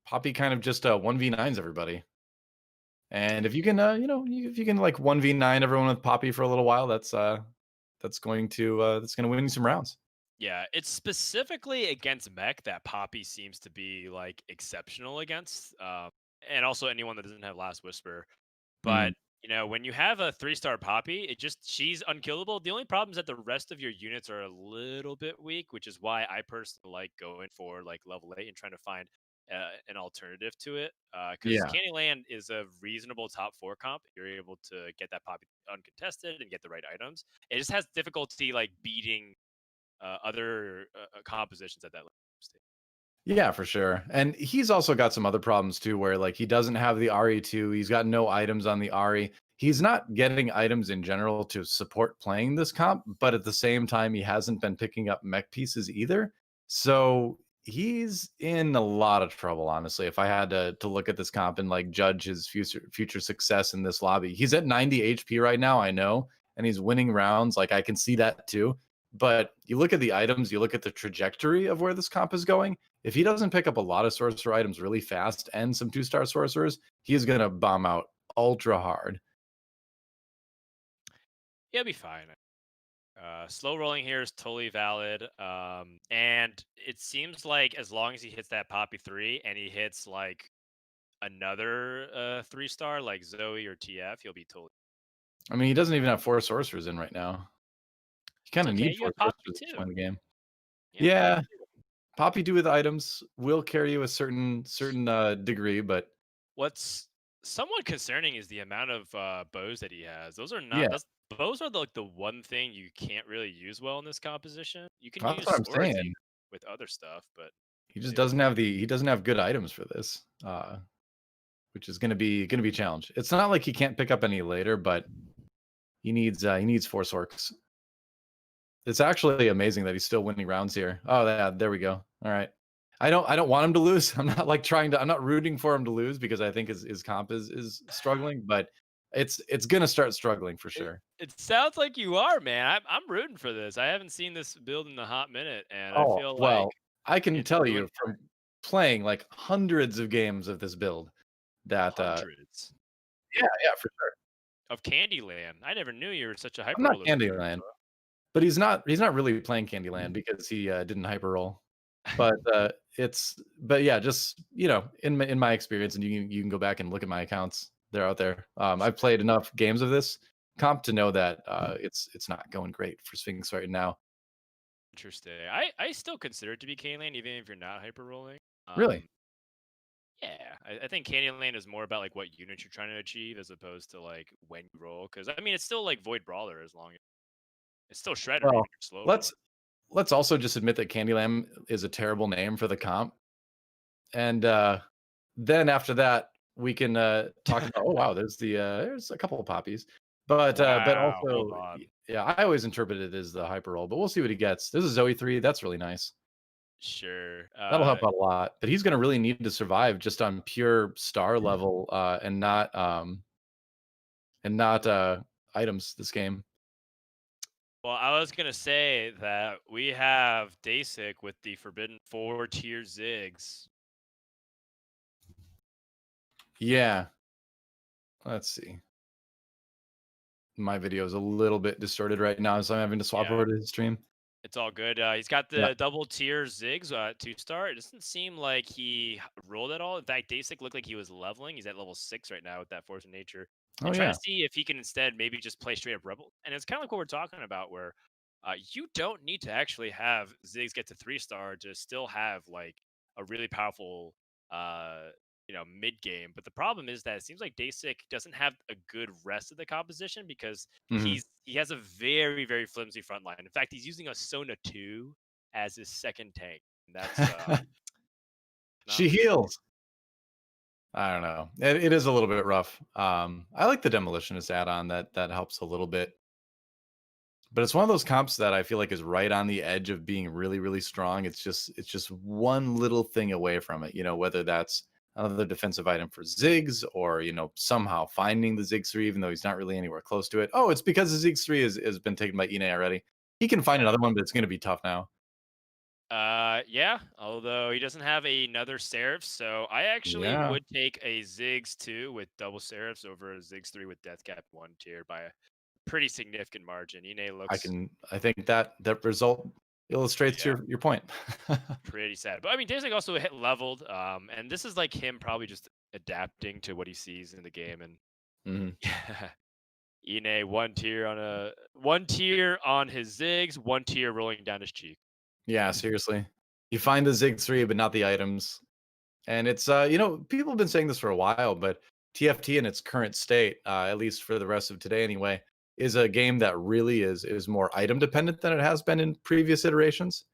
A: Poppy kind of just 1v9s everybody. And if you can, if you can like 1v9 everyone with Poppy for a little while, that's going to win you some rounds.
B: Yeah, it's specifically against mech that Poppy seems to be like exceptional against, and also anyone that doesn't have Last Whisper.
A: Mhm.
B: But when you have a 3-star Poppy, she's unkillable. The only problem is that the rest of your units are a little bit weak, which is why I personally like going for like level 8 and trying to find an alternative to it. Because
A: Yeah.
B: Candyland is a reasonable top 4 comp. You're able to get that Poppy uncontested and get the right items. It just has difficulty like beating other compositions at that stage.
A: Yeah, for sure. And he's also got some other problems too, where like he doesn't have the RE2. He's got no items on the RE. He's not getting items in general to support playing this comp, but at the same time, he hasn't been picking up mech pieces either. So he's in a lot of trouble, honestly. If I had to look at this comp and like judge his future success in this lobby, he's at 90 HP right now, I know, and he's winning rounds. Like I can see that too. But you look at the items, you look at the trajectory of where this comp is going. If he doesn't pick up a lot of sorcerer items really fast and some 2-star sorcerers, he's gonna bomb out ultra hard.
B: He'll be fine. Slow rolling here is totally valid. And it seems like as long as he hits that Poppy 3 and he hits like another 3-star like Zoe or TF, he'll be totally.
A: I mean, he doesn't even have 4 sorcerers in right now. You
B: It's
A: kind of
B: okay.
A: need
B: You
A: 4
B: have Poppy
A: sorcerers to
B: 2.
A: win the game.
B: You have Poppy
A: Yeah,
B: 2.
A: Poppy 2 with items will carry you a certain degree, but
B: What's somewhat concerning is the amount of bows that he has. Those are not.
A: yeah,
B: That's bows are like the one thing you can't really use well in this composition. You can
A: that's
B: use
A: what I'm
B: swords
A: saying.
B: with other stuff, but
A: He just
B: really with
A: doesn't have he doesn't have good items for this, which is gonna be a challenge. It's not like he can't pick up any later, but he needs 4 sorks. It's actually amazing that he's still winning rounds here. Oh, yeah, there we go. All right. I don't want him to lose. I'm not rooting for him to lose because I think his comp is struggling, but it's gonna start struggling for
B: it,
A: sure.
B: it sounds like you are, man. I'm rooting for this. I haven't seen this build in a hot minute, and I
A: Oh,
B: feel like
A: well, I can
B: it's
A: tell
B: doing
A: you from playing like hundreds of games of this build that
B: hundreds
A: yeah, for sure.
B: of Candyland. I never knew you were such a
A: I'm
B: hyper
A: not
B: roller player.
A: Candyland, but he's not really playing Candyland because he didn't hyper roll. But but yeah, just in my experience, and you can go back and look at my accounts. They're out there. I've played enough games of this comp to know that it's not going great for Sphinx right now.
B: Interesting. I still consider it to be Candy Lane, even if you're not hyper rolling.
A: Really?
B: Yeah, I think Candy Lane is more about like what units you're trying to achieve as opposed to like when you roll. Because I mean, it's still like Void Brawler as long as it's still Shredder, even
A: Well,
B: if you're slow rolling.
A: let's let's also just admit that Candyland is a terrible name for the comp, and then after that we can talk about. Oh wow, there's a couple of poppies, but
B: Wow, hold
A: also
B: on.
A: yeah, I always interpret it as the hyper roll, but we'll see what he gets. This is Zoe 3. That's really nice.
B: Sure.
A: That'll help out a lot, but he's gonna really need to survive just on pure star level, and not items this game.
B: Well, I was gonna say that we have Dasik with the Forbidden 4 tier Ziggs.
A: Yeah, let's see. My video is a little bit distorted right now, so I'm having to swap
B: Yeah,
A: over to his stream.
B: it's all good. He's got
A: Yeah.
B: the double tier Ziggs 2-star. It doesn't seem like he rolled at all. In fact, Dasik looked like he was leveling. He's at level 6 right now with that Force of Nature.
A: Oh
B: And trying
A: yeah.
B: to see if he can instead maybe just play straight up Rebel. And it's kind of like what we're talking about, where you don't need to actually have Ziggs get to 3-star to still have like a really powerful uh mid game. But the problem is that it seems like Dasik doesn't have a good rest of the composition because
A: Mhm.
B: he has a very, very flimsy front line. In fact, he's using a Sona 2 as his second tank. And that's not
A: She
B: really
A: heals. I don't know. It is a little bit rough. I like the demolitionist add-on that helps a little bit. But it's one of those comps that I feel like is right on the edge of being really, really strong. It's just one little thing away from it, whether that's another defensive item for Ziggs or, somehow finding the Ziggs 3, even though he's not really anywhere close to it. Oh, it's because the Ziggs 3 has been taken by Inay already. He can find
B: yeah.
A: another one, but it's going to be tough now.
B: Yeah, although he doesn't have another Seraph, so I actually
A: Yeah.
B: would take a Ziggs 2 with double Seraphs over a Ziggs 3 with Deathcap 1 tier by a pretty significant margin. Ine looks,
A: I think that result illustrates
B: yeah,
A: your point.
B: pretty sad. But I mean, Daisy also hit leveled, and this is like him probably just adapting to what he sees in the game. And
A: Mhm.
B: yeah, Ine 1 tier on his Ziggs, 1 tier rolling down his cheek.
A: Yeah, seriously. You find the Zig 3, but not the items. And it's people have been saying this for a while, but TFT in its current state, at least for the rest of today anyway, is a game that really is more item dependent than it has been in previous iterations.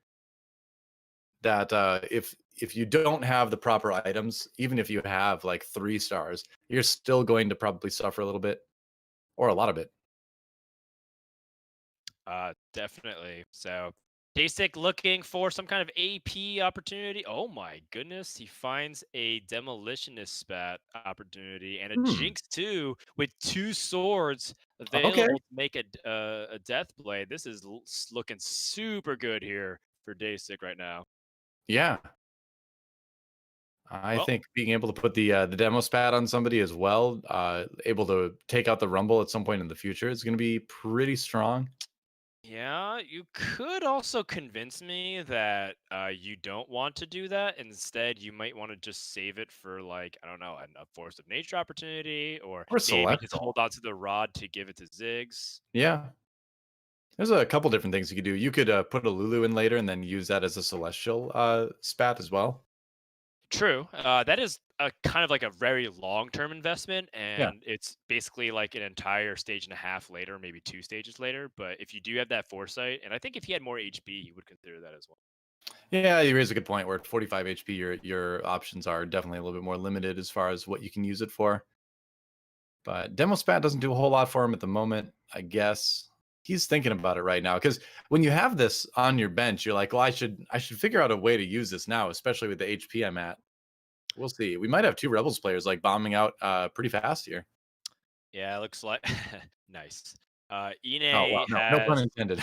A: That if you don't have the proper items, even if you have like 3 stars, you're still going to probably suffer a little bit or a lot of it.
B: Definitely. So Dasik looking for some kind of AP opportunity. Oh my goodness. He finds a demolitionist spat opportunity and a
A: Hmm.
B: Jinx too with 2 swords
A: Okay.
B: available to make a death blade. This is looking super good here for Dasik right now.
A: Yeah. I
B: Well,
A: think being able to put the demo spat on somebody as well, able to take out the rumble at some point in the future is going to be pretty strong.
B: yeah, you could also convince me that you don't want to do that. Instead, you might want to just save it for, like, I don't know, a force of nature opportunity, or
A: Or
B: maybe just
A: celestial.
B: hold on to the rod to give it to Ziggs.
A: Yeah. There's a couple different things you could do. You could put a Lulu in later and then use that as a celestial spat as well.
B: True. That is a kind of like a very long-term investment,
A: Yeah.
B: and it's basically like an entire stage and a half later, maybe 2 stages later. But if you do have that foresight, and I think if he had more HP, he would consider that as well.
A: Yeah, you raise a good point where at 45 HP your options are definitely a little bit more limited as far as what you can use it for. But Demo Spat doesn't do a whole lot for him at the moment, I guess. He's thinking about it right now because when you have this on your bench, you're like, well, I should figure out a way to use this now, especially with the HP I'm at. We'll see. We might have 2 Rebels players like bombing out pretty fast here.
B: Yeah, it looks like nice.
A: Oh wow,
B: Ine
A: no pun
B: has
A: intended.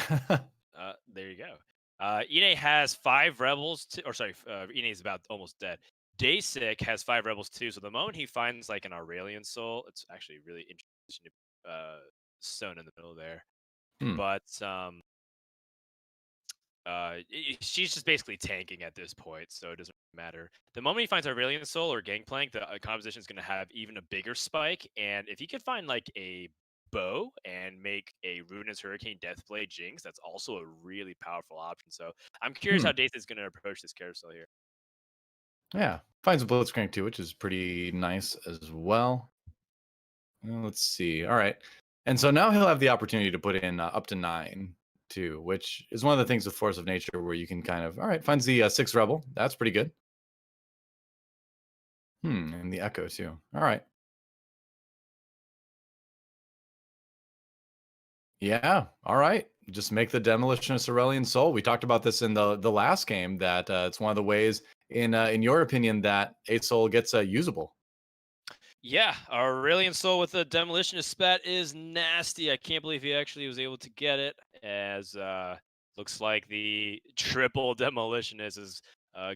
B: there you go. Ine has 5 rebels, or sorry, Ine is about almost dead. Dasik has 5 rebels too. So the moment he finds like an Aurelian soul, it's actually really interesting to stone in the middle there.
A: Hmm.
B: But she's just basically tanking at this point, so it doesn't matter. The moment he finds Aurelion Soul or Gangplank, the composition is going to have even a bigger spike. And if he could find like a bow and make a Ruinous Hurricane Deathblade Jinx, that's also a really powerful option. So I'm curious
A: Hmm.
B: how Dace is going to approach this carousel here.
A: Yeah. Finds a Blitzcrank too, which is pretty nice as well. Let's see. All right. And so now he'll have the opportunity to put in up to 9 too, which is one of the things with Force of Nature where you can kind of, all right, finds the 6 Rebel. That's pretty good. And the Echo too. All right. Yeah. All right. Just make the Demolitionist Aurelion Soul. We talked about this in the last game that it's one of the ways in your opinion that 8 Soul gets usable.
B: Yeah, Aurelion Soul with a Demolitionist Spat is nasty. I can't believe he actually was able to get it. As looks like the triple Demolitionist is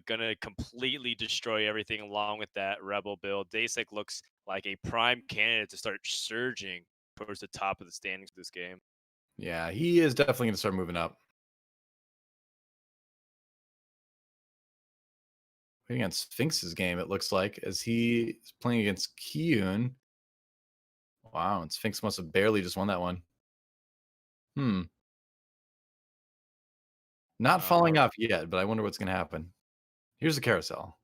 B: gonna completely destroy everything along with that Rebel build. Dasek looks like a prime candidate to start surging towards the top of the standings this game.
A: Yeah, he is definitely going to start moving up. Against Sphinx's game, it looks like, as he is playing against Kiyoon. Wow, and Sphinx must have barely just won that one. Hmm. Not falling
B: All
A: off yet, but I wonder what's going to happen. Here's the carousel.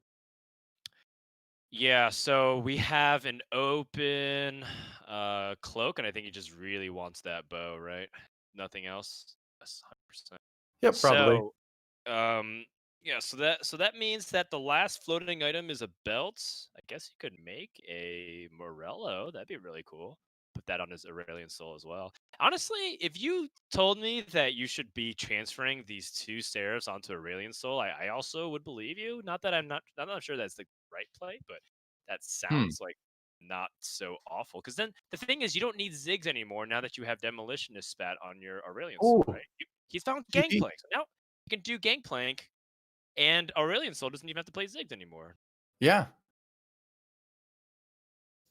B: Yeah, so we have an open cloak, and I think he just really wants that bow, right? Nothing else. That's 100%.
A: Yep, probably.
B: So, um, yeah, so that means that the last floating item is a belt. I guess you could make a Morello. That'd be really cool. Put that on his Aurelion Soul as well. Honestly, if you told me that you should be transferring these two Seraphs onto Aurelion Soul, I also would believe you. Not that I'm not sure that's the right play, but that
A: Hmm.
B: sounds like not so awful. Because then the thing is, you don't need Ziggs anymore now that you have Demolitionist Spat on your Aurelion Soul,
A: Oh,
B: right? He's found
A: he,
B: Gangplank. So now you can do Gangplank, and Aurelion Soul doesn't even have to play Ziggs anymore.
A: yeah.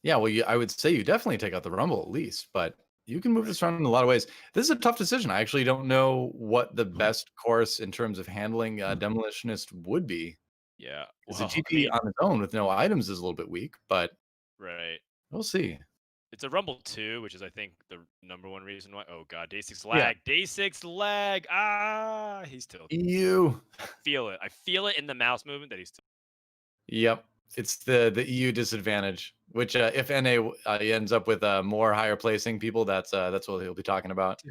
A: Yeah, well, I would say you definitely take out the Rumble at least, but you can move
B: Right.
A: this around in a lot of ways. This is a tough decision. I actually don't know what the best course in terms of handling Demolitionist would be.
B: Yeah.
A: Because the
B: Well, I
A: GP
B: mean,
A: on its own with no items is a little bit weak, but
B: right.
A: we'll see.
B: It's a Rumble 2, which is, I think, the number one reason why. Oh, God. Day 6
A: Yeah.
B: lag. Day 6 lag. Ah, he's tilted.
A: EU.
B: I feel it. I feel it in the mouse movement that he's tilted.
A: Yep. It's the EU disadvantage, which if NA ends up with more higher placing people, that's what he'll be talking about.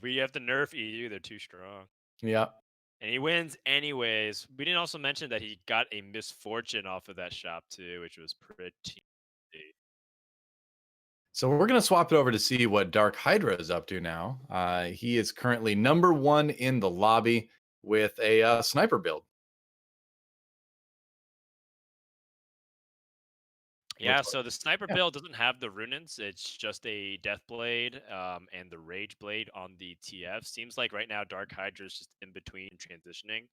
B: We have to nerf EU. They're too strong.
A: Yeah.
B: And he wins anyways. We didn't also mention that he got a misfortune off of that shop, too, which was pretty.
A: So we're gonna swap it over to see what DarkHydra is up to now. He is currently number 1 in the lobby with a sniper build.
B: Yeah,
A: Looks like.
B: so the sniper
A: Yeah.
B: build doesn't have the runins. It's just a death blade and the rage blade on the TF. Seems like right now Dark Hydra is just in between transitioning.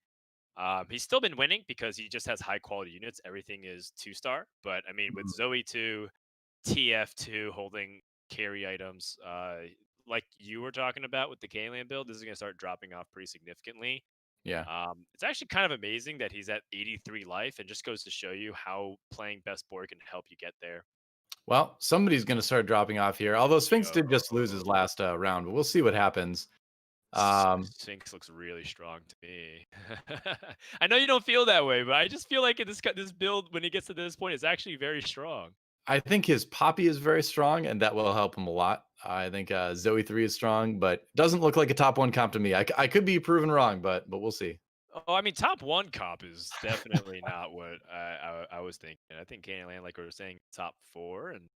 B: He's still been winning because he just has high quality units. Everything is 2-star. But I mean, with
A: Mhm.
B: Zoe 2, TF2 holding carry items, like you were talking about with the Kalian build, this is going to start dropping off pretty significantly.
A: Yeah.
B: It's actually kind of amazing that he's at 83 life, and just goes to show you how playing best board can help you get there.
A: Well, somebody's gonna start dropping off here. Although Sphinx did just lose his
B: Yo,
A: last round, but we'll see what happens. Um,
B: Sphinx looks really strong to me. I know you don't feel that way, but I just feel like in this build, when he gets to this point, is actually very strong.
A: I think his Poppy is very strong, and that will help him a lot. I think Zoe 3 is strong, but doesn't look like a top 1 comp to me. I could be proven wrong, but we'll see.
B: Oh, I mean, top one comp is definitely not what I was thinking. I think Canyon Land, like we were saying, top four, and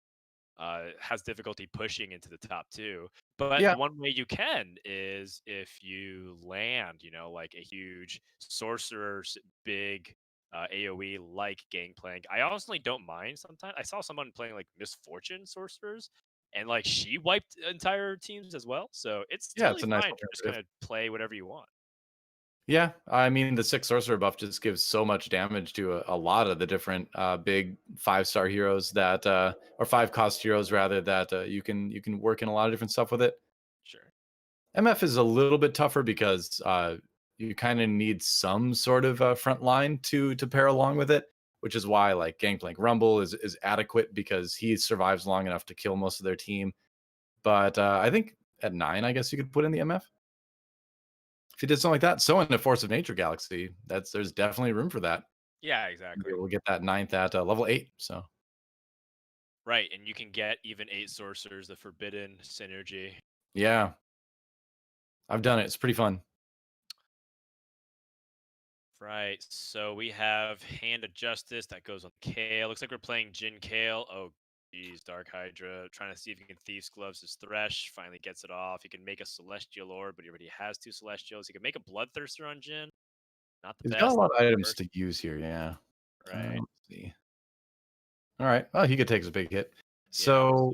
B: has difficulty pushing into the top two. But
A: Yeah,
B: the one way you can is if you land, like a huge sorcerer's big AoE like Gangplank. I honestly don't mind sometimes. I saw someone playing like Misfortune sorcerers, and like she wiped entire teams as well. So it's
A: yeah, it's
B: totally
A: a nice
B: fine to just kind
A: alternative.
B: of play whatever you want.
A: Yeah, I mean the 6 sorcerer buff just gives so much damage to a lot of the different big 5-star heroes that or 5 cost heroes rather that you can work in a lot of different stuff with it.
B: Sure.
A: MF is a little bit tougher because you kind of need some sort of front line to pair along with it, which is why like Gangplank Rumble is adequate because he survives long enough to kill most of their team. But I think at 9, I guess you could put in the MF if you did something like that. So in a Force of Nature Galaxy, there's definitely room for that.
B: Yeah,
A: Maybe
B: exactly.
A: we'll get that ninth at level 8. So
B: Right, and you can get even 8 sorcerers, the forbidden synergy.
A: yeah, I've done it. It's pretty fun.
B: Right. So we have Hand of Justice that goes on Kale. Looks like we're playing Jin Kale. Oh, geez. DarkHydra trying to see if he can Thieves Gloves his Thresh. Finally gets it off. He can make a Celestial Orb, but he already has 2 Celestials. He can make a Bloodthirster on Jin. Not the
A: He's got a
B: best,
A: lot
B: not
A: of
B: the
A: items
B: worst.
A: to use here. Yeah.
B: Right.
A: Let's see. All right. Well, he could take a big hit.
B: Yeah.
A: So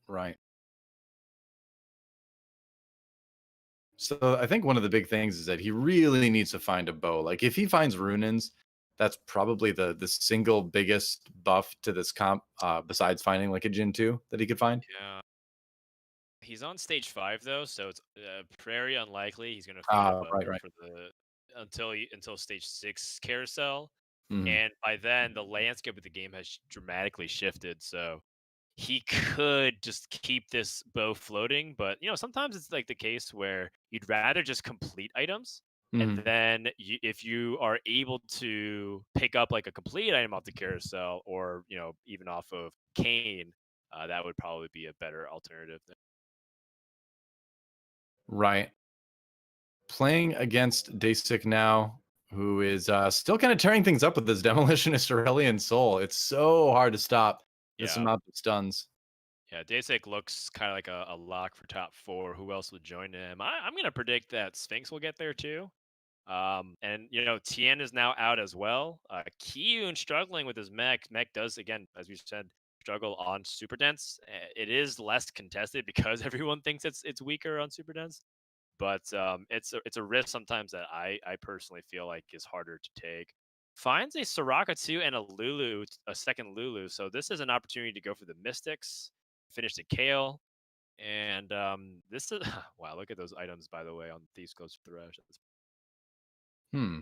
A: right. So I think one of the big things is that he really needs to find a bow. Like if he finds Runins, that's probably the single biggest buff to this comp, besides finding like a Jin 2 that he could find.
B: Yeah. He's on stage 5 though, so it's very unlikely he's going to find a
A: Ah,
B: bow
A: right, right.
B: for the until stage 6 carousel.
A: Mhm.
B: And by then the landscape of the game has dramatically shifted, so he could just keep this bow floating, but sometimes it's like the case where you'd rather just complete items. And
A: Mhm.
B: then if you are able to pick up like a complete item off the carousel or, even off of Kane, that would probably be a better alternative.
A: Right. Playing against Dasik now, who is still kind of tearing things up with this Demolitionist Aurelian Soul. It's so hard to stop this
B: Yeah.
A: amount of stuns.
B: Yeah. Daysake looks kind of like a lock for top 4. Who else would join him? I'm going to predict that Sphinx will get there too. And Tien is now out as well. Kiyoon struggling with his mech. Mech does again, as we said, struggle on super dense. It is less contested because everyone thinks it's weaker on super dense. But it's a risk sometimes that I personally feel like is harder to take. Finds a Soraka 2 and a Lulu, a second Lulu. So this is an opportunity to go for the Mystics, finish the Kale. And this is wow, look at those items by the way on Thieves Coast Thresh.
A: Hmm.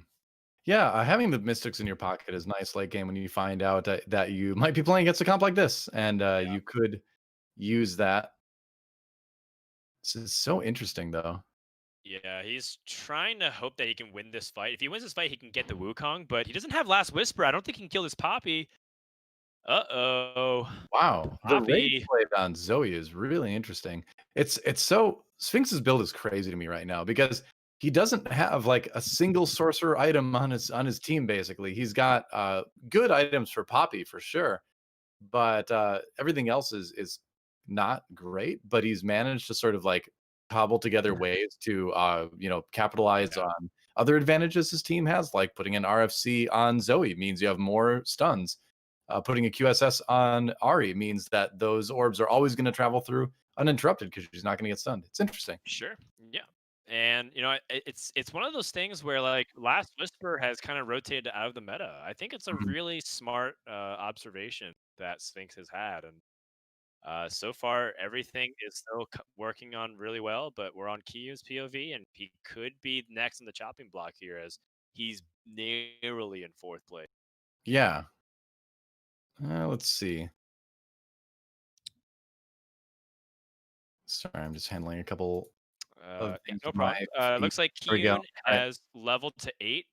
A: Yeah, having the Mystics in your pocket is nice late game when you find out that you might be playing against a comp like this, and you could use that. This is so interesting, though.
B: Yeah, he's trying to hope that he can win this fight. If he wins this fight, he can get the Wukong, but he doesn't have Last Whisper. I don't think he can kill this Poppy. Uh-oh.
A: Wow, the rage
B: Poppy.
A: play on Zoe is really interesting. It's so Sphinx's build is crazy to me right now because he doesn't have like a single sorcerer item on his team. Basically, he's got good items for Poppy for sure, but everything else is not great. But he's managed to sort of like cobble together ways to capitalize
B: Yeah,
A: on other advantages his team has, like putting an RFC on Zoe means you have more stuns. Putting a QSS on Ari means that those orbs are always going to travel through uninterrupted because she's not going to get stunned. It's interesting.
B: sure. Yeah. And it's one of those things where like Last Whisper has kind of rotated out of the meta. I think it's a
A: Mhm.
B: really smart observation that Sphinx has had, and so far everything is still working on really well. But we're on Kiyu's POV, and he could be next in the chopping block here as he's narrowly in 4th place.
A: Yeah. Let's see. Sorry, I'm just handling a couple of
B: Yeah,
A: things
B: no
A: with my
B: problem.
A: feet.
B: Looks like
A: There we go.
B: Kiyoon
A: All right.
B: has leveled to 8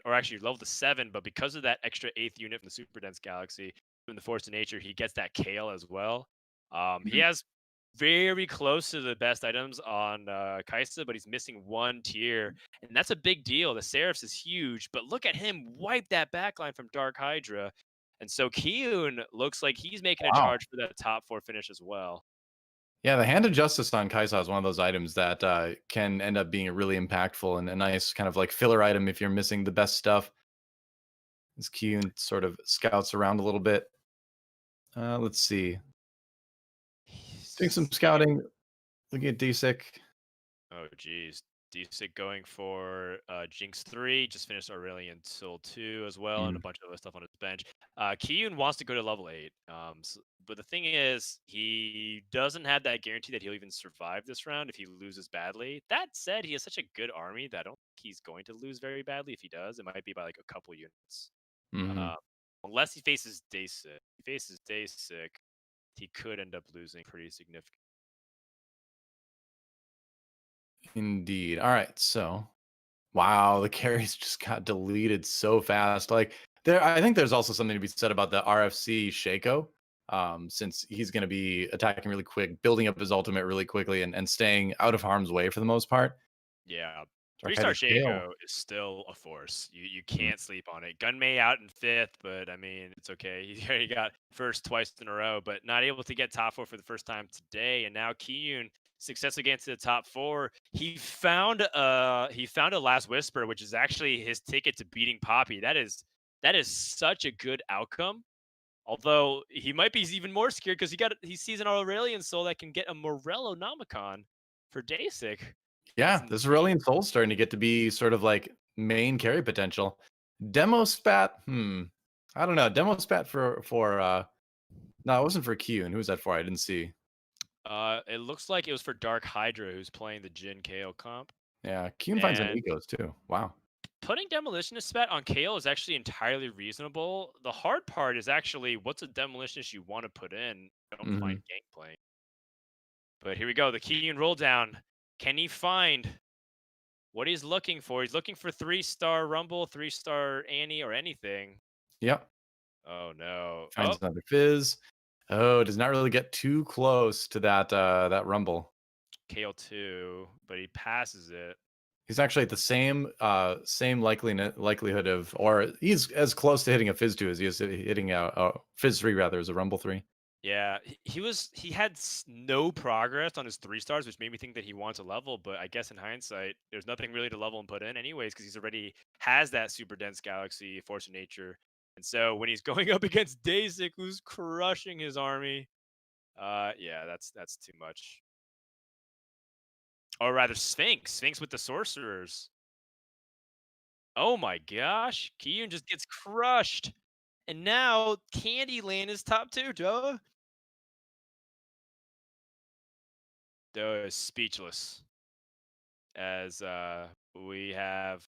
B: or actually leveled to 7, but because of that extra 8th unit from the super dense galaxy from the Force of Nature, he gets that Kale as well. He
A: Mhm.
B: has very close to the best items on Kaisa, but he's missing 1 tier, and that's a big deal. The Seraphs is huge, but look at him wipe that backline from DarkHydra, and so Kiyoon looks like he's making a
A: Wow.
B: charge for that top 4 finish as well.
A: Yeah, the Hand of Justice on Kaisa is one of those items that can end up being really impactful and a nice kind of like filler item if you're missing the best stuff. As Kiyoon sort of scouts around a little bit. Let's see. Doing some
B: He's-
A: scouting, looking at DSIC.
B: Oh, geez. Decent going for Jinx 3, just finished Aurelion Soul 2 as well, and a
A: Mm,
B: bunch of other stuff on his bench. Kiyoon wants to go to level 8, but the thing is, he doesn't have that guarantee that he'll even survive this round if he loses badly. That said, he has such a good army that I don't think he's going to lose very badly. If he does, it might be by like a couple units.
A: mhm.
B: Uh, Unless he faces Daysik. If he faces Daysik, he could end up losing pretty significant.
A: Indeed. All right. So, wow, the carries just got deleted so fast. Like I think there's also something to be said about the RFC Shaco. Since he's going to be attacking really quick, building up his ultimate really quickly, and staying out of harm's way for the most part.
B: Yeah. 3-star
A: DarkHydra Scale.
B: Shaco is still a force. You
A: Mm,
B: can't sleep on it. Gunmay out in 5th, but I mean, it's okay. He already got first twice in a row, but not able to get top 4 for the first time today. And now Kiyoon successfully gets to the top 4. He found a last whisper, which is actually his ticket to beating Poppy. That is such a good outcome. Although he might be even more scared because he sees an Aurelion Soul that can get a Morello Nomicon for Dasik. That's
A: yeah, this
B: insane.
A: Aurelion Soul's starting to get to be sort of like main carry potential. Demo spat. I don't know. Demo spat for no, it wasn't for Kiyoon. Who was that for? I didn't see.
B: It looks like it was for DarkHydra, who's playing the Jin KO comp.
A: Yeah, Kiyoon finds some
B: And
A: egos too. Wow.
B: putting Demolitionist spat on KO is actually entirely reasonable. The hard part is actually what's a Demolitionist you want to put in. Don't find
A: Mhm.
B: gank playing. But here we go. The Kiyoon roll down. Can he find what he's looking for? He's looking for 3-star Rumble, 3-star Annie, or anything.
A: Yep.
B: Oh no. Oh,
A: Finds another fizz. Oh, does not really get too close to that rumble.
B: KO2, but he passes it.
A: He's actually at the same likelihood of, or he's as close to hitting a fizz 2 as he is hitting a fizz 3 rather as a rumble 3.
B: Yeah, he had no progress on his 3-stars, which made me think that he wants a level. But I guess in hindsight, there's nothing really to level and put in anyways, because he's already has that super dense galaxy force of nature. And so when he's going up against Daysik, who's crushing his army, yeah, that's too much. Or rather, Sphinx with the sorcerers. Oh my gosh, Kiyoon just gets crushed, and now Candyland is top 2, Joe. DoA is speechless. As we have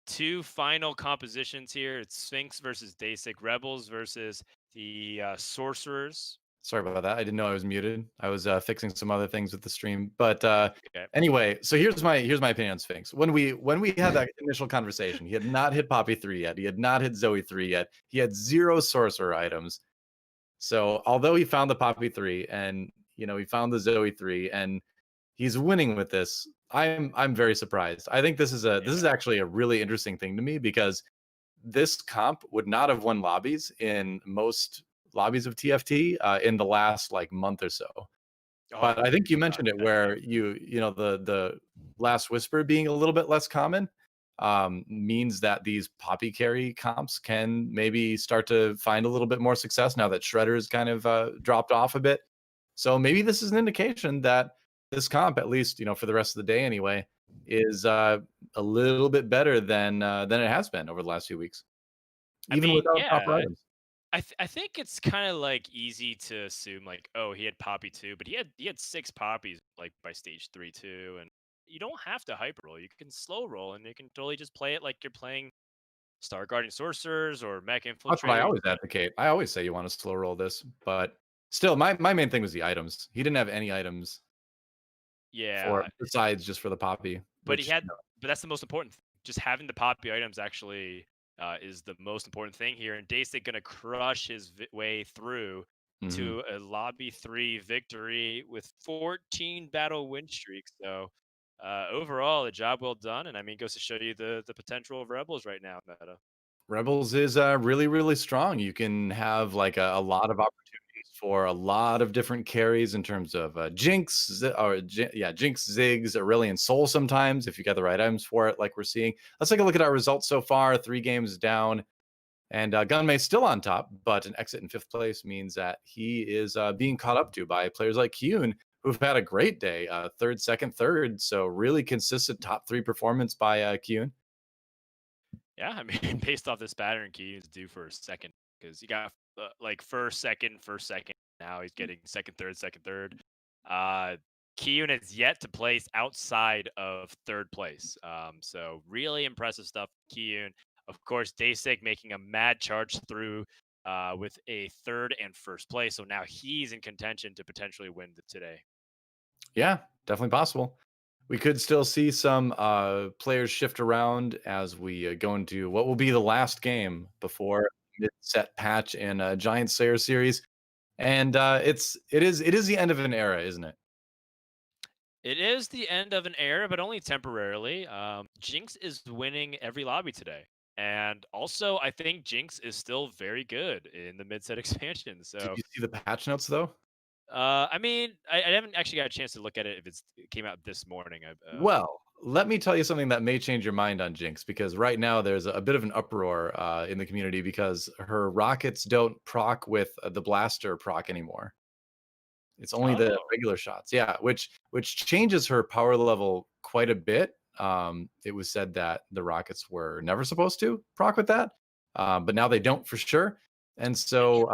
B: two final compositions here. It's Sphinx versus Dasik, Rebels versus the Sorcerers.
A: Sorry about that. I didn't know I was muted. I was fixing some other things with the stream. But
B: Okay.
A: anyway, so here's my opinion on Sphinx. When we had that initial conversation, he had not hit Poppy 3 yet. He had not hit Zoe 3 yet. He had 0 sorcerer items. So although he found the Poppy 3 and he found the Zoe 3 and he's winning with this, I'm very surprised. I think this is
B: Yeah.
A: actually a really interesting thing to me because this comp would not have won lobbies in most lobbies of TFT in the last like month or so.
B: Oh
A: But I think you
B: God,
A: mentioned it
B: definitely.
A: where the last whisper being a little bit less common means that these poppy carry comps can maybe start to find a little bit more success now that Shredder's kind of dropped off a bit. So maybe this is an indication that this comp, at least for the rest of the day anyway, is a little bit better than it has been over the last few weeks,
B: I
A: even
B: mean,
A: without proper
B: yeah,
A: items.
B: I think it's kind of like easy to assume like, oh, he had Poppy too, but he had 6 poppies like by stage 3 too, and you don't have to hyper roll. You can slow roll, and you can totally just play it like you're playing Star Guardian Sorcerers or Mech
A: That's what I
B: Infiltrator.
A: always advocate. I always say you want to slow roll this, but still, my main thing was the items. He didn't have any items for
B: Yeah,
A: besides just for the poppy,
B: but he
A: which
B: had, but that's the most important thing. Just having the poppy items actually is the most important thing here. And Daysik gonna crush his way through
A: mhm.
B: to a lobby 3 victory with 14 battle win streaks. So overall, a job well done. And I mean, goes to show you the potential of Rebels right now, meta.
A: Rebels is really really strong. You can have like a lot of opportunities for a lot of different carries in terms of Jinx, Ziggs, Aurelion Soul. Sometimes if you get the right items for it, like we're seeing. Let's take a look at our results so far. 3 games down. And Gunmay still on top, but an exit in 5th place means that he is being caught up to by players like Kiyoon, who've had a great day, third, second, third. So really consistent top three performance by Kiyoon.
B: Yeah, I mean, based off this pattern, Kiyoon's due for a second because he got like first, second, first, second. Now he's getting second, third, second, third. Uh, Kiyoon has yet to place outside of third place. So really impressive stuff, Kiyoon. Of course, Daysig making a mad charge through with a third and first place. So now he's in contention to potentially win today.
A: Yeah, definitely possible. We could still see some players shift around as we go into what will be the last game before mid-set patch in a Giant Slayer series, and it is the end of an era, isn't it?
B: It is the end of an era, but only temporarily. Jinx is winning every lobby today. And also, I think Jinx is still very good in the mid set expansion.
A: Did
B: So,
A: you see the patch notes though?
B: I mean, I haven't actually got a chance to look at it if it came out this morning.
A: Well, let me tell you something that may change your mind on Jinx because right now there's a bit of an uproar in the community because her rockets don't proc with the blaster proc anymore. It's only the
B: Oh,
A: regular shots. Yeah, which changes her power level quite a bit. It was said that the rockets were never supposed to proc with that, but now they don't for sure. And so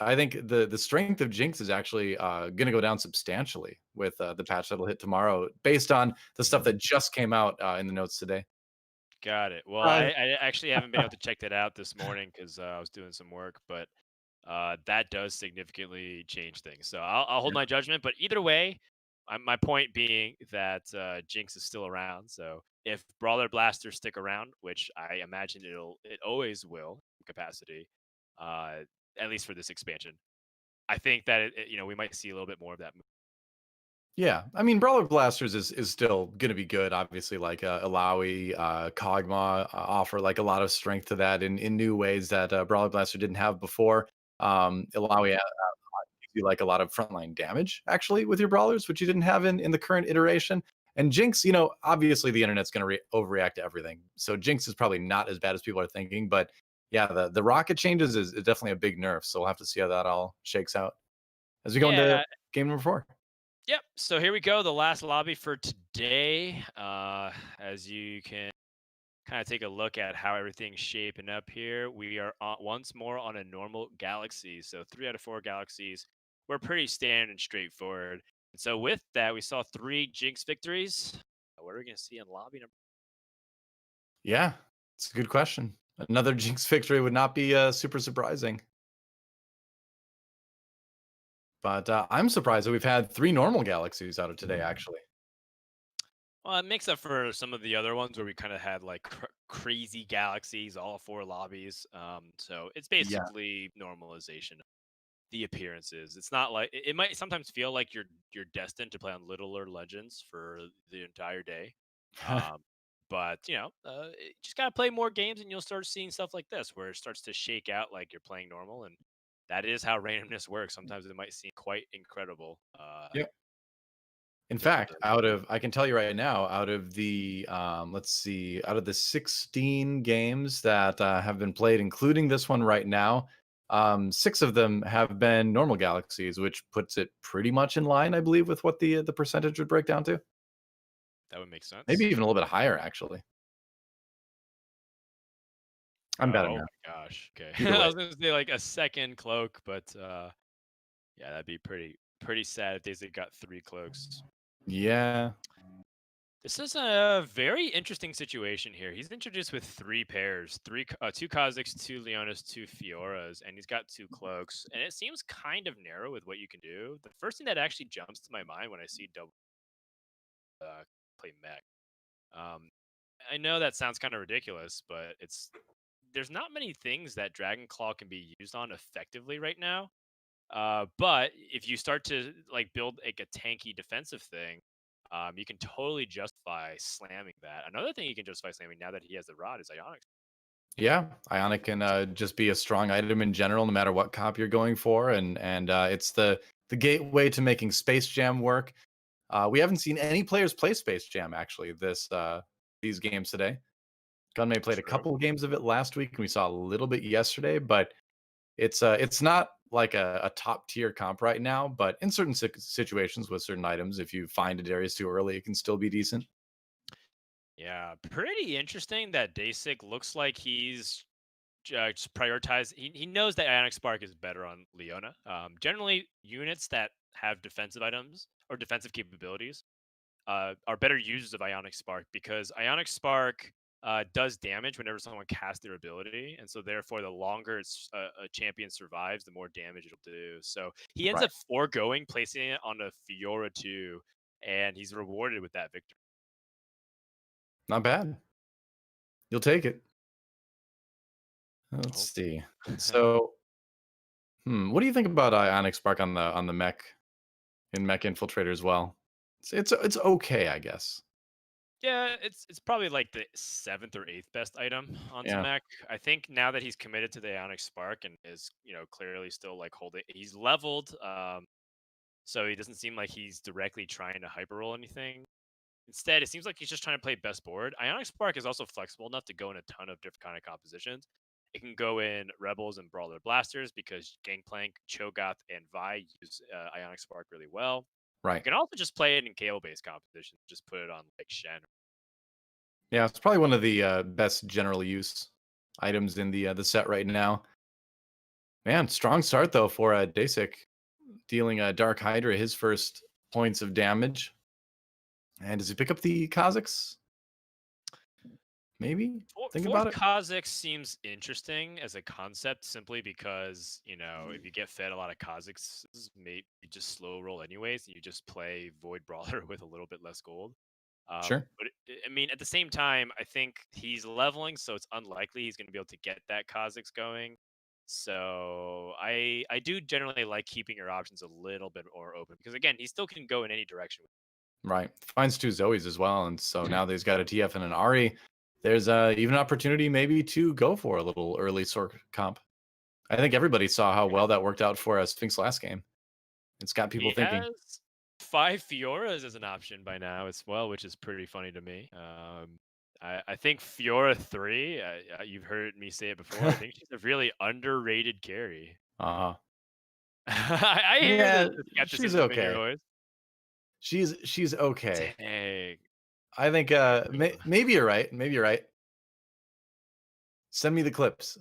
A: I think the strength of Jinx is actually going to go down substantially with the patch that'll hit tomorrow, based on the stuff that just came out in the notes today.
B: got it. Well,
A: Uh,
B: I actually haven't been able to check that out this morning because I was doing some work, but that does significantly change things. So I'll hold my judgment. But either way, my point being that Jinx is still around. So if Brawler Blasters stick around, which I imagine it always will in capacity, uh, at least for this expansion, I think that we might see a little bit more of that.
A: Yeah, I mean, Brawler Blasters is still gonna be good. Obviously, like Ilaoi, Kog'Maw offer like a lot of strength to that in new ways that Brawler Blaster didn't have before. Ilaoi gives you like a lot of frontline damage actually with your brawlers, which you didn't have in the current iteration. And Jinx, obviously the internet's gonna overreact to everything, so Jinx is probably not as bad as people are thinking. But yeah, the rocket changes is definitely a big nerf. So we'll have to see how that all shakes out as we go into
B: Yeah.
A: game number 4.
B: Yep. So here we go. The last lobby for today. As you can kind of take a look at how everything's shaping up here. We are once more on a normal galaxy. So 3 out of 4 galaxies were pretty standard and straightforward. And so with that, we saw 3 Jinx victories. What are we going to see in lobby number?
A: Yeah, it's a good question. Another Jinx victory would not be super surprising. But I'm surprised that we've had 3 normal galaxies out of today, actually.
B: Well, it makes up for some of the other ones where we kind of had like crazy galaxies, all 4 lobbies. So it's
A: Yeah.
B: basically normalization the appearances. It's not like it might sometimes feel like you're destined to play on littler legends for the entire day. Um, but just gotta play more games, and you'll start seeing stuff like this, where it starts to shake out like you're playing normal, and that is how randomness works. Sometimes it might seem quite incredible.
A: Yep. In
B: Just
A: fact, I can tell you right now, out of the, let's see, out of the 16 games that have been played, including this one right now, 6 of them have been normal galaxies, which puts it pretty much in line, I believe, with what the percentage would break down to.
B: that would make
A: Maybe
B: sense.
A: even a little bit higher, actually. I'm bad at
B: Oh
A: math.
B: my gosh. Okay,
A: Either
B: I
A: way.
B: was gonna say like a second cloak, but yeah, that'd be pretty sad if they got 3 cloaks.
A: Yeah.
B: This is a very interesting situation here. He's introduced with 3 pairs, 2 Kha'Zix, 2 Leonas, 2 Fioras, and he's got 2 cloaks. And it seems kind of narrow with what you can do. The first thing that actually jumps to my mind when I see double play mech. Um, I know that sounds kind of ridiculous, but there's not many things that Dragon Claw can be used on effectively right now. But if you start to like build like a tanky defensive thing, you can totally justify slamming that. Another thing you can justify slamming now that he has the rod is Ionic.
A: Yeah, Ionic can just be a strong item in general, no matter what comp you're going for, and it's the gateway to making Space Jam work. We haven't seen any players play Space Jam actually these games today. Gunmay played a
B: True.
A: couple games of it last week, and we saw a little bit yesterday, but it's not like a top tier comp right now, but in certain situations with certain items, if you find a Darius too early, it can still be decent.
B: Yeah, pretty interesting that Dasik looks like he's just prioritize. He knows that Ionic Spark is better on Leona. Generally, units that have defensive items or defensive capabilities are better users of Ionic Spark because Ionic Spark does damage whenever someone casts their ability, and so therefore, the longer a champion survives, the more damage it'll do. So he ends
A: Right.
B: up foregoing placing it on a Fiora 2, and he's rewarded with that victory.
A: Not bad. You'll take it. Let's
B: Oh.
A: see. So, what do you think about Ionic Spark on the mech in Mech Infiltrator as well? It's okay, I guess.
B: Yeah, it's probably like the seventh or eighth best item on
A: Yeah,
B: Mech. I think now that he's committed to the Ionic Spark and is clearly still like holding, he's leveled. So he doesn't seem like he's directly trying to hyper roll anything. Instead, it seems like he's just trying to play best board. Ionic Spark is also flexible enough to go in a ton of different kind of compositions. It can go in Rebels and Brawler Blasters because Gangplank, Cho'Gath, and Vi use Ionic Spark really well. You
A: right.
B: can also just play it in KO based compositions. Just put it on like Shen.
A: Yeah, it's probably one of the best general use items in the set right now. Man, strong start though for Dasik, dealing DarkHydra his first points of damage. And does he pick up the Kazakhs? Maybe. Think about
B: Fourth
A: it.
B: Kha'Zix seems interesting as a concept simply because, if you get fed a lot of Kha'Zix, maybe you just slow roll anyways, and you just play Void Brawler with a little bit less gold.
A: Sure.
B: But I mean, at the same time, I think he's leveling, so it's unlikely he's going to be able to get that Kha'Zix going. So I do generally like keeping your options a little bit more open because again, he still can go in any direction.
A: Right. Finds two Zoes as well. And so now that he's got a TF and an Ari, there's even an opportunity maybe to go for a little early sort comp. I think everybody saw how well that worked out for Sphinx last game. It's got people
B: He
A: thinking.
B: has 5 Fioras as an option by now as well, which is pretty funny to me. I think Fiora 3, you've heard me say it before, I think she's a really underrated carry.
A: Uh-huh.
B: I hear
A: Yeah,
B: the
A: she's
B: skepticism in your
A: okay.
B: voice.
A: She's okay.
B: Dang.
A: I think maybe you're right. Maybe you're right. Send me the clips.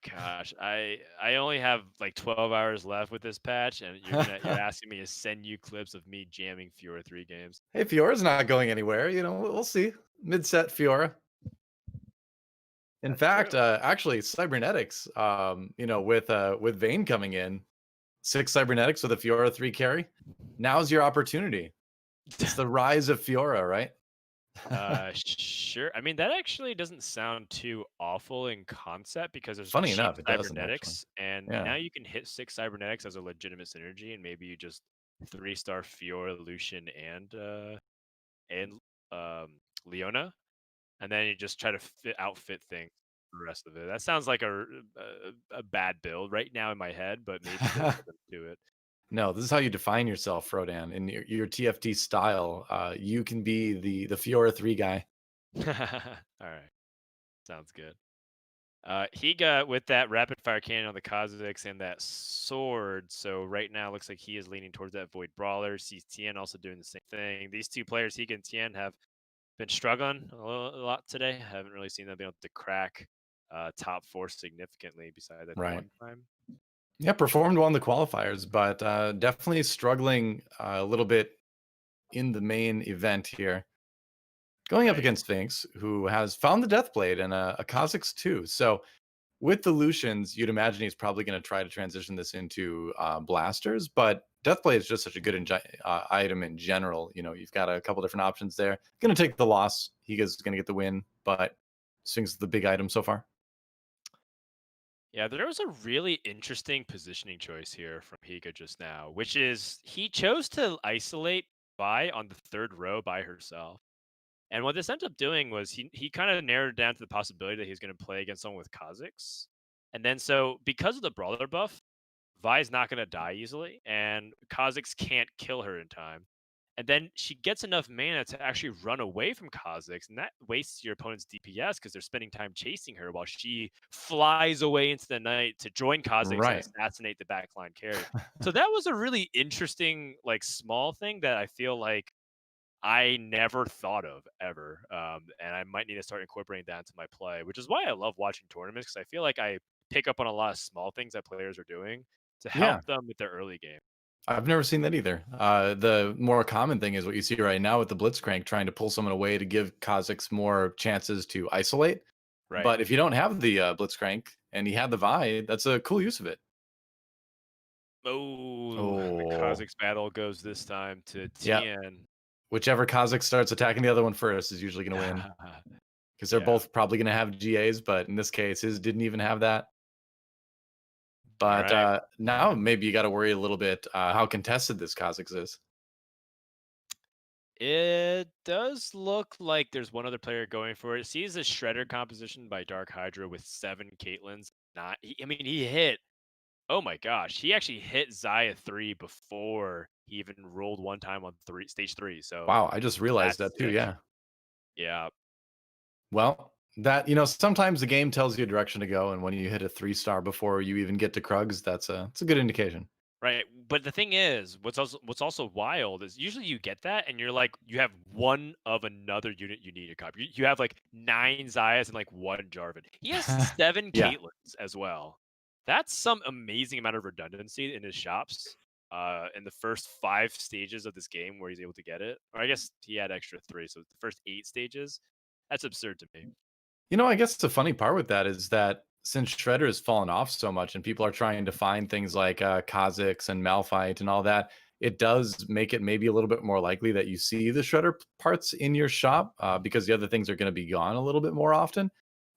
B: Gosh, I only have like 12 hours left with this patch, and you're asking me to send you clips of me jamming Fiora 3 games.
A: Hey, Fiora's not going anywhere. We'll see. Mid-set Fiora. In
B: That's true.
A: fact, actually, cybernetics. With Vayne coming in, 6 cybernetics with a Fiora 3 carry. Now's your opportunity. It's the rise of Fiora, right?
B: Sure. I mean, that actually doesn't sound too awful in concept because there's
A: Funny
B: cheap
A: enough, it doesn't actually.
B: cybernetics, and
A: Yeah,
B: now you can hit 6 cybernetics as a legitimate synergy, and maybe you just 3-star Fiora, Lucian, and Leona, and then you just try to outfit things for the rest of it. That sounds like a bad build right now in my head, but maybe there's
A: yeah.
B: something to it.
A: No, this is how you define yourself, Frodan, in your TFT style. You can be the Fiora 3 guy.
B: All right, sounds good. Higa with that rapid fire cannon on the Kha'Zix and that sword. So right now looks like he is leaning towards that Void Brawler. Sees Tien also doing the same thing. These two players, Higa and Tien, have been struggling a lot today. Haven't really seen them be able to crack top four significantly besides that
A: Right.
B: one time.
A: Yeah, performed well in the qualifiers, but definitely struggling a little bit in the main event here. Going up
B: Right.
A: against Sphinx, who has found the Deathblade and a Kha'Zix too. So with the Lucians, you'd imagine he's probably going to try to transition this into blasters, but Deathblade is just such a good item in general. You've got a couple different options there. Going to take the loss. Higa's going to get the win, but Sphinx is the big item so far.
B: Yeah, there was a really interesting positioning choice here from Higa just now, which is he chose to isolate Vi on the third row by herself. And what this ends up doing was he kind of narrowed down to the possibility that he's going to play against someone with Kha'Zix. And then so because of the brawler buff, Vi's not going to die easily, and Kha'Zix can't kill her in time. And then she gets enough mana to actually run away from Kha'Zix, and that wastes your opponent's DPS because they're spending time chasing her while she flies away into the night to join Kha'Zix and
A: Right.
B: assassinate the backline carry. So that was a really interesting, like, small thing that I feel like I never thought of ever, and I might need to start incorporating that into my play, which is why I love watching tournaments because I feel like I pick up on a lot of small things that players are doing to
A: Yeah.
B: help them with their early game.
A: I've never seen that either. The more common thing is what you see right now with the Blitzcrank trying to pull someone away to give Kha'Zix more chances to isolate.
B: Right.
A: But if you don't have the Blitzcrank and he had the Vi, that's a cool use of it.
B: Oh, the
A: Oh,
B: Kha'Zix battle goes this time to
A: yeah.
B: Tien.
A: Whichever Kha'Zix starts attacking the other one first is usually going to win because they're
B: Yeah.
A: both probably going to have GAs. But in this case, his didn't even have that.
B: All
A: But
B: right.
A: now maybe you got to worry a little bit how contested this Kha'Zix is.
B: It does look like there's one other player going for it. Sees a Shredder composition by DarkHydra with 7 Caitlyn's. Not, I mean, he hit. Oh my gosh, he actually hit Xayah 3 before he even rolled one time on stage 3. So
A: Wow, I just realized
B: that's
A: that too.
B: sick.
A: Yeah.
B: Yeah.
A: Well, sometimes the game tells you a direction to go, and when you hit a 3-star before you even get to Krugs, it's a good indication.
B: Right, but the thing is, what's also wild is usually you get that and you're like you have one of another unit you need to copy. You have like 9 Zayas and like 1 Jarvan. He has 7
A: Yeah.
B: Caitlyn's as well. That's some amazing amount of redundancy in his shops. In the first 5 stages of this game where he's able to get it. Or I guess he had extra 3, so the first 8 stages. That's absurd to me.
A: I guess the funny part with that is that since Shredder has fallen off so much and people are trying to find things like Kha'Zix and Malphite and all that, it does make it maybe a little bit more likely that you see the Shredder parts in your shop because the other things are going to be gone a little bit more often.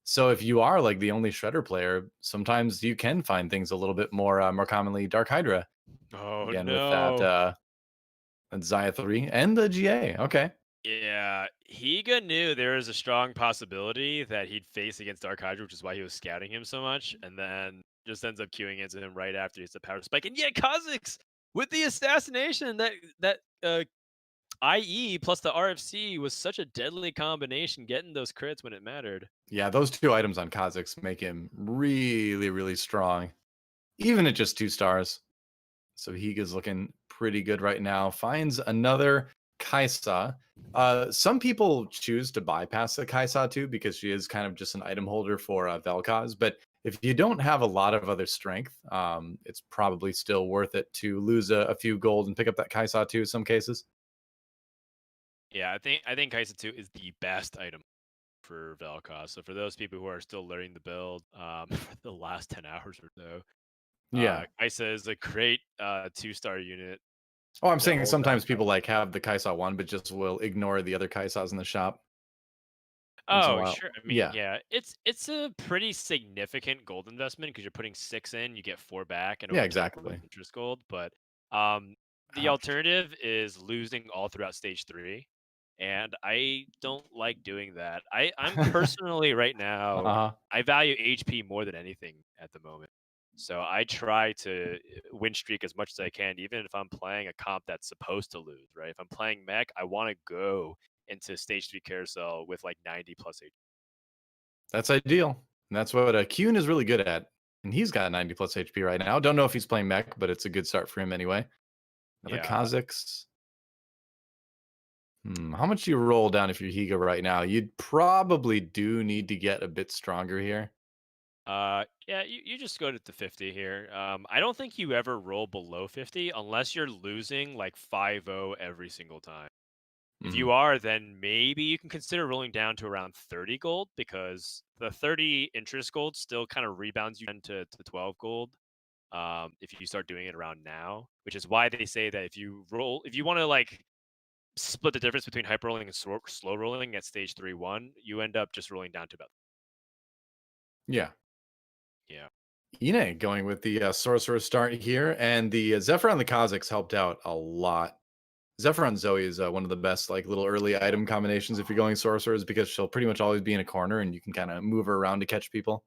A: So if you are like the only Shredder player, sometimes you can find things a little bit more commonly Dark Hydra
B: Oh
A: again with that
B: no.
A: Xayah 3 and the GA. Okay.
B: Yeah, Higa knew there was a strong possibility that he'd face against DarkHydra, which is why he was scouting him so much, and then just ends up queuing into him right after he's the power spike. And yeah, Kha'Zix with the assassination, that IE plus the RFC was such a deadly combination, getting those crits when it mattered.
A: Yeah, those two items on Kha'Zix make him really, really strong, even at just 2 stars. So Higa's looking pretty good right now. Finds another Kaisa. Some people choose to bypass the Kaisa too because she is kind of just an item holder for Vel'Koz. But if you don't have a lot of other strength, it's probably still worth it to lose a few gold and pick up that Kaisa too. In some cases.
B: Yeah, I think Kaisa 2 is the best item for Vel'Koz. So for those people who are still learning the build, for the last 10 hours or so,
A: Yeah.
B: Kaisa is a great 2-star unit
A: Oh, I'm
B: to
A: saying
B: hold down
A: sometimes people like have the Kaisa one, but just will ignore the other Kaisas in the shop once in a
B: Oh,
A: while.
B: sure. I mean,
A: Yeah.
B: yeah, it's a pretty significant gold investment because you're putting 6 in, you get 4 back, and
A: Yeah.
B: over time you lose
A: Exactly.
B: interest gold. But um, the
A: Ouch.
B: alternative is losing all throughout stage 3, and I don't like doing that. I'm personally right now,
A: Uh-huh.
B: I value HP more than anything at the moment. So I try to win streak as much as I can, even if I'm playing a comp that's supposed to lose, right? If I'm playing mech, I want to go into stage 3 carousel with like 90 plus HP.
A: That's ideal. And that's what Kiyoon is really good at. And he's got 90 plus HP right now. Don't know if he's playing mech, but it's a good start for him anyway. Another
B: Yeah.
A: Kha'Zix. How much do you roll down if you're Higa right now? You'd probably do need to get a bit stronger here.
B: Yeah, you just go to 50 here. I don't think you ever roll below 50 unless you're losing like 5-0 every single time. If
A: Mhm.
B: you are, then maybe you can consider rolling down to around 30 gold because the 30 interest gold still kind of rebounds you to 12 gold. If you start doing it around now, which is why they say that if you want to like split the difference between hyper rolling and slow rolling at stage 3-1, you end up just rolling down to about,
A: Yeah.
B: yeah.
A: Inay going with the Sorcerer start here. And the Zephyr on the Kha'Zix helped out a lot. Zephyr on Zoe is one of the best like little early item combinations if you're going Sorcerers because she'll pretty much always be in a corner and you can kind of move her around to catch people.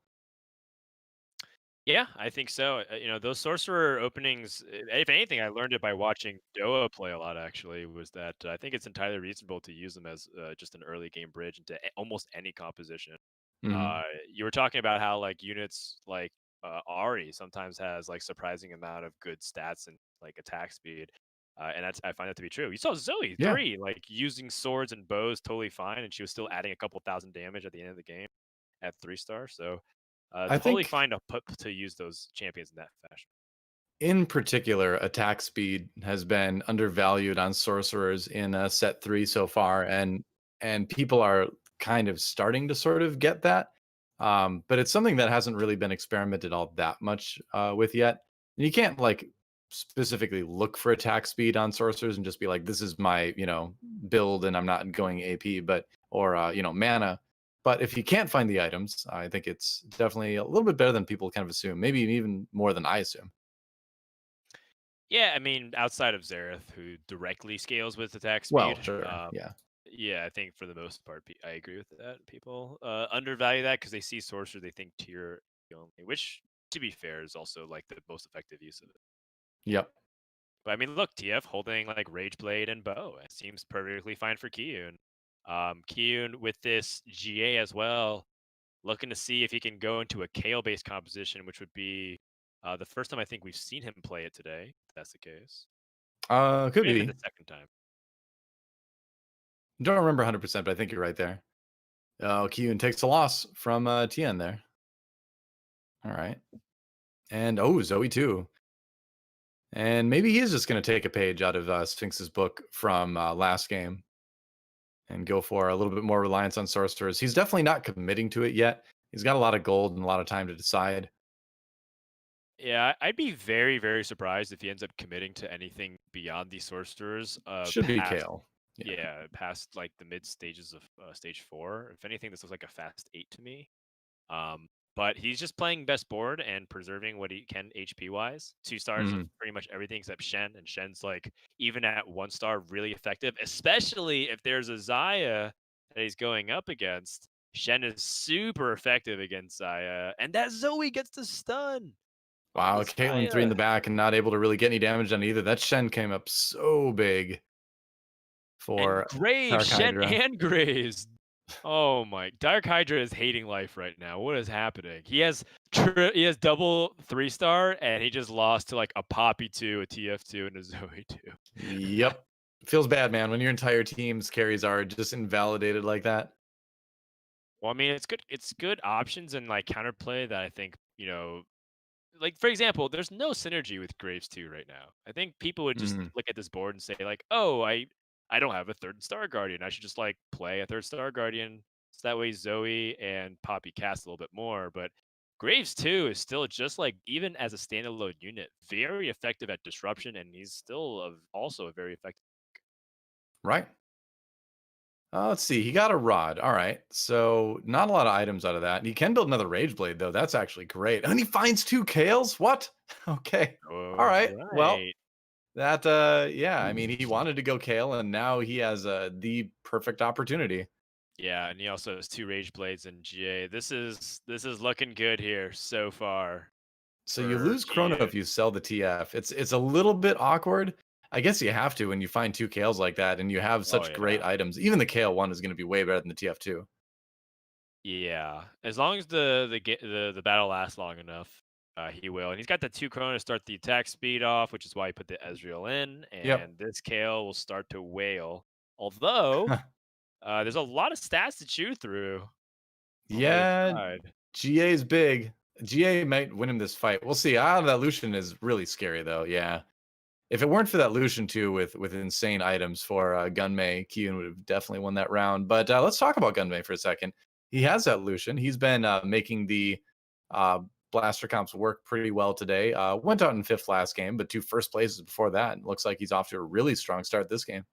B: Yeah, I think so. Those sorcerer openings, if anything, I learned it by watching DoA play a lot, actually, was that I think it's entirely reasonable to use them as just an early game bridge into almost any composition.
A: Mhm.
B: You were talking about how like units like Ari sometimes has like surprising amount of good stats and like attack speed. And I find that to be true. You saw Zoe
A: Yeah.
B: 3 like using swords and bows totally fine, and she was still adding a couple thousand damage at the end of the game at 3 star. So
A: I
B: totally
A: think
B: fine to use those champions in that fashion.
A: in particular, attack speed has been undervalued on sorcerers in set 3 so far, and people are kind of starting to sort of get that. But it's something that hasn't really been experimented all that much with yet. And you can't like specifically look for attack speed on sorcerers and just be like, this is my, build and I'm not going AP, but or mana. But if you can't find the items, I think it's definitely a little bit better than people kind of assume, maybe even more than I assume.
B: Yeah, I mean, outside of Zareth, who directly scales with attack
A: Well,
B: speed,
A: sure. Yeah.
B: yeah, I think for the most part, I agree with that. People undervalue that because they see sorcerer, they think tier only, which, to be fair, is also like the most effective use of it.
A: Yep.
B: But I mean, look, TF holding like Rage Blade and Bow, it seems perfectly fine for Kiyoon. Kiyoon with this GA as well, looking to see if he can go into a Kale based composition, which would be the first time I think we've seen him play it today. If that's the case.
A: Could
B: Maybe
A: be.
B: the second time.
A: Don't remember 100%, but I think you're right there. Oh, Kiyoon takes a loss from Tien there. All right. And oh, Zoe too. And maybe he is just going to take a page out of Sphinx's book from last game and go for a little bit more reliance on sorcerers. He's definitely not committing to it yet. He's got a lot of gold and a lot of time to decide.
B: Yeah, I'd be very, very surprised if he ends up committing to anything beyond the sorcerers.
A: Should be
B: Past
A: Kale. Yeah.
B: Yeah, past like the mid stages of stage 4. If anything, this looks like a fast 8 to me. Um, but he's just playing best board and preserving what he can HP wise. 2 stars of
A: Mhm.
B: pretty much everything except Shen, and Shen's like even at 1 star really effective, especially if there's a Zaya that he's going up against. Shen is super effective against Zaya, and that Zoe gets the stun on
A: Wow,
B: the
A: Caitlyn 3 in
B: Zaya.
A: the back and not able to really get any damage on either. That Shen came up so big
B: And
A: for
B: Graves, Shen
A: DarkHydra.
B: and Graves. Oh my, DarkHydra is hating life right now. What is happening? He has double 3 star, and he just lost to like a Poppy 2, a TF2, and a Zoe 2.
A: Yep. Feels bad, man, when your entire team's carries are just invalidated like that.
B: Well, I mean, it's good options and like counterplay that I think, like for example, there's no synergy with Graves 2 right now. I think people would just
A: Mhm.
B: look at this board and say like, "Oh, I don't have a third Star Guardian. I should just like play a third Star Guardian so that way Zoe and Poppy cast a little bit more." But Graves 2 is still just like even as a standalone unit, very effective at disruption, and he's still also a very effective.
A: Right. Let's see. He got a rod. All right. So not a lot of items out of that. He can build another Rage Blade, though. That's actually great. And he finds 2 Kales? What? Okay. All
B: All
A: right. Well,
B: right.
A: that yeah, I mean, he wanted to go Kale, and now he has the perfect opportunity.
B: Yeah, and he also has 2 Rage Blades in GA. This is looking good here so far
A: So you
B: for
A: lose Chrono
B: Kiyoon.
A: if you sell the TF. It's a little bit awkward. I guess you have to when you find 2 Kales like that and you have
B: Oh
A: such great
B: yeah.
A: items. Even the Kale one is going to be way better than the TF2.
B: Yeah. As long as the battle lasts long enough, he will. And he's got the 2 Chrono to start the attack speed off, which is why he put the Ezreal in,
A: Yep.
B: and this Kale will start to wail. Although, there's a lot of stats to chew through on the other
A: Yeah,
B: side.
A: GA is big. GA might win him this fight. We'll see. Ah, that Lucian is really scary though. Yeah. If it weren't for that Lucian too, with insane items for Gunmay, Kiyoon would have definitely won that round. But let's talk about Gunmay for a second. He has that Lucian. He's been making the uh, blaster comps work pretty well today. Went out in fifth last game, but 2 first places before that. And looks like he's off to a really strong start this game.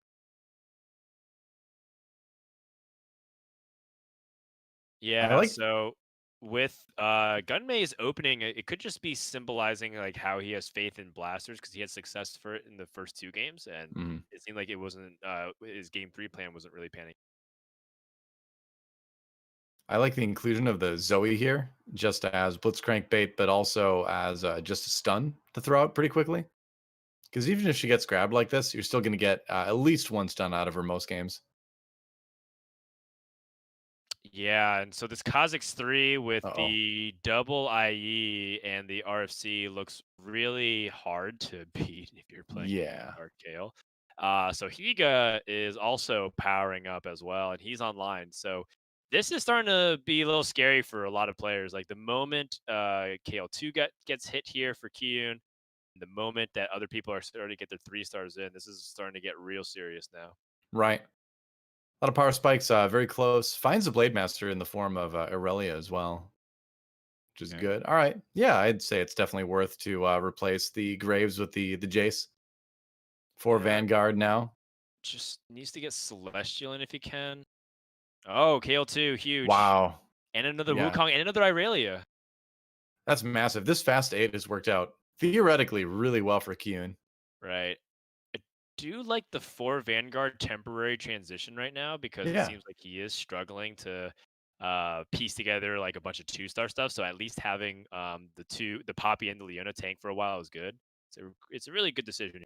A: I
B: Yeah,
A: like.
B: so with Gunmay's opening, it could just be symbolizing like how he has faith in blasters because he had success for it in the first 2 games, and
A: Mhm.
B: it seemed like it wasn't his game 3 plan wasn't really panning.
A: I like the inclusion of the Zoe here, just as Blitzcrank bait, but also as just a stun to throw out pretty quickly. Because even if she gets grabbed like this, you're still going to get at least one stun out of her most games.
B: Yeah, and so this Kha'Zix 3 with
A: Uh-oh.
B: the double IE and the RFC looks really hard to beat if you're playing
A: Yeah.
B: Dark Gale. So Higa is also powering up as well, and he's online. So this is starting to be a little scary for a lot of players. Like the moment KL2 gets hit here for Kiyoon, the moment that other people are starting to get their 3 stars in, this is starting to get real serious now.
A: Right. A lot of power spikes, very close. Finds the Blade Master in the form of Aurelia as well, which is
B: Okay.
A: good. All right. Yeah, I'd say it's definitely worth to replace the Graves with the Jace for
B: Yeah,
A: Vanguard now.
B: just needs to get Celestial in if he can. Oh, KL2, huge.
A: Wow.
B: And another
A: Yeah,
B: Wukong and another Irelia.
A: that's massive. This fast 8 has worked out theoretically really well for Kiyoon.
B: Right. I do like the 4 Vanguard temporary transition right now because it
A: Yeah.
B: seems like he is struggling to piece together like a bunch of 2-star stuff. So at least having the Poppy and the Leona tank for a while is good. So it's a really good decision.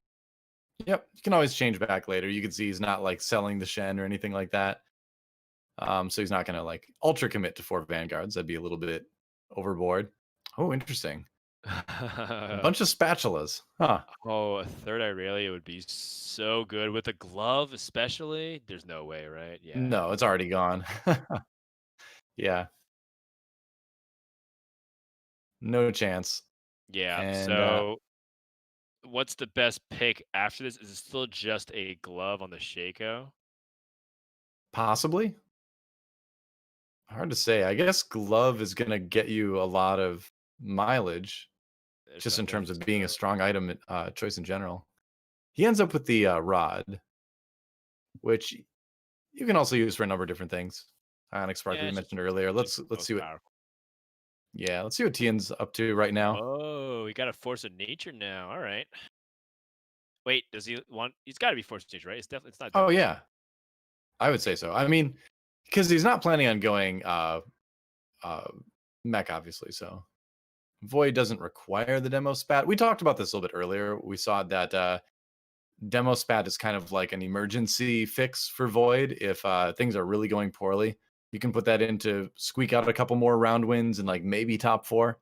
A: Yep. You can always change back later. You can see he's not like selling the Shen or anything like that. So he's not gonna like ultra commit to 4 Vanguards. That'd be a little bit overboard. Oh, interesting. A bunch of spatulas. Huh.
B: Oh, a third Irelia would be so good with a glove, especially. There's no way, right? Yeah.
A: No, it's already gone. Yeah, no chance.
B: Yeah.
A: And
B: So what's the best pick after this? Is it still just a glove on the Shaco?
A: possibly hard to say. I guess glove is gonna get you a lot of mileage,
B: There's
A: just in
B: nothing.
A: terms of being a
B: So
A: strong item choice in general. He ends up with the rod, which you can also use for a number of different things. Ionic Spark
B: yeah,
A: we
B: it's
A: mentioned earlier.
B: just
A: Let's
B: most
A: see what
B: powerful.
A: let's see what Tien's up to right now.
B: Oh, he got a force of nature now. All right. Wait, does he want? He's got to be force of nature, right? It's definitely. It's not
A: Oh
B: demolition.
A: yeah, I would say so. I mean, because he's not planning on going uh mech, obviously. So Void doesn't require the demo spat. We talked about this a little bit earlier. We saw that demo spat is kind of like an emergency fix for Void. If things are really going poorly, you can put that in to squeak out a couple more round wins and like maybe top 4.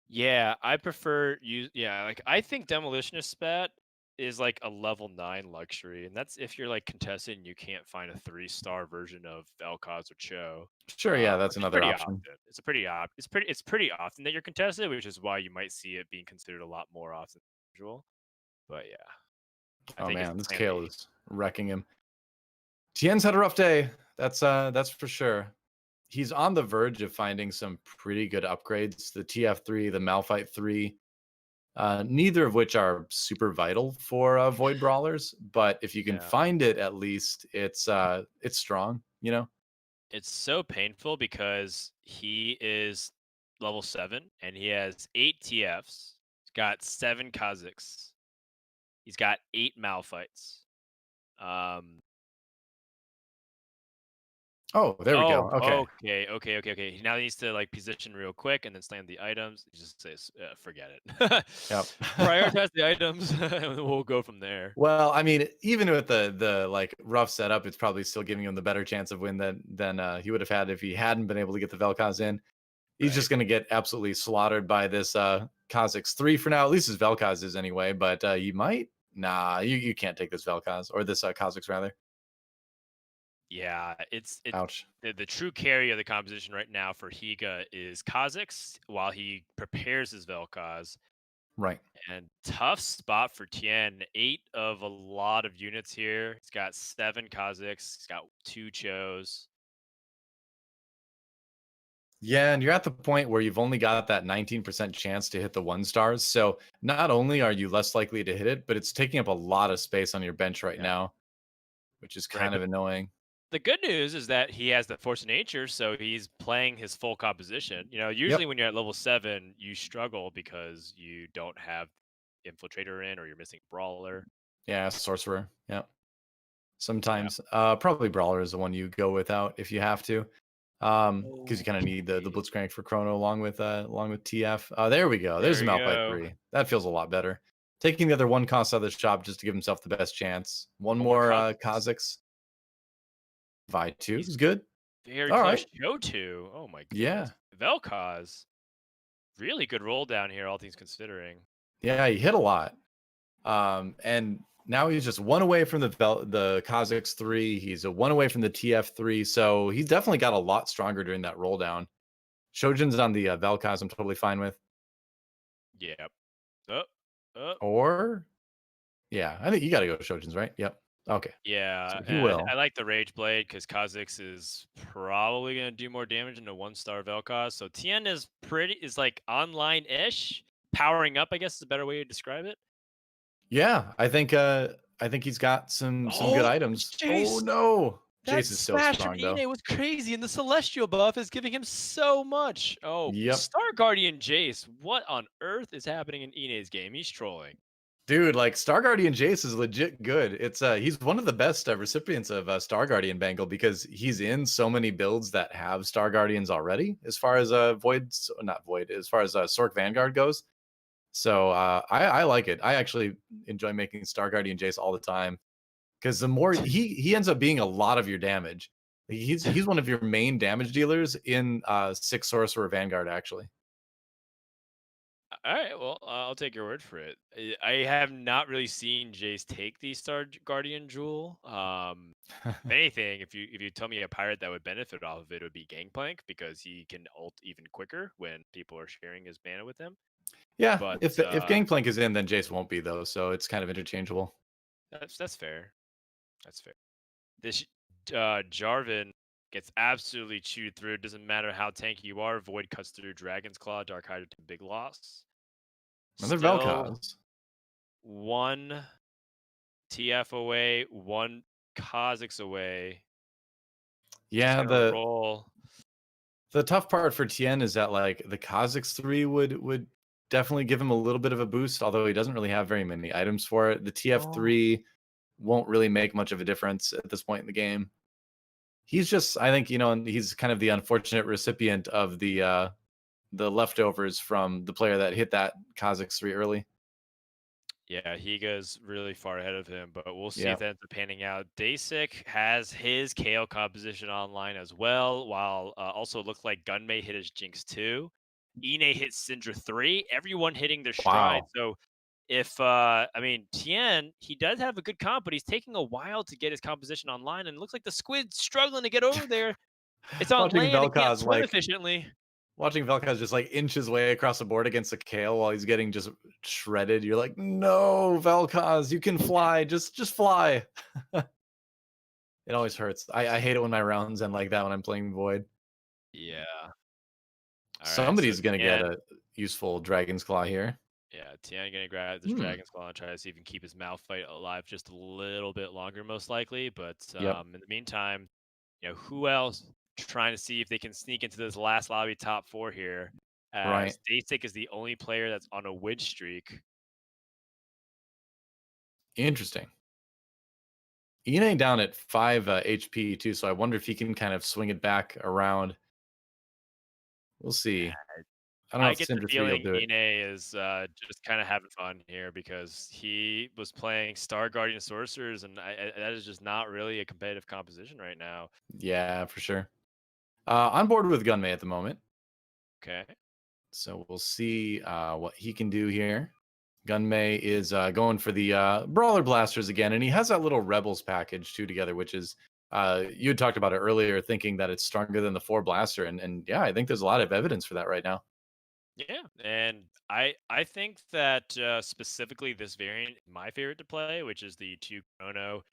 B: Yeah, I prefer use. Yeah, like I think demolitionist spat is like a level 9 luxury, and that's if you're like contested and you can't find a 3-star version of Vel'Koz or Cho.
A: Sure, yeah, that's
B: Which is
A: another
B: pretty
A: option.
B: often. It's pretty often that you're contested, which is why you might see it being considered a lot more often than usual. But yeah, I
A: Oh
B: think it's
A: man, this
B: plan
A: Kale
B: B.
A: is wrecking him. Tien's had a rough day. That's for sure. He's on the verge of finding some pretty good upgrades. The TF3, the Malphite 3, neither of which are super vital for Void Brawlers, but if you can
B: Yeah.
A: find it at least, it's strong, you know?
B: It's so painful because he is level 7 and he has 8 TFs. He's got 7 Kha'Zix. He's got 8 Malphites. Um
A: Oh, there we
B: Oh,
A: go. Okay.
B: okay. Now he needs to like position real quick and then slam the items. He just says, "Forget it.
A: Yep.
B: Prioritize the items, and we'll go from there."
A: Well, I mean, even with the like rough setup, it's probably still giving him the better chance of win than he would have had if he hadn't been able to get the Vel'Koz in. He's
B: Right?
A: just gonna get absolutely slaughtered by this Kha'Zix 3 for now. At least his Vel'Koz is anyway, but you might you can't take this Vel'Koz or this Kha'Zix rather.
B: Yeah, it's
A: Ouch.
B: the true carry of the composition right now for Higa is Kha'Zix while he prepares his Vel'Koz.
A: Right.
B: And tough spot for Tien. 8 of a lot of units here. He's got 7 Kha'Zix. He's got 2 Chos.
A: Yeah, and you're at the point where you've only got that 19% chance to hit the 1 stars. So not only are you less likely to hit it, but it's taking up a lot of space on your bench right
B: Yeah.
A: now, which is
B: Right,
A: kind
B: but
A: of annoying.
B: the good news is that he has the force of nature, so he's playing his full composition. You know, usually
A: Yep.
B: when you're at level 7, you struggle because you don't have infiltrator in or you're missing brawler.
A: Yeah, sorcerer. Yep.
B: Yeah.
A: Sometimes probably brawler is the one you go without if you have to. Because you kind of need the
B: Okay.
A: Blitzcrank for Chrono along with TF. There we go. There's
B: There
A: a
B: we
A: Malphite
B: go.
A: 3. That feels a lot better. Taking the other one cost out of the shop just to give himself the best chance. One
B: One more
A: more
B: Kha'Zix.
A: Kha'Zix. Vi 2
B: He's
A: is good.
B: very
A: All
B: close.
A: right.
B: Show Oh my goodness.
A: Yeah.
B: Vel'Koz. Really good roll down here, all things considering.
A: Yeah, he hit a lot. And now he's just one away from the Kha'Zix 3. He's a one away from the TF3. So he's definitely got a lot stronger during that roll down. Shojin's on the Vel'Koz I'm totally fine with.
B: Yep. Up. Up.
A: Or yeah, I think you got to go Shojin's, right? Yep. Okay.
B: Yeah,
A: So he
B: and I
A: will.
B: like the Rage Blade because Kha'Zix is probably gonna do more damage than a 1-star Vel'Koz. So Tien is like online-ish, powering up. I guess is a better way to describe it.
A: Yeah, I think he's got some good
B: Oh,
A: items. Oh
B: Jace!
A: no.
B: That
A: Jace is so
B: smash from
A: strong though.
B: Inay was crazy, and the Celestial buff is giving him so much. Oh,
A: Yep.
B: Star Guardian Jace, what on earth is happening in Inay's game? He's trolling.
A: Dude, like Star Guardian Jace is legit good. It's he's one of the best recipients of Star Guardian Bangle because he's in so many builds that have Star Guardians already. As far as not Void, as far as Sork Vanguard goes. So I like it. I actually enjoy making Star Guardian Jace all the time because the more he ends up being a lot of your damage. He's one of your main damage dealers in Six Sorcerer Vanguard actually.
B: All right, well, I'll take your word for it. I have not really seen Jace take the Guardian Jewel. If anything, if you tell me a pirate that would benefit off of it, would be Gangplank because he can ult even quicker when people are sharing his mana with him.
A: Yeah,
B: But
A: if Gangplank is in, then Jace won't be though, so it's kind of interchangeable.
B: that's fair. That's fair. This Jarvan gets absolutely chewed through. Doesn't matter how tanky you are. Void cuts through Dragon's Claw. DarkHydra to big loss.
A: Another
B: Still
A: Vel'Koz.
B: one TF away, one Kha'Zix away. Just
A: Yeah,
B: gonna roll.
A: the tough part for Tien is that like the Kha'Zix 3 would definitely give him a little bit of a boost, although he doesn't really have very many items for it. The
B: Oh.
A: TF3 won't really make much of a difference at this point in the game. He's just I think, he's kind of the unfortunate recipient of the leftovers from the player that hit that Kha'Zix 3 early.
B: Yeah, Higa's really far ahead of him, but we'll see
A: Yeah.
B: if that ends up panning out. Dasik has his KO composition online as well, while also looks like Gunmay hit his Jinx 2. Inay hit Syndra 3. Everyone hitting their stride.
A: Wow.
B: So if I mean Tien, he does have a good comp, but he's taking a while to get his composition online, and it looks like the squid's struggling to get over there. It's on
A: Watching
B: land, it can't
A: Vel'Koz
B: swim
A: like
B: efficiently.
A: Watching Vel'Koz just like inch his way across the board against a Kale while he's getting just shredded. You're like, no, Vel'Koz, you can fly. Just fly. It always hurts. I hate it when my rounds end like that when I'm playing Void.
B: Yeah. All right. So
A: Somebody's gonna get
B: Tien,
A: a useful Dragon's Claw here.
B: yeah, Tien gonna grab this
A: Hmm.
B: Dragon's Claw and try to see if he can keep his Malphite alive just a little bit longer, most likely. But
A: Yep.
B: in the meantime, who else trying to see if they can sneak into this last lobby top four here?
A: Right.
B: As Dasik is the only player that's on a win streak.
A: Interesting. Inay down at 5 HP too, so I wonder if he can kind of swing it back around. We'll see. I don't know
B: I
A: if
B: get the
A: Cinder 3 will
B: feeling
A: do it.
B: Inay is just kind of having fun here because he was playing Star Guardian Sorcerers, and that is just not really a competitive composition right now.
A: Yeah, for sure. On board with Gunmay at the moment.
B: Okay.
A: So we'll see what he can do here. Gunmay is going for the Brawler Blasters again, and he has that little Rebels package too together, which is you had talked about it earlier, thinking that it's stronger than the 4 Blaster, and yeah, I think there's a lot of evidence for that right now.
B: Yeah, and I think that specifically this variant is my favorite to play, which is the 2 Chrono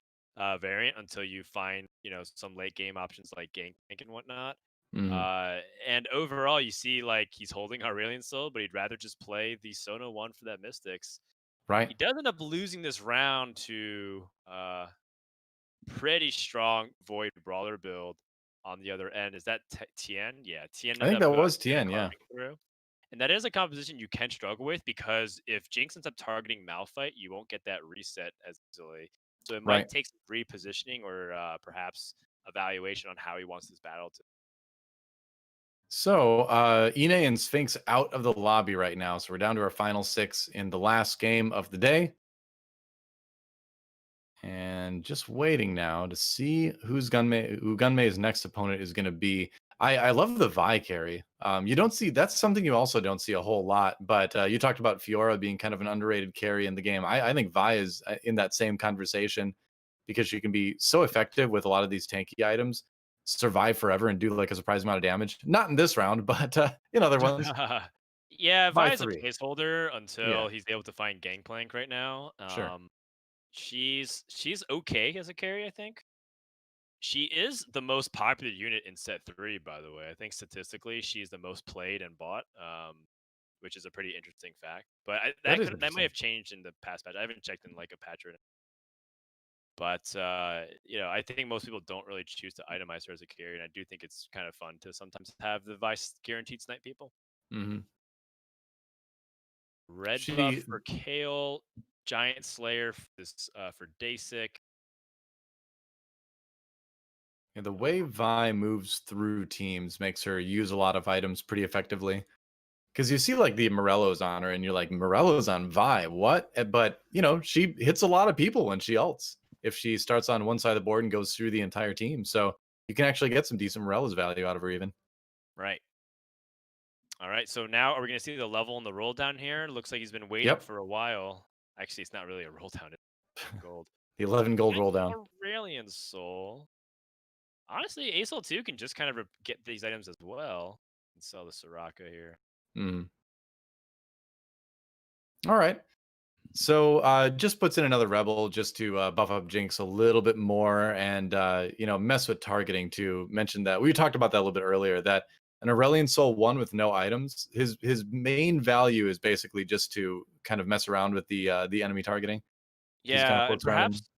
B: variant until you find some late game options like Gank and whatnot.
A: Mhm.
B: And overall, you see like he's holding Aurelion still, but he'd rather just play the Sono one for that Mystics.
A: Right?
B: He does end up losing this round to pretty strong Void Brawler build on the other end. Is that Tien? Yeah, Tien
A: I
B: ended
A: think
B: up
A: that was
B: kind of
A: Tien. Yeah.
B: carving through. And that is a composition you can struggle with because if Jinx ends up targeting Malphite, you won't get that reset as easily. So it might
A: Right.
B: take some repositioning or perhaps evaluation on how he wants this battle to.
A: So, Inay and Sphinx out of the lobby right now. So we're down to our final six in the last game of the day. And just waiting now to see who Gunmay's next opponent is going to be. I love the Vi carry. You don't see that's something you also don't see a whole lot. But you talked about Fiora being kind of an underrated carry in the game. I think Vi is in that same conversation because she can be so effective with a lot of these tanky items, survive forever and do like a surprising amount of damage. Not in this round, but in other ones.
B: Yeah,
A: Vi
B: Vi is a
A: 3.
B: placeholder until
A: Yeah,
B: he's able to find Gangplank right now.
A: sure.
B: She's okay as a carry, I think. She is the most popular unit in set 3, by the way. I think statistically she's the most played and bought, which is a pretty interesting fact. But
A: That is
B: that might
A: interesting.
B: have changed in the past patch. I haven't checked in like a patch or but I think most people don't really choose to itemize her as a carry, and I do think it's kind of fun to sometimes have the Vice guaranteed snipe people.
A: Hmm.
B: Red buff
A: She
B: for Kale, Giant Slayer for this for Dasic.
A: Yeah, the way Vi moves through teams makes her use a lot of items pretty effectively. Because you see, like, the Morellos on her, and you're like, Morellos on Vi, what? But, she hits a lot of people when she ults. If she starts on one side of the board and goes through the entire team. So you can actually get some decent Morellos value out of her, even.
B: Right. All right. So now are we going to see the level and the roll down here? Looks like he's been waiting
A: Yep.
B: for a while. Actually, it's not really a roll down. It's gold.
A: The 11 gold
B: And
A: roll down.
B: Aurelian Soul. Honestly, Asol 2 can just kind of get these items as well. And sell the Soraka here.
A: Mm. All right. So just puts in another rebel just to buff up Jinx a little bit more and mess with targeting too. Mentioned that we talked about that a little bit earlier. That an Aurelian Soul one with no items, his main value is basically just to kind of mess around with the enemy targeting because he kind of
B: Yeah, and
A: floats around and
B: perhaps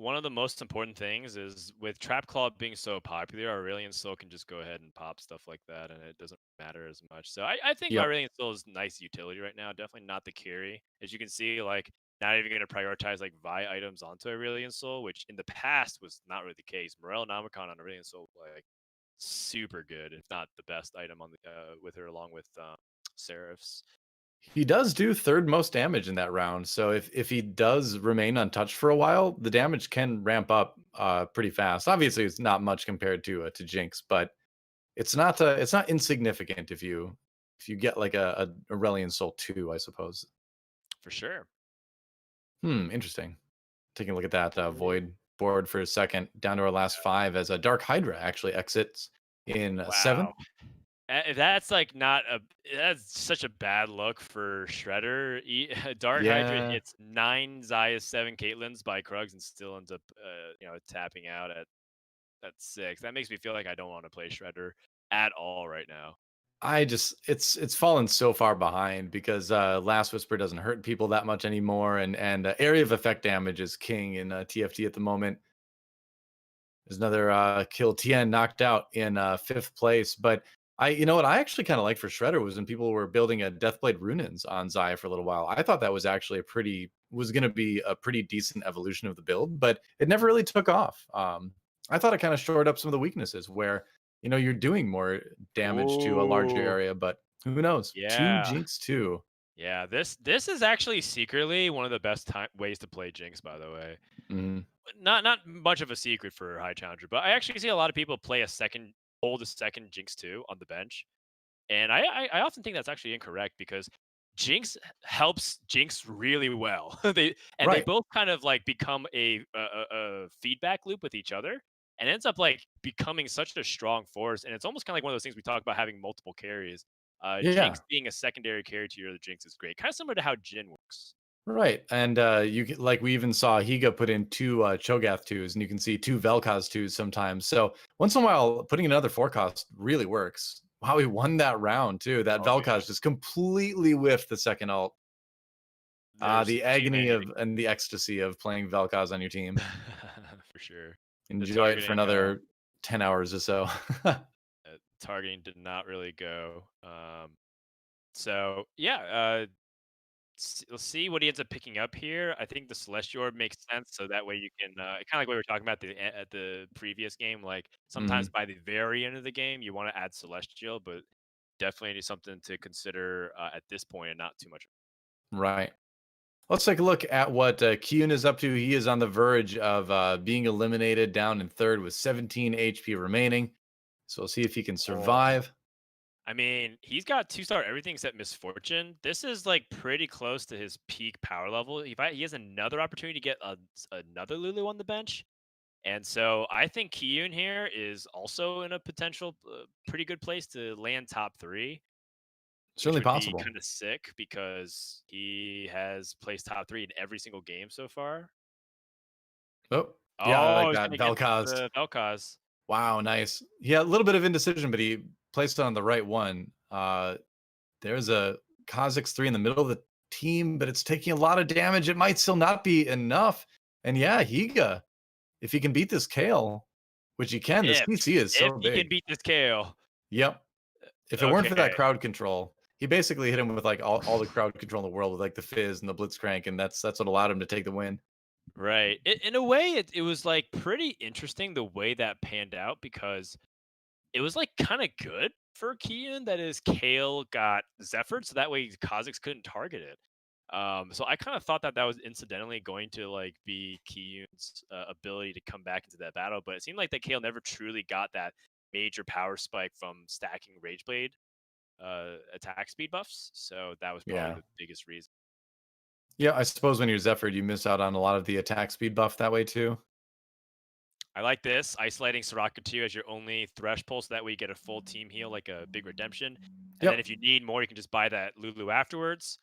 B: one of the most important things is with Trap Claw being so popular, Aurelion Soul can just go ahead and pop stuff like that, and it doesn't matter as much. So I think
A: yep.
B: Aurelion Soul is nice utility right now. Definitely not the carry. As you can see, like not even going to prioritize like Vi items onto Aurelion Soul, which in the past was not really the case. Morel Namicon on Aurelion Soul like super good, if not the best item on the with her along with Seraphs.
A: He does do third most damage in that round. So if he does remain untouched for a while, the damage can ramp up pretty fast. Obviously, it's not much compared to Jinx, but it's not insignificant if you get like a Aurelion Soul 2, I suppose.
B: For sure.
A: Interesting. Taking a look at that Void board for a second, down to our last five as a DarkHydra actually exits in
B: Wow.
A: 7.
B: That's like not a that's such a bad look for Shredder. Dark Hydra
A: Yeah,
B: hits 9 Zaya 7 Caitlyn's by Krugs and still ends up tapping out at 6. That makes me feel like I don't want to play Shredder at all right now.
A: it's fallen so far behind because Last Whisper doesn't hurt people that much anymore, and area of effect damage is king in TFT at the moment. There's another kill. Tien knocked out in fifth place. But you know what I actually kind of like for Shredder was when people were building a Deathblade Runins on Zaya for a little while. I thought that was actually was going to be a pretty decent evolution of the build, but it never really took off. I thought it kind of shored up some of the weaknesses where you're doing more damage to a larger
B: Ooh.
A: area, but who knows? Two
B: Yeah.
A: Jinx two.
B: Yeah, this is actually secretly one of the best ways to play Jinx, by the way.
A: Mhm.
B: Not much of a secret for High Challenger, but I actually see a lot of people hold a second Jinx 2 on the bench. And I often think that's actually incorrect because Jinx helps Jinx really well. They
A: Right.
B: both kind of like become a feedback loop with each other and ends up like becoming such a strong force. And it's almost kind of like one of those things we talk about having multiple carries.
A: Yeah.
B: Jinx being a secondary carry to your other Jinx is great. Kind of similar to how Jin works.
A: Right, and like we even saw Higa put in two Cho'Gath twos, and you can see two Vel'Koz twos sometimes. So once in a while, putting another forecast really works. Wow, he won that round too. That
B: Oh yeah.
A: Vel'Koz just completely whiffed the second ult.
B: There's
A: The
B: too
A: agony
B: many
A: of and the ecstasy of playing Vel'Koz on your team.
B: for sure. The
A: Enjoy it for
B: targeting
A: another 10 hours or so.
B: targeting did not really go. So yeah, Let's see what he ends up picking up here. I think the Celestial Orb makes sense, so that way you can kind of like what we were talking about at the previous game. Like sometimes
A: Mhm.
B: by the very end of the game, you want to add Celestial, but definitely something to consider at this point and not too much.
A: Right. Let's take a look at what Kiyoon is up to. He is on the verge of being eliminated, down in third with 17 HP remaining. So we'll see if he can
B: Oh,
A: survive.
B: I mean, he's got 2-star everything except Misfortune. This is like pretty close to his peak power level. He has another opportunity to get another Lulu on the bench. And so I think Kiyoon here is also in a potential pretty good place to land top three, which
A: Certainly
B: would be
A: possible.
B: kind of sick because he has placed top three in every single game so far.
A: Oh, yeah, I
B: Oh,
A: like
B: he's
A: that.
B: going to get
A: Vel'Koz.
B: the Vel'Koz.
A: Wow, nice. Yeah, a little bit of indecision, but he placed it on the right one. There's a Kha'Zix 3 in the middle of the team, but it's taking a lot of damage. It might still not be enough. And yeah, Higa, if he can beat this Kale, which he can, the
B: If
A: CC is
B: if
A: so
B: he can
A: big.
B: beat this KO.
A: Yep. If it weren't for that
B: Okay.
A: crowd control, he basically hit him with like all the crowd control in the world with like the fizz and the blitzcrank, and that's what allowed him to take the win.
B: Right. In a way, it was like pretty interesting the way that panned out because it was like kind of good for Kiyoon that his Kale got Zephyr, so that way Kha'Zix couldn't target it. So I kind of thought that that was incidentally going to like be Kiyoon's ability to come back into that battle, but it seemed like that Kale never truly got that major power spike from stacking Rageblade attack speed buffs. So that was probably
A: Yeah.
B: the biggest reason.
A: Yeah, I suppose when you're Zephyr, you miss out on a lot of the attack speed buff that way too.
B: I like this, isolating Soraka 2 as your only Thresh pull, so that way you get a full team heal, like a big redemption. And then
A: Yep.
B: if you need more, you can just buy that Lulu afterwards.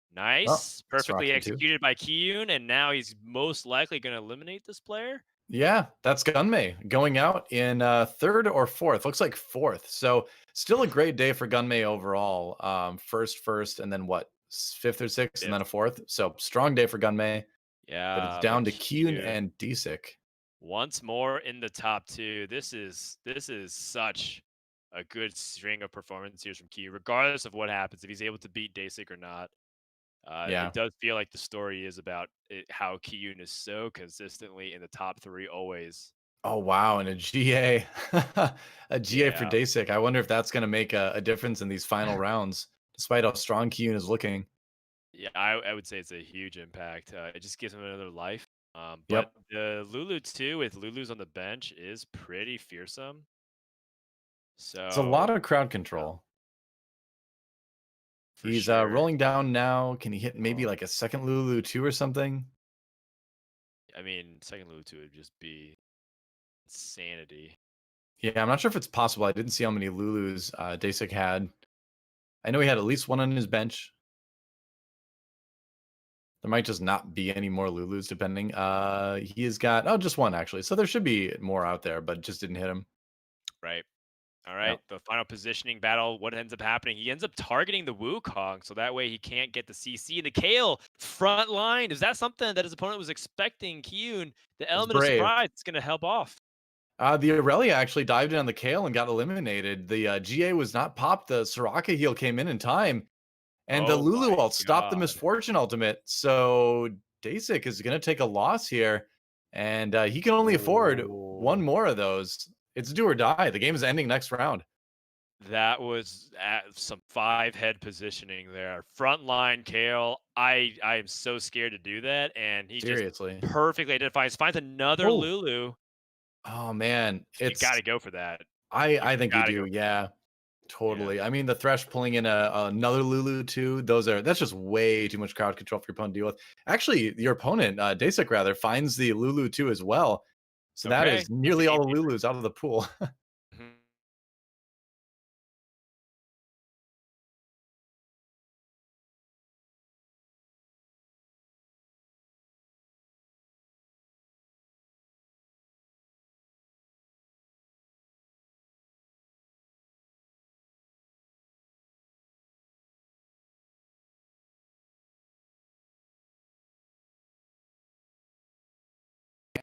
A: Oh,
B: Nice. Perfectly
A: Soraka too.
B: executed by Kiyoon, and now he's most likely going to eliminate this player.
A: Yeah, that's Gunmay going out in third or fourth. Looks like fourth. So still a great day for Gunmay overall. First, and then what? Fifth or sixth, and then
B: Fifth.
A: a fourth. So strong day for Gunmay, but it's
B: Yeah, but
A: down to Kiyoon
B: Kiyoon
A: and Disick.
B: once more in the top two. This is such a good string of performances here from Kiyoon, regardless of what happens, if he's able to beat Dasik or not.
A: Yeah.
B: It does feel like the story is about how Kiyoon is so consistently in the top three always.
A: Oh wow, and a GA, a GA for
B: Yeah.
A: Dasick. I wonder if that's going to make a difference in these final rounds, despite how strong Kiyoon is looking.
B: Yeah, I would say it's a huge impact. It just gives him another life. But
A: Yep,
B: the Lulu too, with Lulu's on the bench, is pretty fearsome.
A: it's a lot
B: So
A: of crowd
B: yeah,
A: control.
B: for
A: He's
B: sure.
A: rolling down now. Can he hit maybe
B: Oh,
A: like a second Lulu 2 or something?
B: I mean, second Lulu two would just be insanity.
A: Yeah, I'm not sure if it's possible. I didn't see how many Lulus Dasick had. I know he had at least one on his bench. There might just not be any more Lulus depending. He has got just one actually. So there should be more out there, but just didn't hit him.
B: Right. All
A: Yeah.
B: right. The final positioning battle. What ends up happening? He ends up targeting the Wukong, so that way he can't get the CC. The Kale front line. Is that something that his opponent was expecting? Kiyoon, the
A: It's
B: element of
A: brave.
B: surprise, is going to help off.
A: The Aurelia actually dived in on the Kale and got eliminated. The GA was not popped. The Soraka heal came in time. And the
B: Oh
A: Lulu
B: my
A: ult stopped the
B: god.
A: Misfortune ultimate. So Dasick is going to take a loss here. And he can only afford one
B: Oh,
A: more of those. It's do or die. The game is ending next round.
B: that was some five head positioning there. Front line Kale. I am so scared to do that, and he just
A: Seriously.
B: perfectly identifies, finds another
A: Oh,
B: Lulu.
A: oh man.
B: You got to go for that. You
A: I think you
B: got to
A: do.
B: go for that.
A: Yeah.
B: Yeah.
A: Totally. I mean, the Thresh pulling in another Lulu too. That's just way too much crowd control for your opponent to deal with. Actually, your opponent, Dasick rather, finds the Lulu too as well. So that
B: Okay.
A: is
B: That's a
A: nearly
B: game
A: all the
B: changer.
A: Lulus out of the pool.
B: Mhm.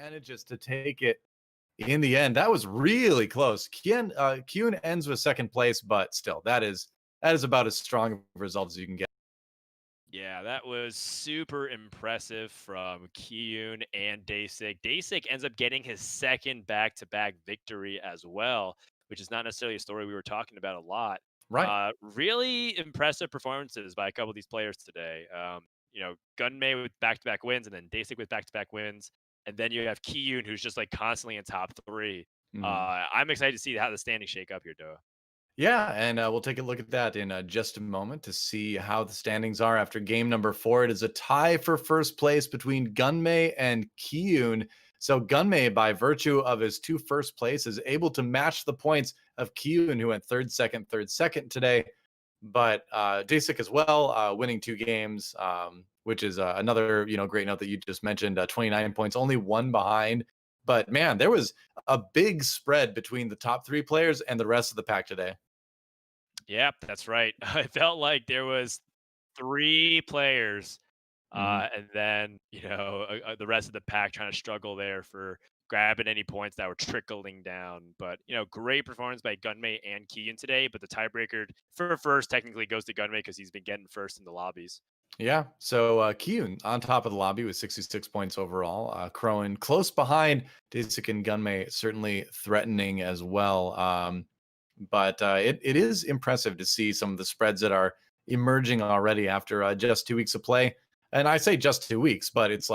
A: Manages to take it in the end. That was really close. Kiyoon ends with second place, but still, that is about as strong of a result as you can get.
B: Yeah, that was super impressive from Kiyoon and Dasik. Dasik ends up getting his second back-to-back victory as well, which is not necessarily a story we were talking about a lot.
A: Right.
B: Really impressive performances by a couple of these players today. Gunmay with back-to-back wins, and then Dasik with back-to-back wins, and then you have Kiyoon, who's just like constantly in top three.
A: Mhm.
B: I'm excited to see how the standings shake up here, Doa.
A: Yeah, and we'll take a look at that in just a moment to see how the standings are after game number 4. It is a tie for first place between Gunmay and Kiyoon. So Gunmay, by virtue of his 2 first place, is able to match the points of Kiyoon, who went third, second today. But Dasik as well, winning 2 games, which is another great note that you just mentioned. 29 points, only one behind. But man, there was a big spread between the top 3 players and the rest of the pack today.
B: Yep, that's right. I felt like there was 3 players,
A: Mhm.
B: and then, the rest of the pack trying to struggle there for grabbing any points that were trickling down. But, great performance by Gunmay and Keegan today, but the tiebreaker for first technically goes to Gunmay because he's been getting first in the lobbies.
A: Yeah. So Kiyoon on top of the lobby with 66 points overall. Crowan close behind Dasik and Gunmay, certainly threatening as well. But it is impressive to see some of the spreads that are emerging already after just 2 weeks of play. And I say just 2 weeks, but it's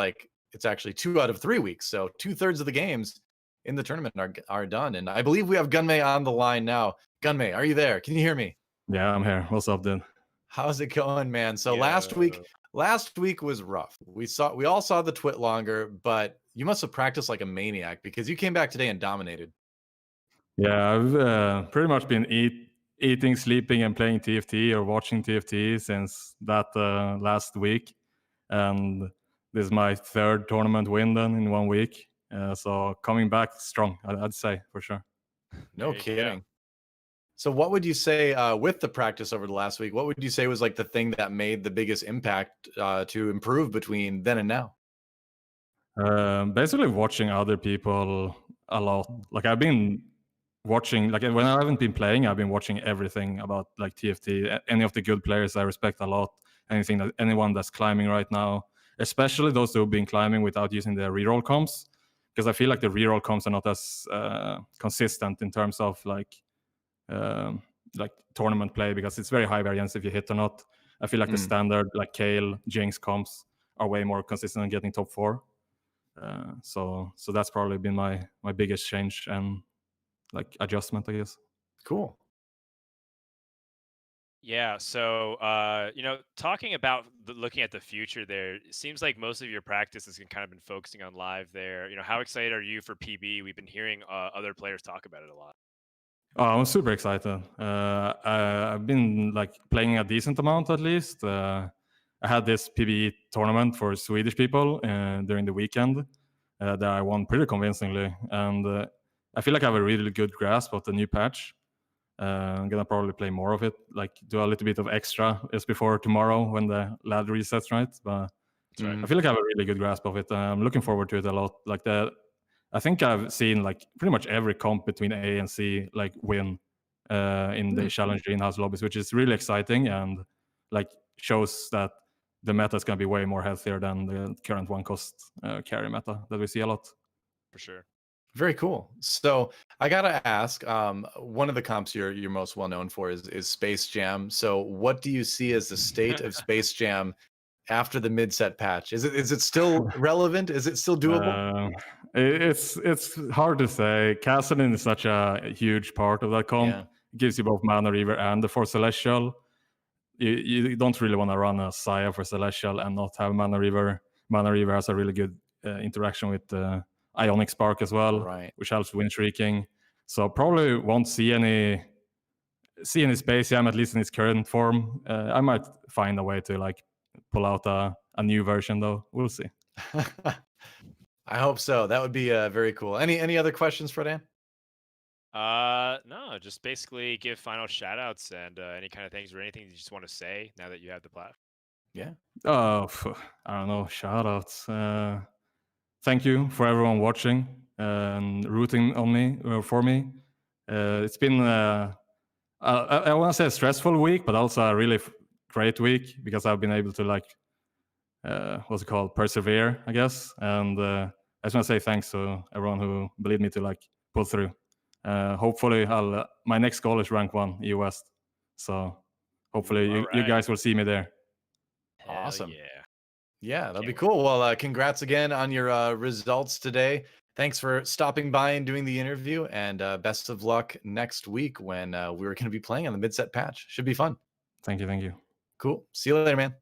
A: actually 2 out of 3 weeks. So 2/3 of the games in the tournament are done. And I believe we have Gunmay on the line now. Gunmay, are you there? Can you hear me?
C: Yeah, I'm here. What's up, dude?
A: How's it going, man? So last week,
B: Yeah.
A: last week was rough. We all saw the twit longer, but you must have practiced like a maniac because you came back today and dominated.
C: Yeah, I've pretty much been eating, sleeping, and playing TFT or watching TFT since that last week, and this is my third tournament win then in 1 week. So coming back strong, I'd say for sure.
A: No
B: There you go.
A: kidding. So what would you say with the practice over the last week? What would you say was like the thing that made the biggest impact to improve between then and now?
C: Basically, watching other people a lot. Like I've been watching, like when I haven't been playing, I've been watching everything about like TFT. Any of the good players I respect a lot. Anyone that's climbing right now, especially those who've been climbing without using the reroll comps, because I feel like the reroll comps are not as consistent in terms of um, like tournament play, because it's very high variance if you hit or not. I feel like the
A: Mm,
C: standard like Kale, Jinx comps are way more consistent in getting top 4. So that's probably been my biggest change and like adjustment, I guess.
A: cool.
B: Yeah, so talking about looking at the future there, it seems like most of your practice has kind of been focusing on live there. How excited are you for PB? We've been hearing other players talk about it a lot.
C: Oh, I'm super excited. I've been like playing a decent amount at least. I had this PBE tournament for Swedish people during the weekend that I won pretty convincingly, and I feel like I have a really good grasp of the new patch. I'm gonna probably play more of it, like do a little bit of extra just before tomorrow when the ladder resets, right? But
B: That's right.
C: I
A: Mhm.
C: feel like I have a really good grasp of it. I'm looking forward to it a lot. I think I've seen like pretty much every comp between A and C like win in the
A: Mm,
C: challenge in-house lobbies, which is really exciting and like shows that the meta is gonna be way more healthier than the current one cost carry meta that we see a lot.
B: For sure.
A: Very cool. So I gotta ask, one of the comps you're most well known for is Space Jam. So what do you see as the state of Space Jam after the mid-set patch? Is it still relevant? Is it still doable?
C: Uh, it's hard to say. Kassadin is such a huge part of that comp.
A: Yeah.
C: It gives you both Mana Reaver and the Force Celestial. You don't really want to run a Saya for Celestial and not have Mana Reaver. Mana Reaver has a really good interaction with Ionic Spark as well,
A: Right.
C: which helps win streaking. So probably won't see any Space Jam, at least in its current form. I might find a way to like pull out a new version though. We'll see.
A: I hope so. That would be very cool. Any other questions, Frodan?
B: No, just basically give final shout outs and any kind of things or anything you just want to say now that you have the platform.
A: Yeah.
C: I don't know. Shout outs. Thank you for everyone watching and rooting on me for me. It's been I want to say a stressful week, but also a really great week because I've been able to like what's it called, persevere, I guess. And I just want to say thanks to everyone who believed me to like pull through. Hopefully, my next goal is rank 1 EU West. So hopefully
B: Ooh,
C: you
B: alright.
C: guys will see me there.
B: Hell
A: Awesome.
B: yeah.
A: Yeah, that'll be
B: Can't wait.
A: cool. Well, congrats again on your results today. Thanks for stopping by and doing the interview, and best of luck next week when we're going to be playing on the mid-set patch. Should be fun.
C: Thank you.
A: Cool. See you later, man.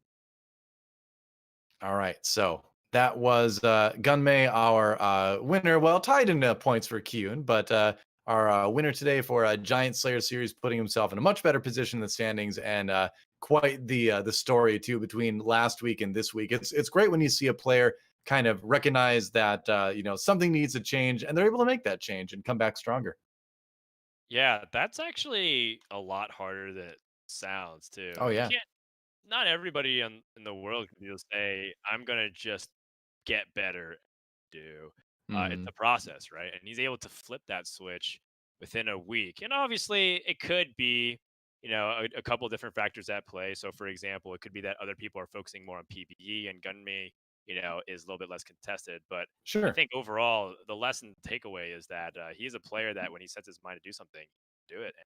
A: All right. So that was Gunmay, our winner. Well, tied in points for Kiyoon, but our winner today for a Giant Slayer series, putting himself in a much better position in the standings, and quite the story too between last week and this week. It's great when you see a player kind of recognize that something needs to change, and they're able to make that change and come back stronger.
B: Yeah, that's actually a lot harder than it sounds too.
A: Oh
B: You
A: yeah.
B: can't Not everybody in the world can just say, "I'm gonna just get better." Do It's
A: Hmm.
B: a process, right? And he's able to flip that switch within a week. And obviously, it could be, a couple different factors at play. So, for example, it could be that other people are focusing more on PvE and Gunmay, is a little bit less contested. But I
A: Sure.
B: think overall, the lesson takeaway is that he's a player that when he sets his mind to do something, do it, and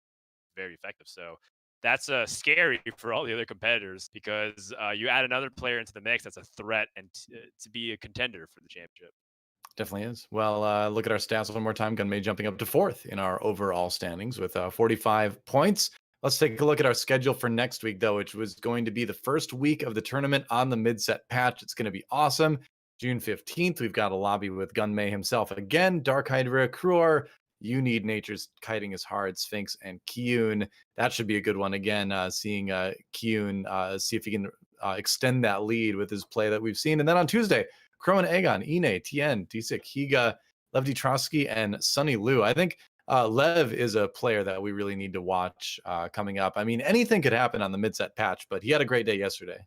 B: very effective. So that's scary for all the other competitors because you add another player into the mix that's a threat and to be a contender for the championship.
A: Definitely is. Well, look at our stats one more time. Gunmay jumping up to fourth in our overall standings with 45 points. Let's take a look at our schedule for next week, though, which was going to be the first week of the tournament on the mid-set patch. It's going to be awesome. June 15th, we've got a lobby with Gunmay himself again, DarkHydra, Kruar, You Need Nature's Kiting is Hard, Sphinx, and Kiyoon. That should be a good one again, seeing Kiyoon see if he can extend that lead with his play that we've seen. And then on Tuesday, Crow and Aegon, Inay, Tien, Tisik, Higa, Levdi Trotsky, and Sunny Liu. I think Lev is a player that we really need to watch coming up. I mean, anything could happen on the mid-set patch, but he had a great day yesterday.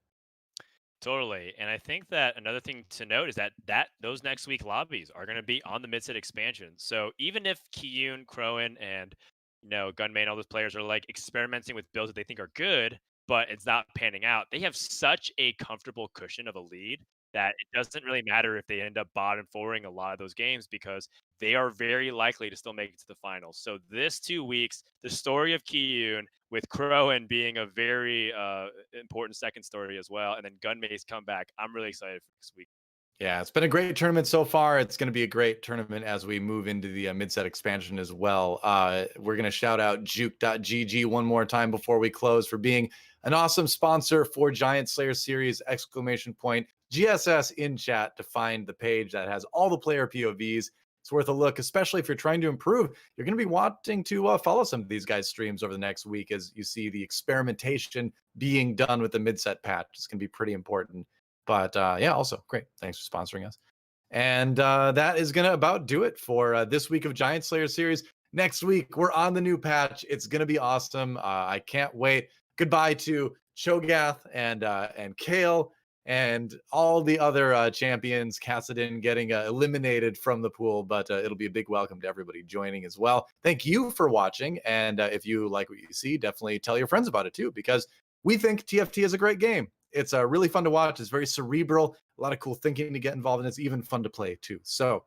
B: Totally. And I think that another thing to note is that those next week lobbies are going to be on the mid-set expansion. So even if Kiyoon, Crowan, and Gunmay and all those players are like experimenting with builds that they think are good, but it's not panning out, they have such a comfortable cushion of a lead that it doesn't really matter if they end up bottom forwarding a lot of those games because they are very likely to still make it to the finals. So this 2 weeks, the story of Kiyoon with Crowan being a very important second story as well, and then Gunmay's comeback. I'm really excited for this week.
A: Yeah, it's been a great tournament so far. It's going to be a great tournament as we move into the mid-set expansion as well. We're going to shout out juke.gg one more time before we close for being an awesome sponsor for Giant Slayer Series, ! GSS in chat to find the page that has all the player POVs. It's worth a look, especially if you're trying to improve. You're going to be wanting to follow some of these guys' streams over the next week as you see the experimentation being done with the mid-set patch. It's going to be pretty important. But yeah, also great. Thanks for sponsoring us. And that is going to about do it for this week of Giant Slayer Series. Next week, we're on the new patch. It's going to be awesome. I can't wait. Goodbye to Cho'Gath and Kale and all the other champions. Kassadin getting eliminated from the pool, but it'll be a big welcome to everybody joining as well. Thank you for watching. And if you like what you see, definitely tell your friends about it too, because we think TFT is a great game. It's really fun to watch. It's very cerebral, a lot of cool thinking to get involved in. It's even fun to play too. So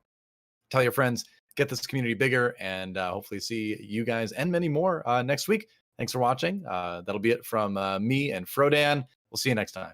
A: tell your friends, get this community bigger, and hopefully see you guys and many more next week. Thanks for watching. That'll be it from me and Frodan. We'll see you next time.